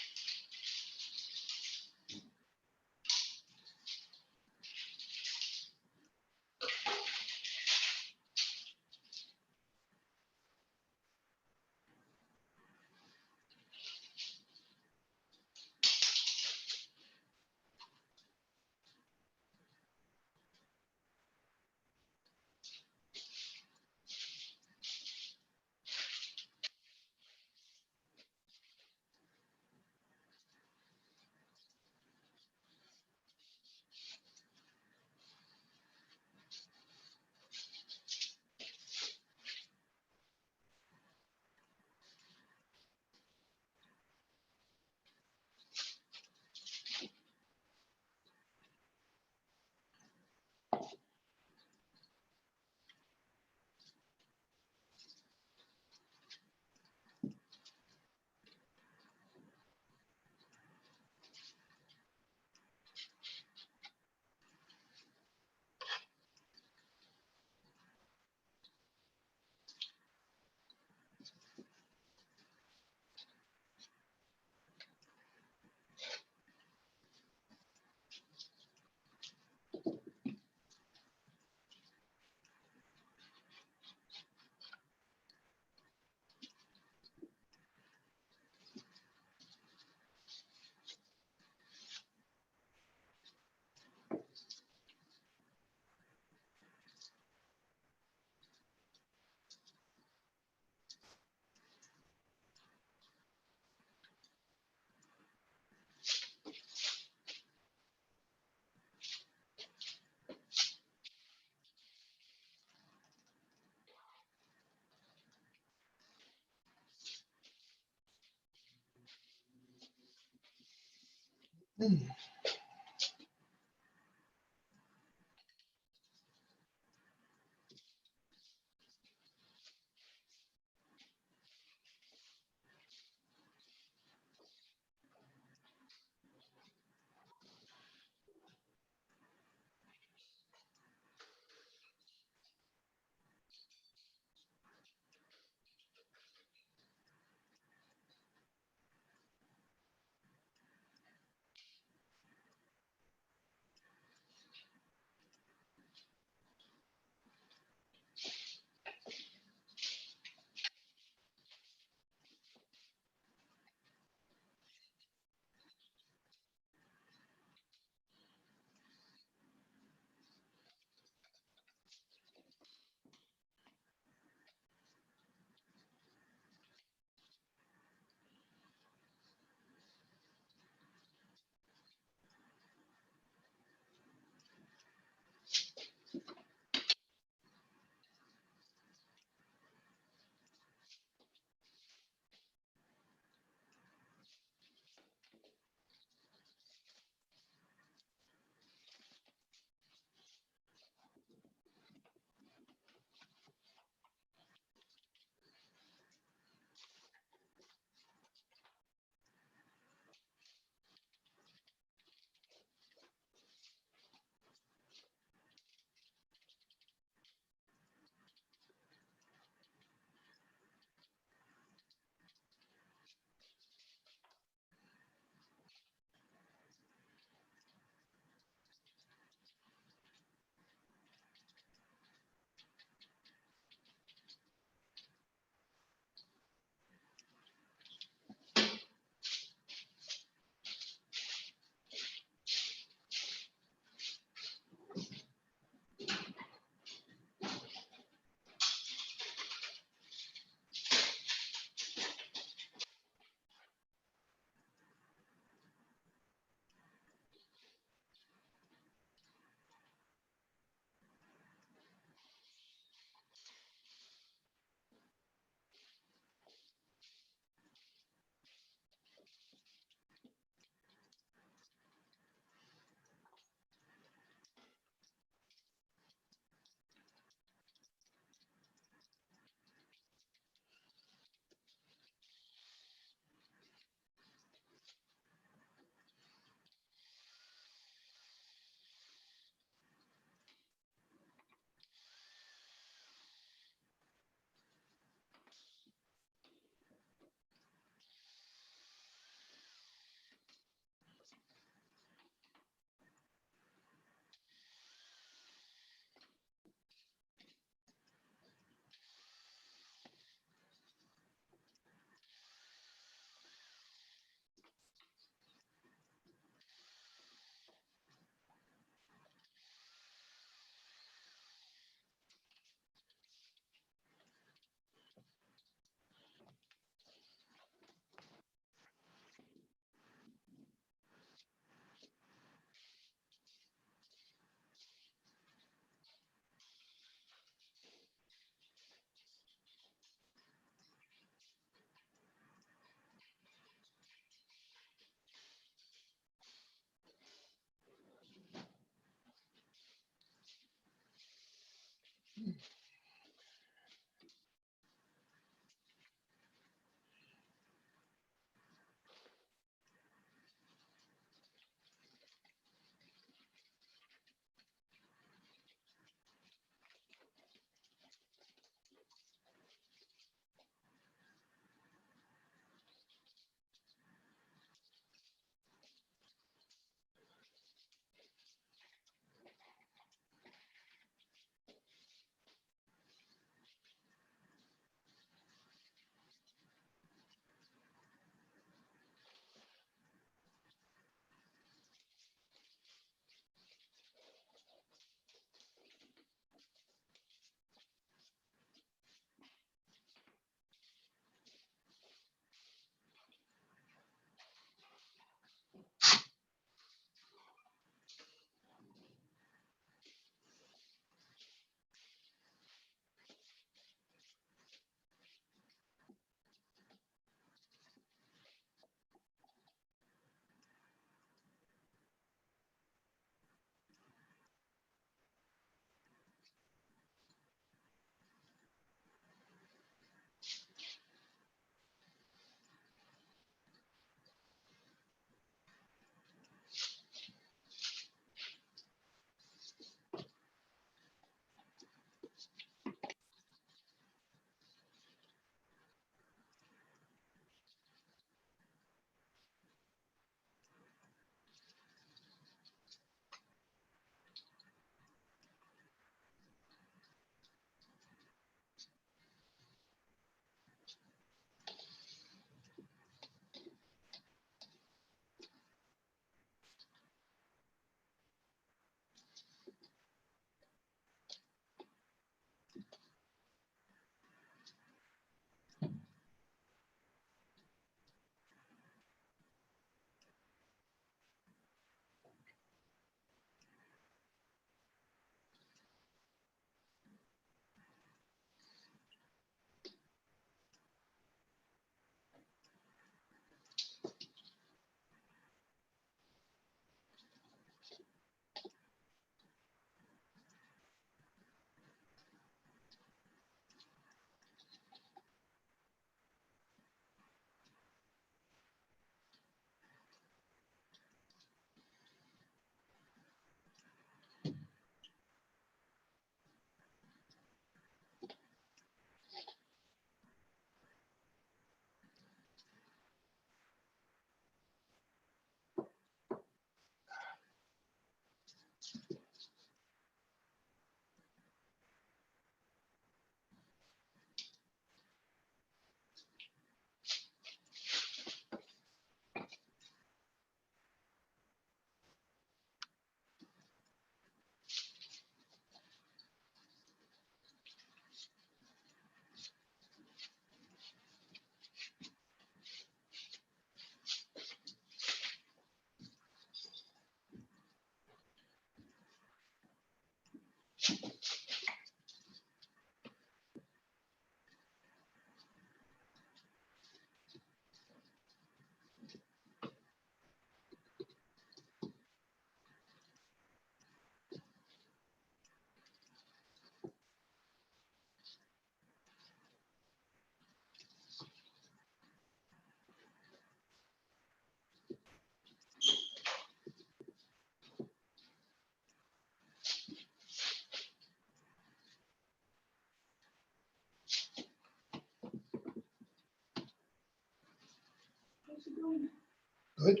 Good.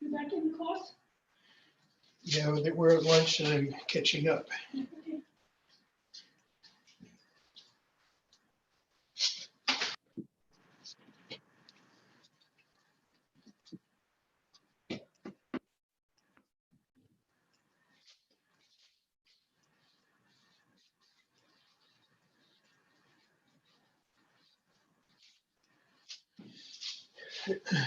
You're back in class? Yeah, we're at lunch and I'm catching up. Okay.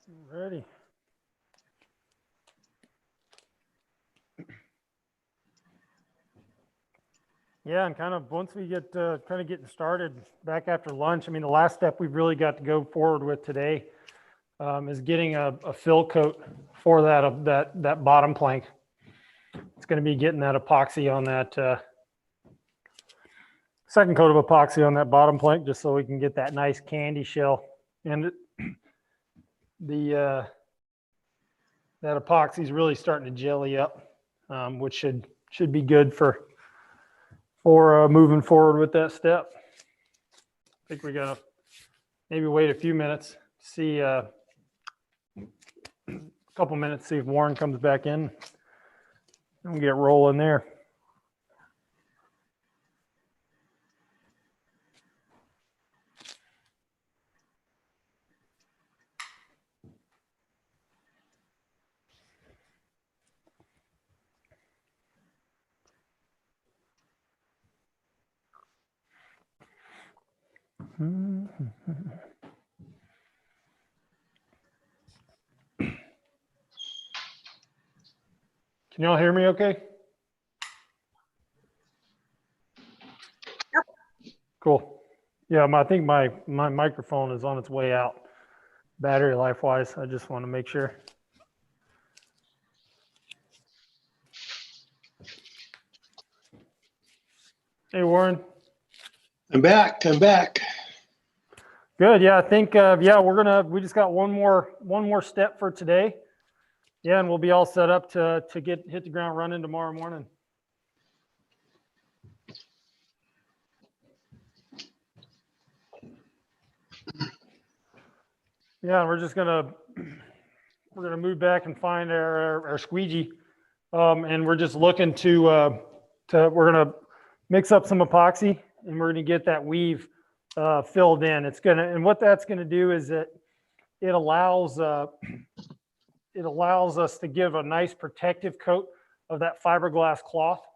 Ready. Yeah, and kind of once we get kind of getting started back after lunch, I mean, the last step we've really got to go forward with today is getting a fill coat for that bottom plank. It's going to be getting that epoxy on that second coat of epoxy on that bottom plank, just so we can get that nice candy shell. And that epoxy is really starting to jelly up, which should be good for moving forward with that step. I think we gotta maybe wait a few minutes, see a couple minutes, see if Warren comes back in, and we'll get rolling there. Can y'all hear me okay? Yep. Cool. Yeah, I think my microphone is on its way out, battery life wise. I just want to make sure. Hey, Warren. I'm back. Good. Yeah, I think yeah, we just got one more step for today. Yeah, and we'll be all set up to hit the ground running tomorrow morning. Yeah, we're gonna move back and find our squeegee, and we're just looking to we're gonna mix up some epoxy, and we're gonna get that weave filled in. And what that's gonna do is it allows us to give a nice protective coat of that fiberglass cloth.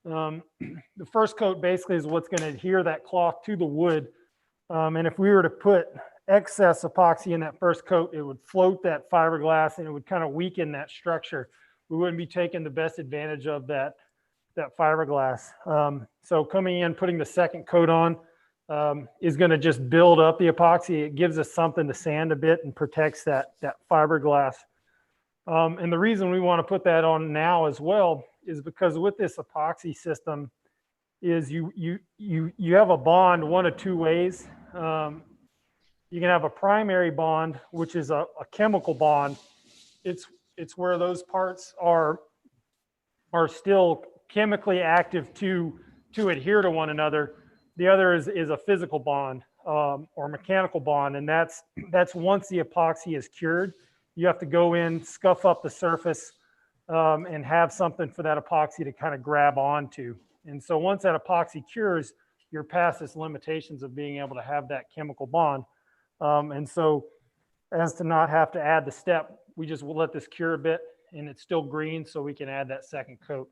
The first coat basically is what's going to adhere that cloth to the wood. And if we were to put excess epoxy in that first coat, it would float that fiberglass and it would kind of weaken that structure. We wouldn't be taking the best advantage of that fiberglass. So coming in, putting the second coat on is going to just build up the epoxy. It gives us something to sand a bit and protects that fiberglass. And the reason we want to put that on now as well is because with this epoxy system is you have a bond one of two ways. You can have a primary bond, which is a chemical bond. It's where those parts are still chemically active to adhere to one another. The other is a physical bond or mechanical bond, and that's once the epoxy is cured. You have to go in, scuff up the surface, and have something for that epoxy to kind of grab onto. And so once that epoxy cures, you're past its limitations of being able to have that chemical bond. And so as to not have to add the step, we just will let this cure a bit, and it's still green, so we can add that second coat.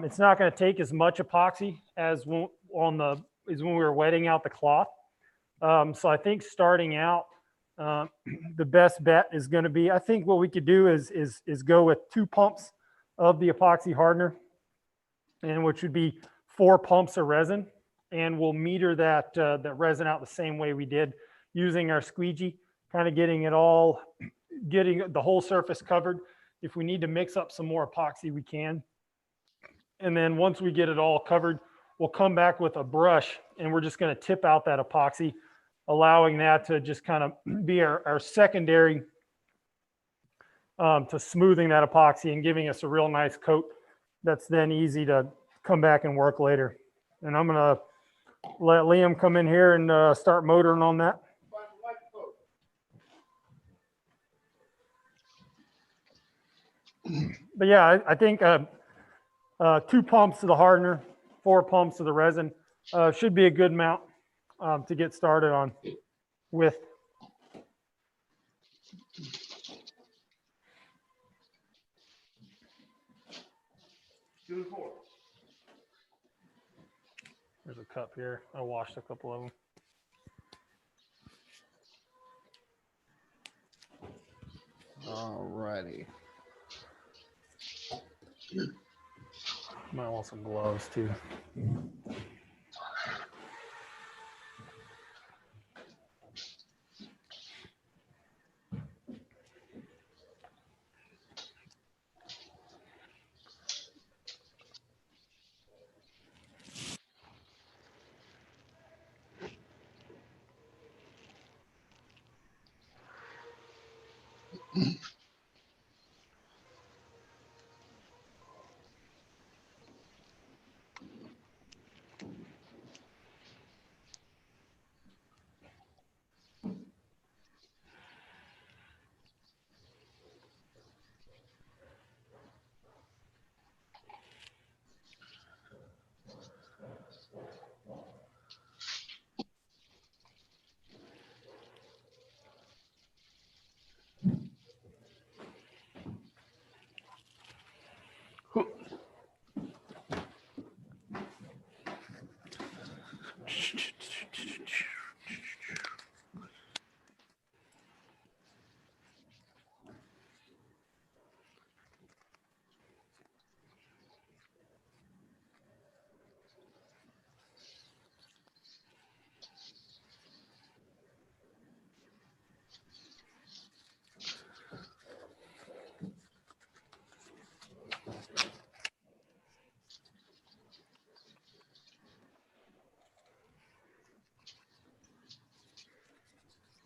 It's not going to take as much epoxy as when we were wetting out the cloth. So I think starting out, the best bet is going to be, I think what we could do is go with 2 pumps of the epoxy hardener, and which would be 4 pumps of resin, and we'll meter that resin out the same way we did using our squeegee, kind of getting the whole surface covered. If we need to mix up some more epoxy, we can. And then once we get it all covered, we'll come back with a brush, and we're just going to tip out that epoxy, allowing that to just kind of be our secondary to smoothing that epoxy and giving us a real nice coat that's then easy to come back and work later. And I'm going to let Liam come in here and start motoring on that. But yeah, I think 2 pumps of the hardener, 4 pumps of the resin should be a good amount to get started on with. There's a cup here. I washed a couple of them. Alrighty. Might want some gloves too.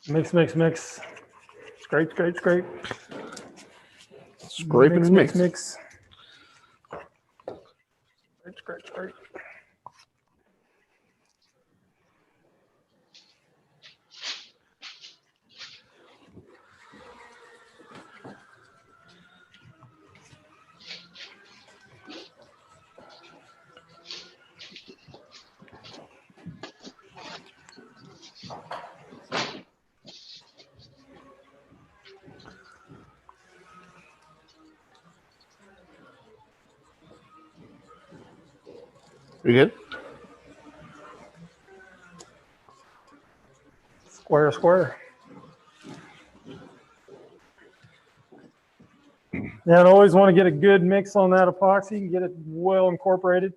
Mix, mix, mix. Scrape, scrape, scrape. Scrape Mix, and mix, mix. mix. Scrape, scrape, scrape. You good? Square, square. Yeah, I always want to get a good mix on that epoxy and get it well incorporated.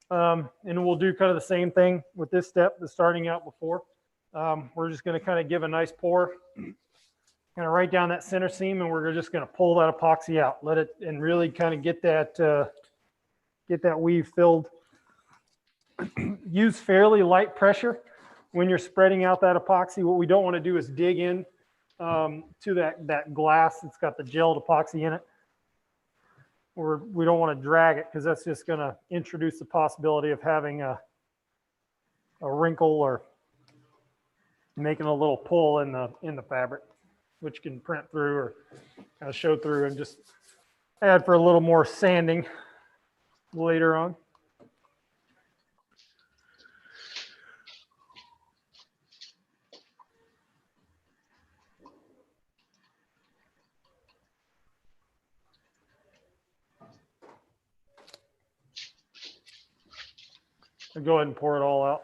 And we'll do kind of the same thing with this step that's starting out before. We're just going to kind of give a nice pour, kind of right down that center seam, and we're just going to pull that epoxy out, let it, and really kind of get that weave filled. Use fairly light pressure when you're spreading out that epoxy. What we don't want to do is dig in to that glass that's got the gelled epoxy in it. Or we don't want to drag it because that's just going to introduce the possibility of having a wrinkle or making a little pull in the fabric, which can print through or kind of show through, and just add for a little more sanding later on. I'll go ahead and pour it all out.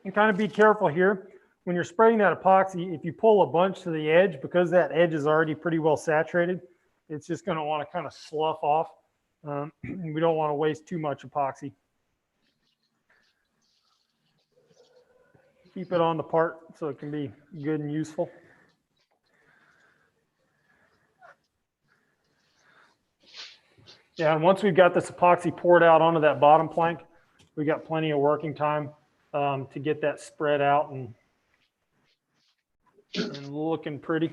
And kind of be careful here. When you're spraying that epoxy, if you pull a bunch to the edge, because that edge is already pretty well saturated, it's just going to want to kind of slough off. We don't want to waste too much epoxy. Keep it on the part so it can be good and useful. Yeah, and once we've got this epoxy poured out onto that bottom plank, we got plenty of working time to get that spread out and looking pretty.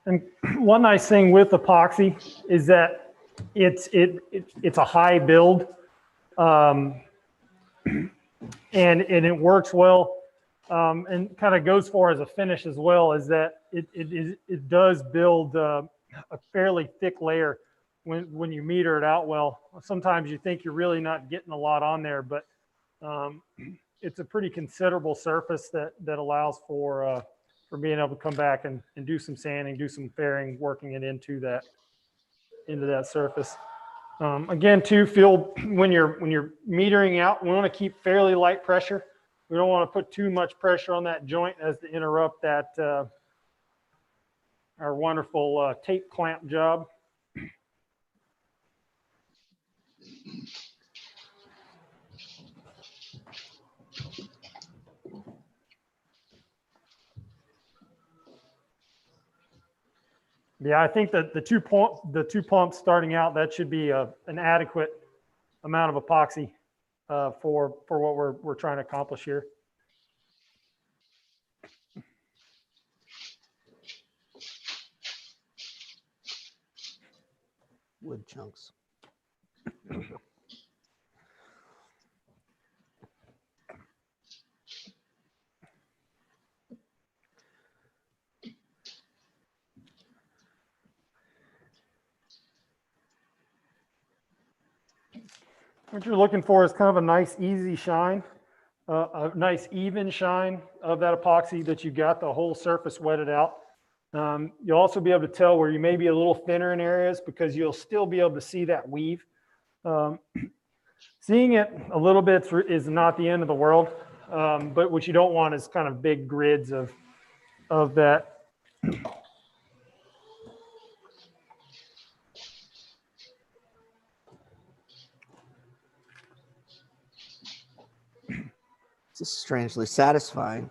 And one nice thing with epoxy is that it's a high build, and it works well, and kind of goes for as a finish as well. Is that it does build a fairly thick layer when you meter it out well. Sometimes you think you're really not getting a lot on there, but it's a pretty considerable surface that allows for being able to come back and do some sanding, do some fairing, working it into that surface. Again, too, feel when you're metering out, we want to keep fairly light pressure. We don't want to put too much pressure on that joint as to interrupt that our wonderful tape clamp job. Yeah, I think that the two pumps starting out, that should be an adequate amount of epoxy for what we're trying to accomplish here. Wood chunks. What you're looking for is kind of a nice, easy shine, a nice, even shine of that epoxy that you got the whole surface wetted out. You'll also be able to tell where you may be a little thinner in areas because you'll still be able to see that weave. Seeing it a little bit is not the end of the world, but what you don't want is kind of big grids of that. It's strangely satisfying.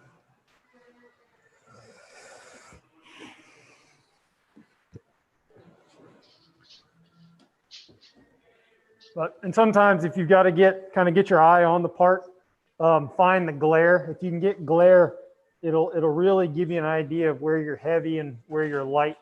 And sometimes if you've got to get your eye on the part, find the glare. If you can get glare, it'll really give you an idea of where you're heavy and where you're light.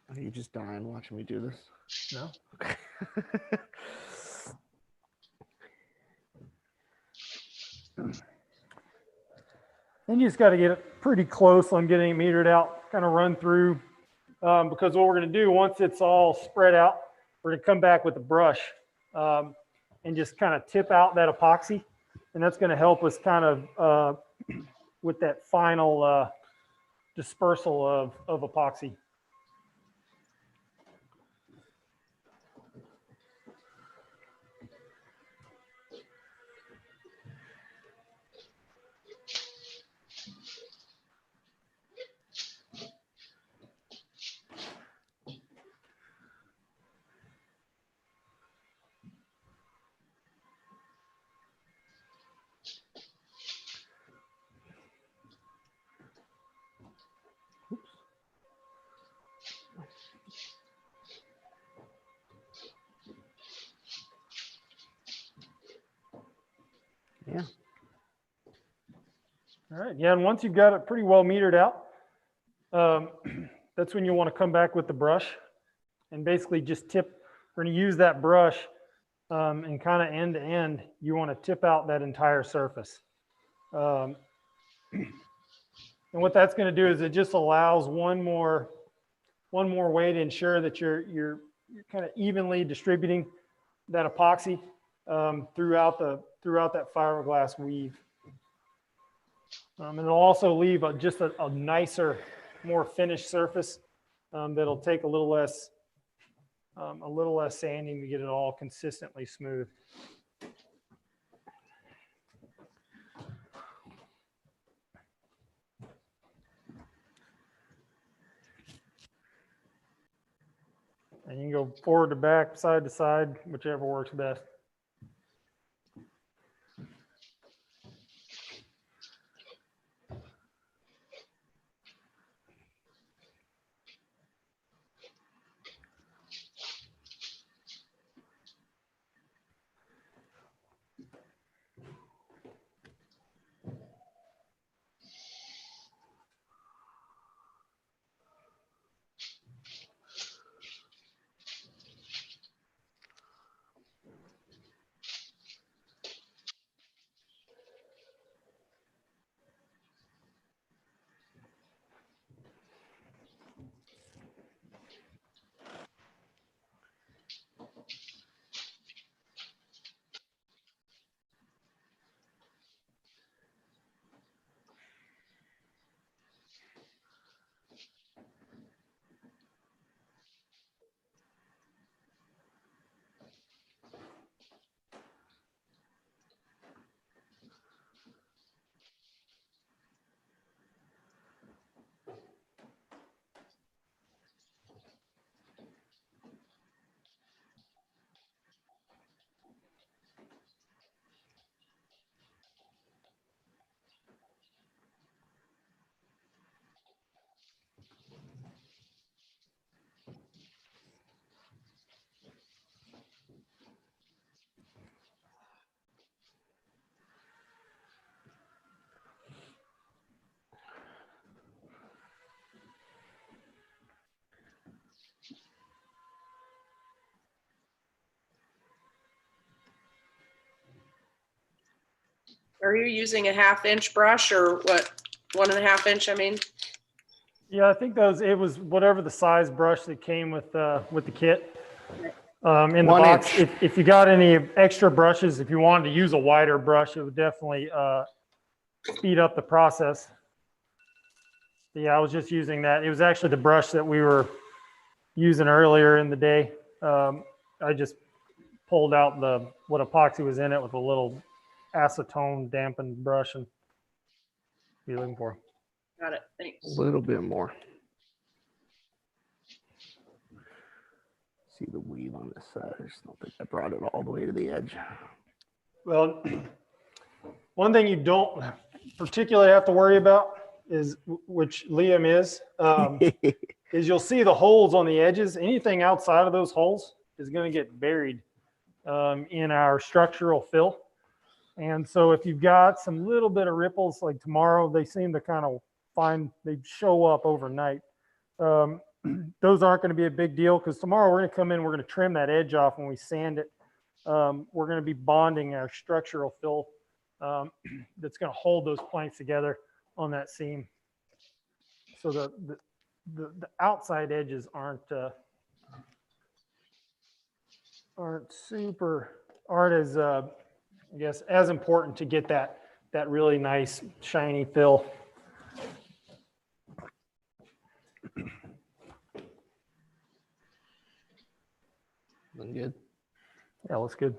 Are you just dying watching me do this? No. Okay. Then you just got to get it pretty close on getting it metered out, kind of run through, because what we're going to do once it's all spread out, we're going to come back with a brush and just kind of tip out that epoxy. And that's going to help us kind of with that final dispersal of epoxy. Yeah. All right. Yeah. And once you've got it pretty well metered out, that's when you want to come back with the brush and basically just tip we're going to use that brush and kind of end to end, you want to tip out that entire surface. And what that's going to do is it just allows one more way to ensure that you're kind of evenly distributing that epoxy throughout that fiberglass weave. And it'll also leave just a nicer, more finished surface that'll take a little less sanding to get it all consistently smooth. And you can go forward to back, side to side, whichever works best. Are you using a 1/2 inch brush or what? 1.5 inch, I mean? Yeah, I think it was whatever the size brush that came with the kit. In the 1 box, inch. if you got any extra brushes, if you wanted to use a wider brush, it would definitely speed up the process. Yeah, I was just using that. It was actually the brush that we were using earlier in the day. I just pulled out what epoxy was in it with a little acetone dampened brush and be looking for. Got it, thanks. A little bit more. See the weave on this side. I just don't think I brought it all the way to the edge. Well, one thing you don't particularly have to worry about is, which Liam is you'll see the holes on the edges. Anything outside of those holes is going to get buried in our structural fill. And so if you've got some little bit of ripples, like tomorrow, they seem to kind of they show up overnight. Those aren't going to be a big deal because tomorrow we're going to come in, we're going to trim that edge off when we sand it. We're going to be bonding our structural fill that's going to hold those planks together on that seam. So the outside edges aren't as I guess as important to get that really nice shiny fill. Looking good. Yeah, looks good.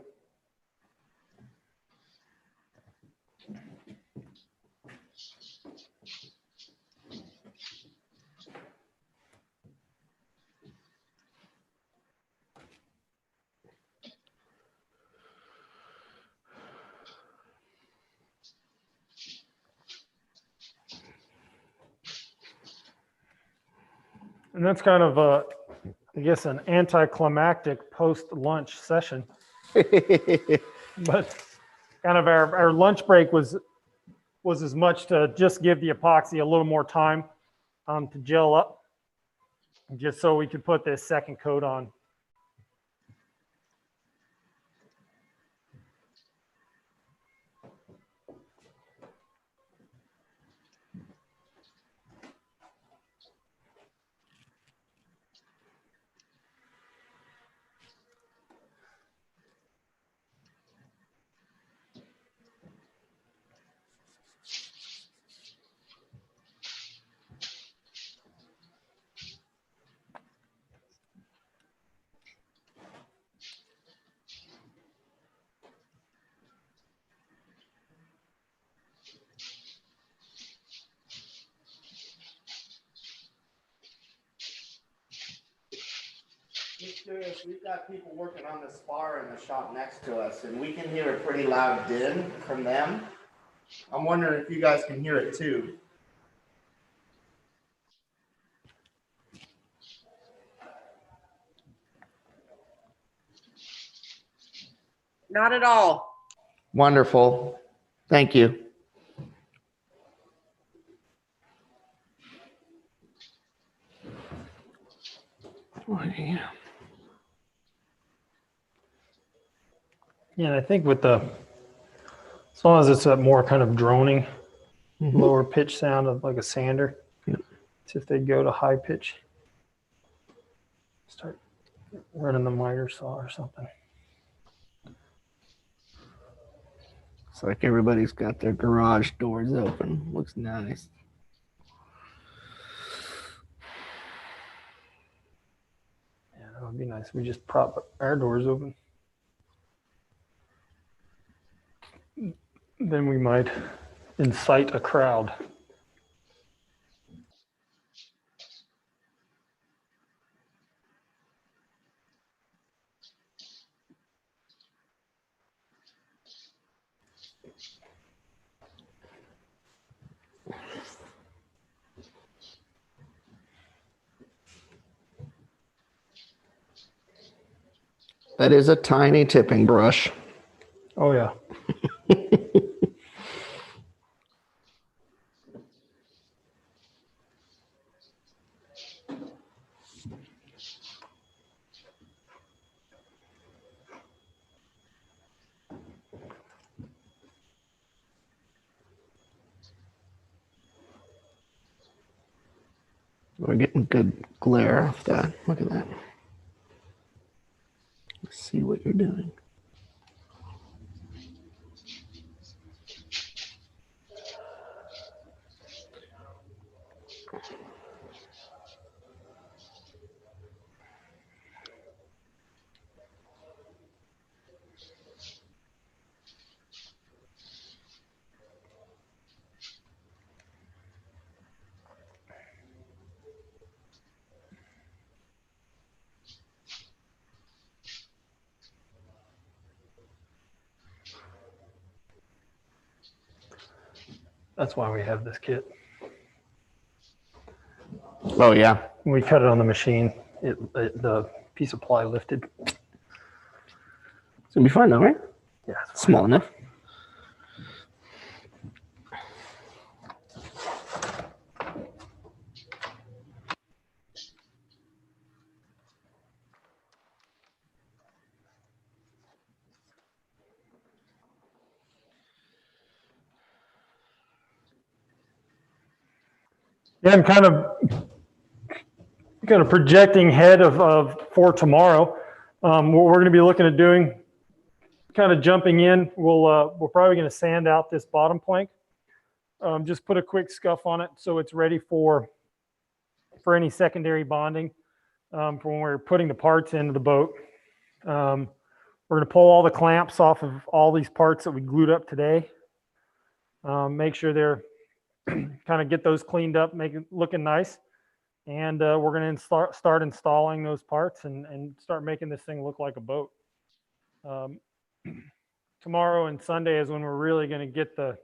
And that's kind of I guess an anticlimactic post-lunch session. But kind of our lunch break was as much to just give the epoxy a little more time to gel up, just so we could put this second coat on. curious, we've got people working on the spar in the shop next to us, and we can hear a pretty loud din from them. I'm wondering if you guys can hear it too. Not at all. Wonderful. Thank you. Yeah, and I think with the, as long as it's a more kind of droning, lower pitch sound of like a sander, it's if they go to high pitch, start running the miter saw or something. It's like everybody's got their garage doors open. Looks nice. Yeah, that would be nice. We just prop our doors open. Then we might incite a crowd. That is a tiny tipping brush. Oh yeah. We're getting good glare off that. Look at that. Let's see what you're doing. That's why we have this kit. Oh yeah. When we cut it on the machine, the piece of ply lifted. It's gonna be fun though, right? Yeah, it's Small enough. Yeah, I'm kind of projecting ahead of for tomorrow. What we're going to be looking at doing, kind of jumping in, we're probably going to sand out this bottom plank. Just put a quick scuff on it so it's ready for any secondary bonding for when we're putting the parts into the boat. We're going to pull all the clamps off of all these parts that we glued up today. Make sure they're kind of get those cleaned up, make it looking nice. And we're going to start installing those parts and start making this thing look like a boat. Tomorrow and Sunday is when we're really going to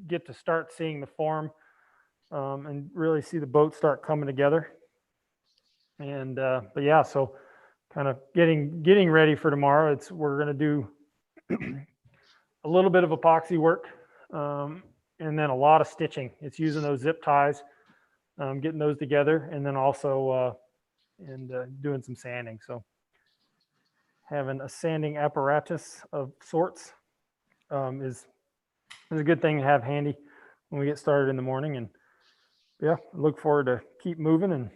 get to start seeing the form and really see the boat start coming together. And but yeah, so kind of getting ready for tomorrow. We're going to do a little bit of epoxy work. And then a lot of stitching. It's using those zip ties, getting those together, and then also doing some sanding. So having a sanding apparatus of sorts is a good thing to have handy when we get started in the morning. And yeah, I look forward to keep moving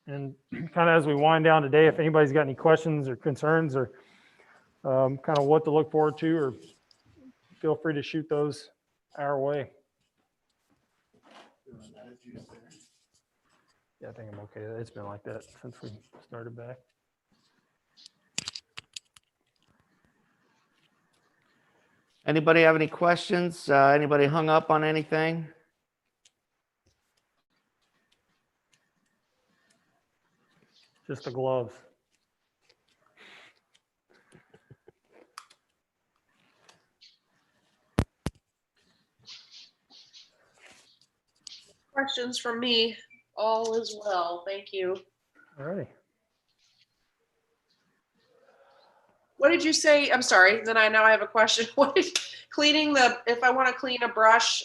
and kind of as we wind down today, if anybody's got any questions or concerns or kind of what to look forward to, or feel free to shoot those our way. Yeah, I think I'm okay. It's been like that since we started back. Anybody have any questions? Anybody hung up on anything? Just the gloves. questions from me. All is well. Thank you. All righty. What did you say? I'm sorry. Then now I have a question. What is cleaning if I want to clean a brush,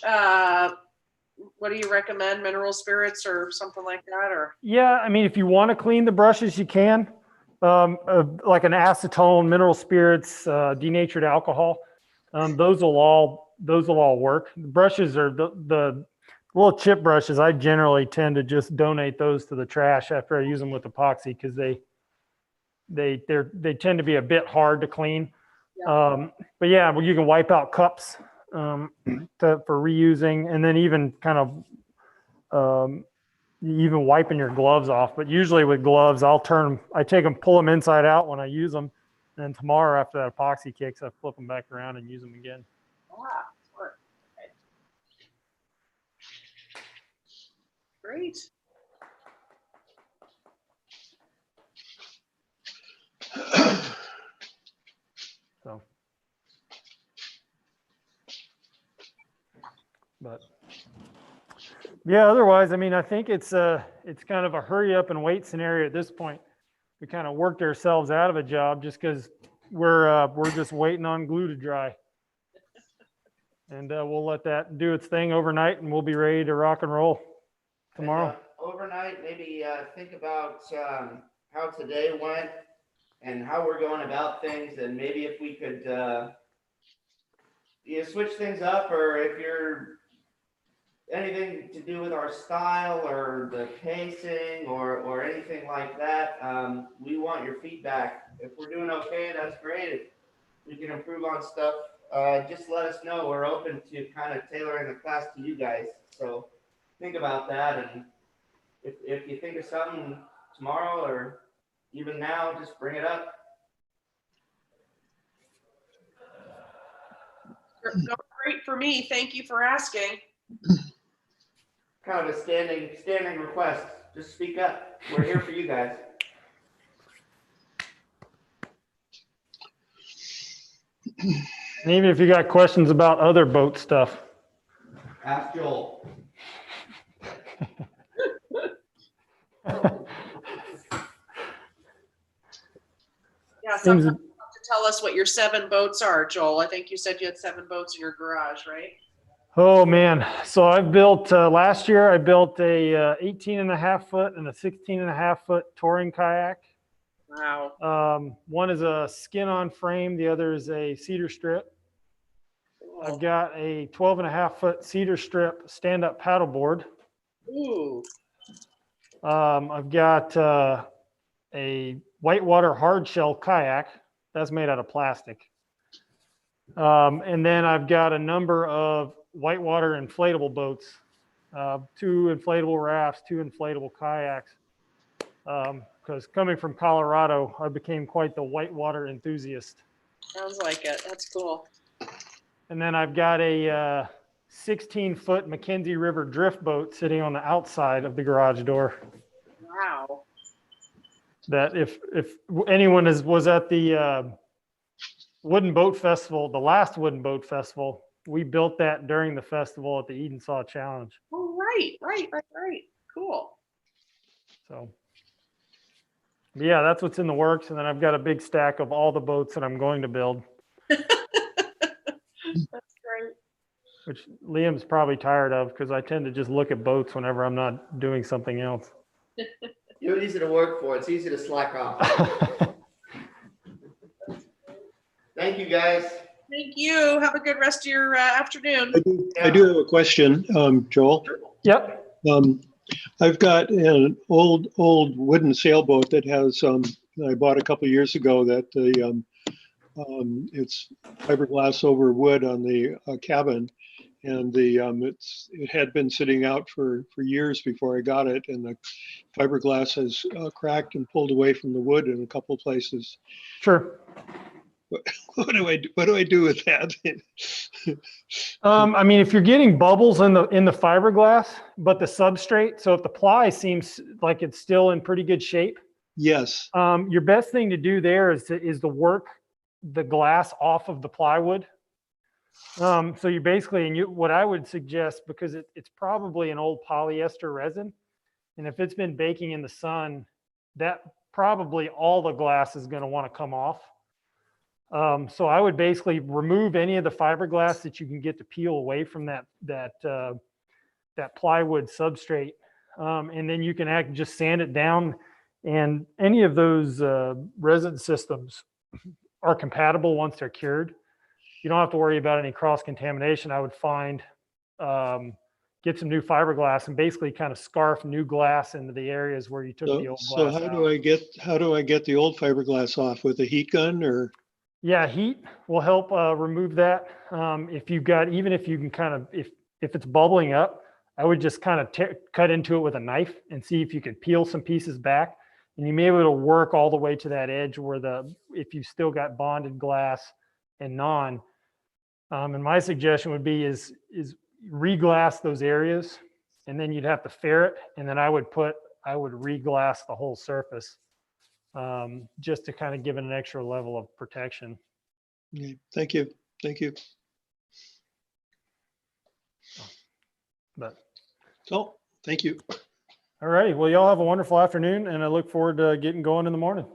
what do you recommend? Mineral spirits or something like that? Or Yeah, I mean, if you want to clean the brushes, you can. Like an acetone, mineral spirits, denatured alcohol. Those will all work. The brushes are the little chip brushes. I generally tend to just donate those to the trash after I use them with epoxy because they tend to be a bit hard to clean. Yeah. But yeah, well, you can wipe out cups for reusing, and then even kind of even wiping your gloves off. But usually with gloves, I take them, pull them inside out when I use them. And then tomorrow after that epoxy kicks, I flip them back around and use them again. ah, smart. Okay. Great. So, but yeah, otherwise, I mean, I think it's kind of a hurry up and wait scenario at this point. We kind of worked ourselves out of a job just because we're just waiting on glue to dry. And we'll let that do its thing overnight, and we'll be ready to rock and roll tomorrow. And, overnight, maybe think about how today went and how we're going about things, and maybe if we could either switch things up, or if you're anything to do with our style or the pacing or anything like that, we want your feedback. If we're doing okay, that's great. If we can improve on stuff, just let us know. We're open to kind of tailoring the class to you guys. So think about that, and if you think of something tomorrow or even now, just bring it up. Going great for me. Thank you for asking. Kind of a standing request. Just speak up. We're here for you guys. And even if you got questions about other boat stuff. Ask Joel. Yeah, Seems- sometimes you have to tell us what your 7 boats are, Joel. I think you said you had 7 boats in your garage, right? Oh man. So I've built, last year I built a 18.5-foot and a 16.5-foot touring kayak. Wow. One is a skin on frame. The other is a cedar strip. I've Cool. got a 12.5-foot cedar strip stand-up paddleboard. Ooh. I've got a whitewater hard shell kayak that's made out of plastic. And then I've got a number of whitewater inflatable boats, 2 inflatable rafts, 2 inflatable kayaks. Because coming from Colorado, I became quite the whitewater enthusiast. Sounds like it. That's cool. And then I've got a 16-foot Mackenzie River drift boat sitting on the outside of the garage door. Wow. That if anyone was at the Wooden Boat Festival, the last Wooden Boat Festival, we built that during the festival at the Eden Saw Challenge. Oh, right. Cool. So, but yeah, that's what's in the works. And then I've got a big stack of all the boats that I'm going to build, That's great. which Liam's probably tired of because I tend to just look at boats whenever I'm not doing something else. You're easy to work for. It's easy to slack off. Thank you, guys. Thank you. Have a good rest of your afternoon. I do have a question, Joel. Yep. I've got an old wooden sailboat that has, I bought a couple of years ago that it's fiberglass over wood on the cabin. And it had been sitting out for years before I got it. And the fiberglass has cracked and pulled away from the wood in a couple of places. Sure. What do I do with that? I mean, if you're getting bubbles in the fiberglass, but the substrate, so if the ply seems like it's still in pretty good shape, Yes. your best thing to do there is to work the glass off of the plywood. So you basically, and what I would suggest, because it's probably an old polyester resin, and if it's been baking in the sun, that probably all the glass is going to want to come off. So I would basically remove any of the fiberglass that you can get to peel away from that plywood substrate, and then you can just sand it down. And any of those resin systems are compatible once they're cured. You don't have to worry about any cross contamination. I would find get some new fiberglass and basically kind of scarf new glass into the areas where you took the old So glass how out. do I get the old fiberglass off, with a heat gun or? Yeah, heat will help remove that. If you've got, even if you can kind of, if it's bubbling up, I would just kind of cut into it with a knife and see if you could peel some pieces back. And you may be able to work all the way to that edge where if you've still got bonded glass and non. And my suggestion would be is re-glass those areas, and then you'd have to ferret, and then I would re-glass the whole surface, just to kind of give it an extra level of protection. Okay, thank you. Thank you. But So, thank you. all righty, well, y'all have a wonderful afternoon, and I look forward to getting going in the morning.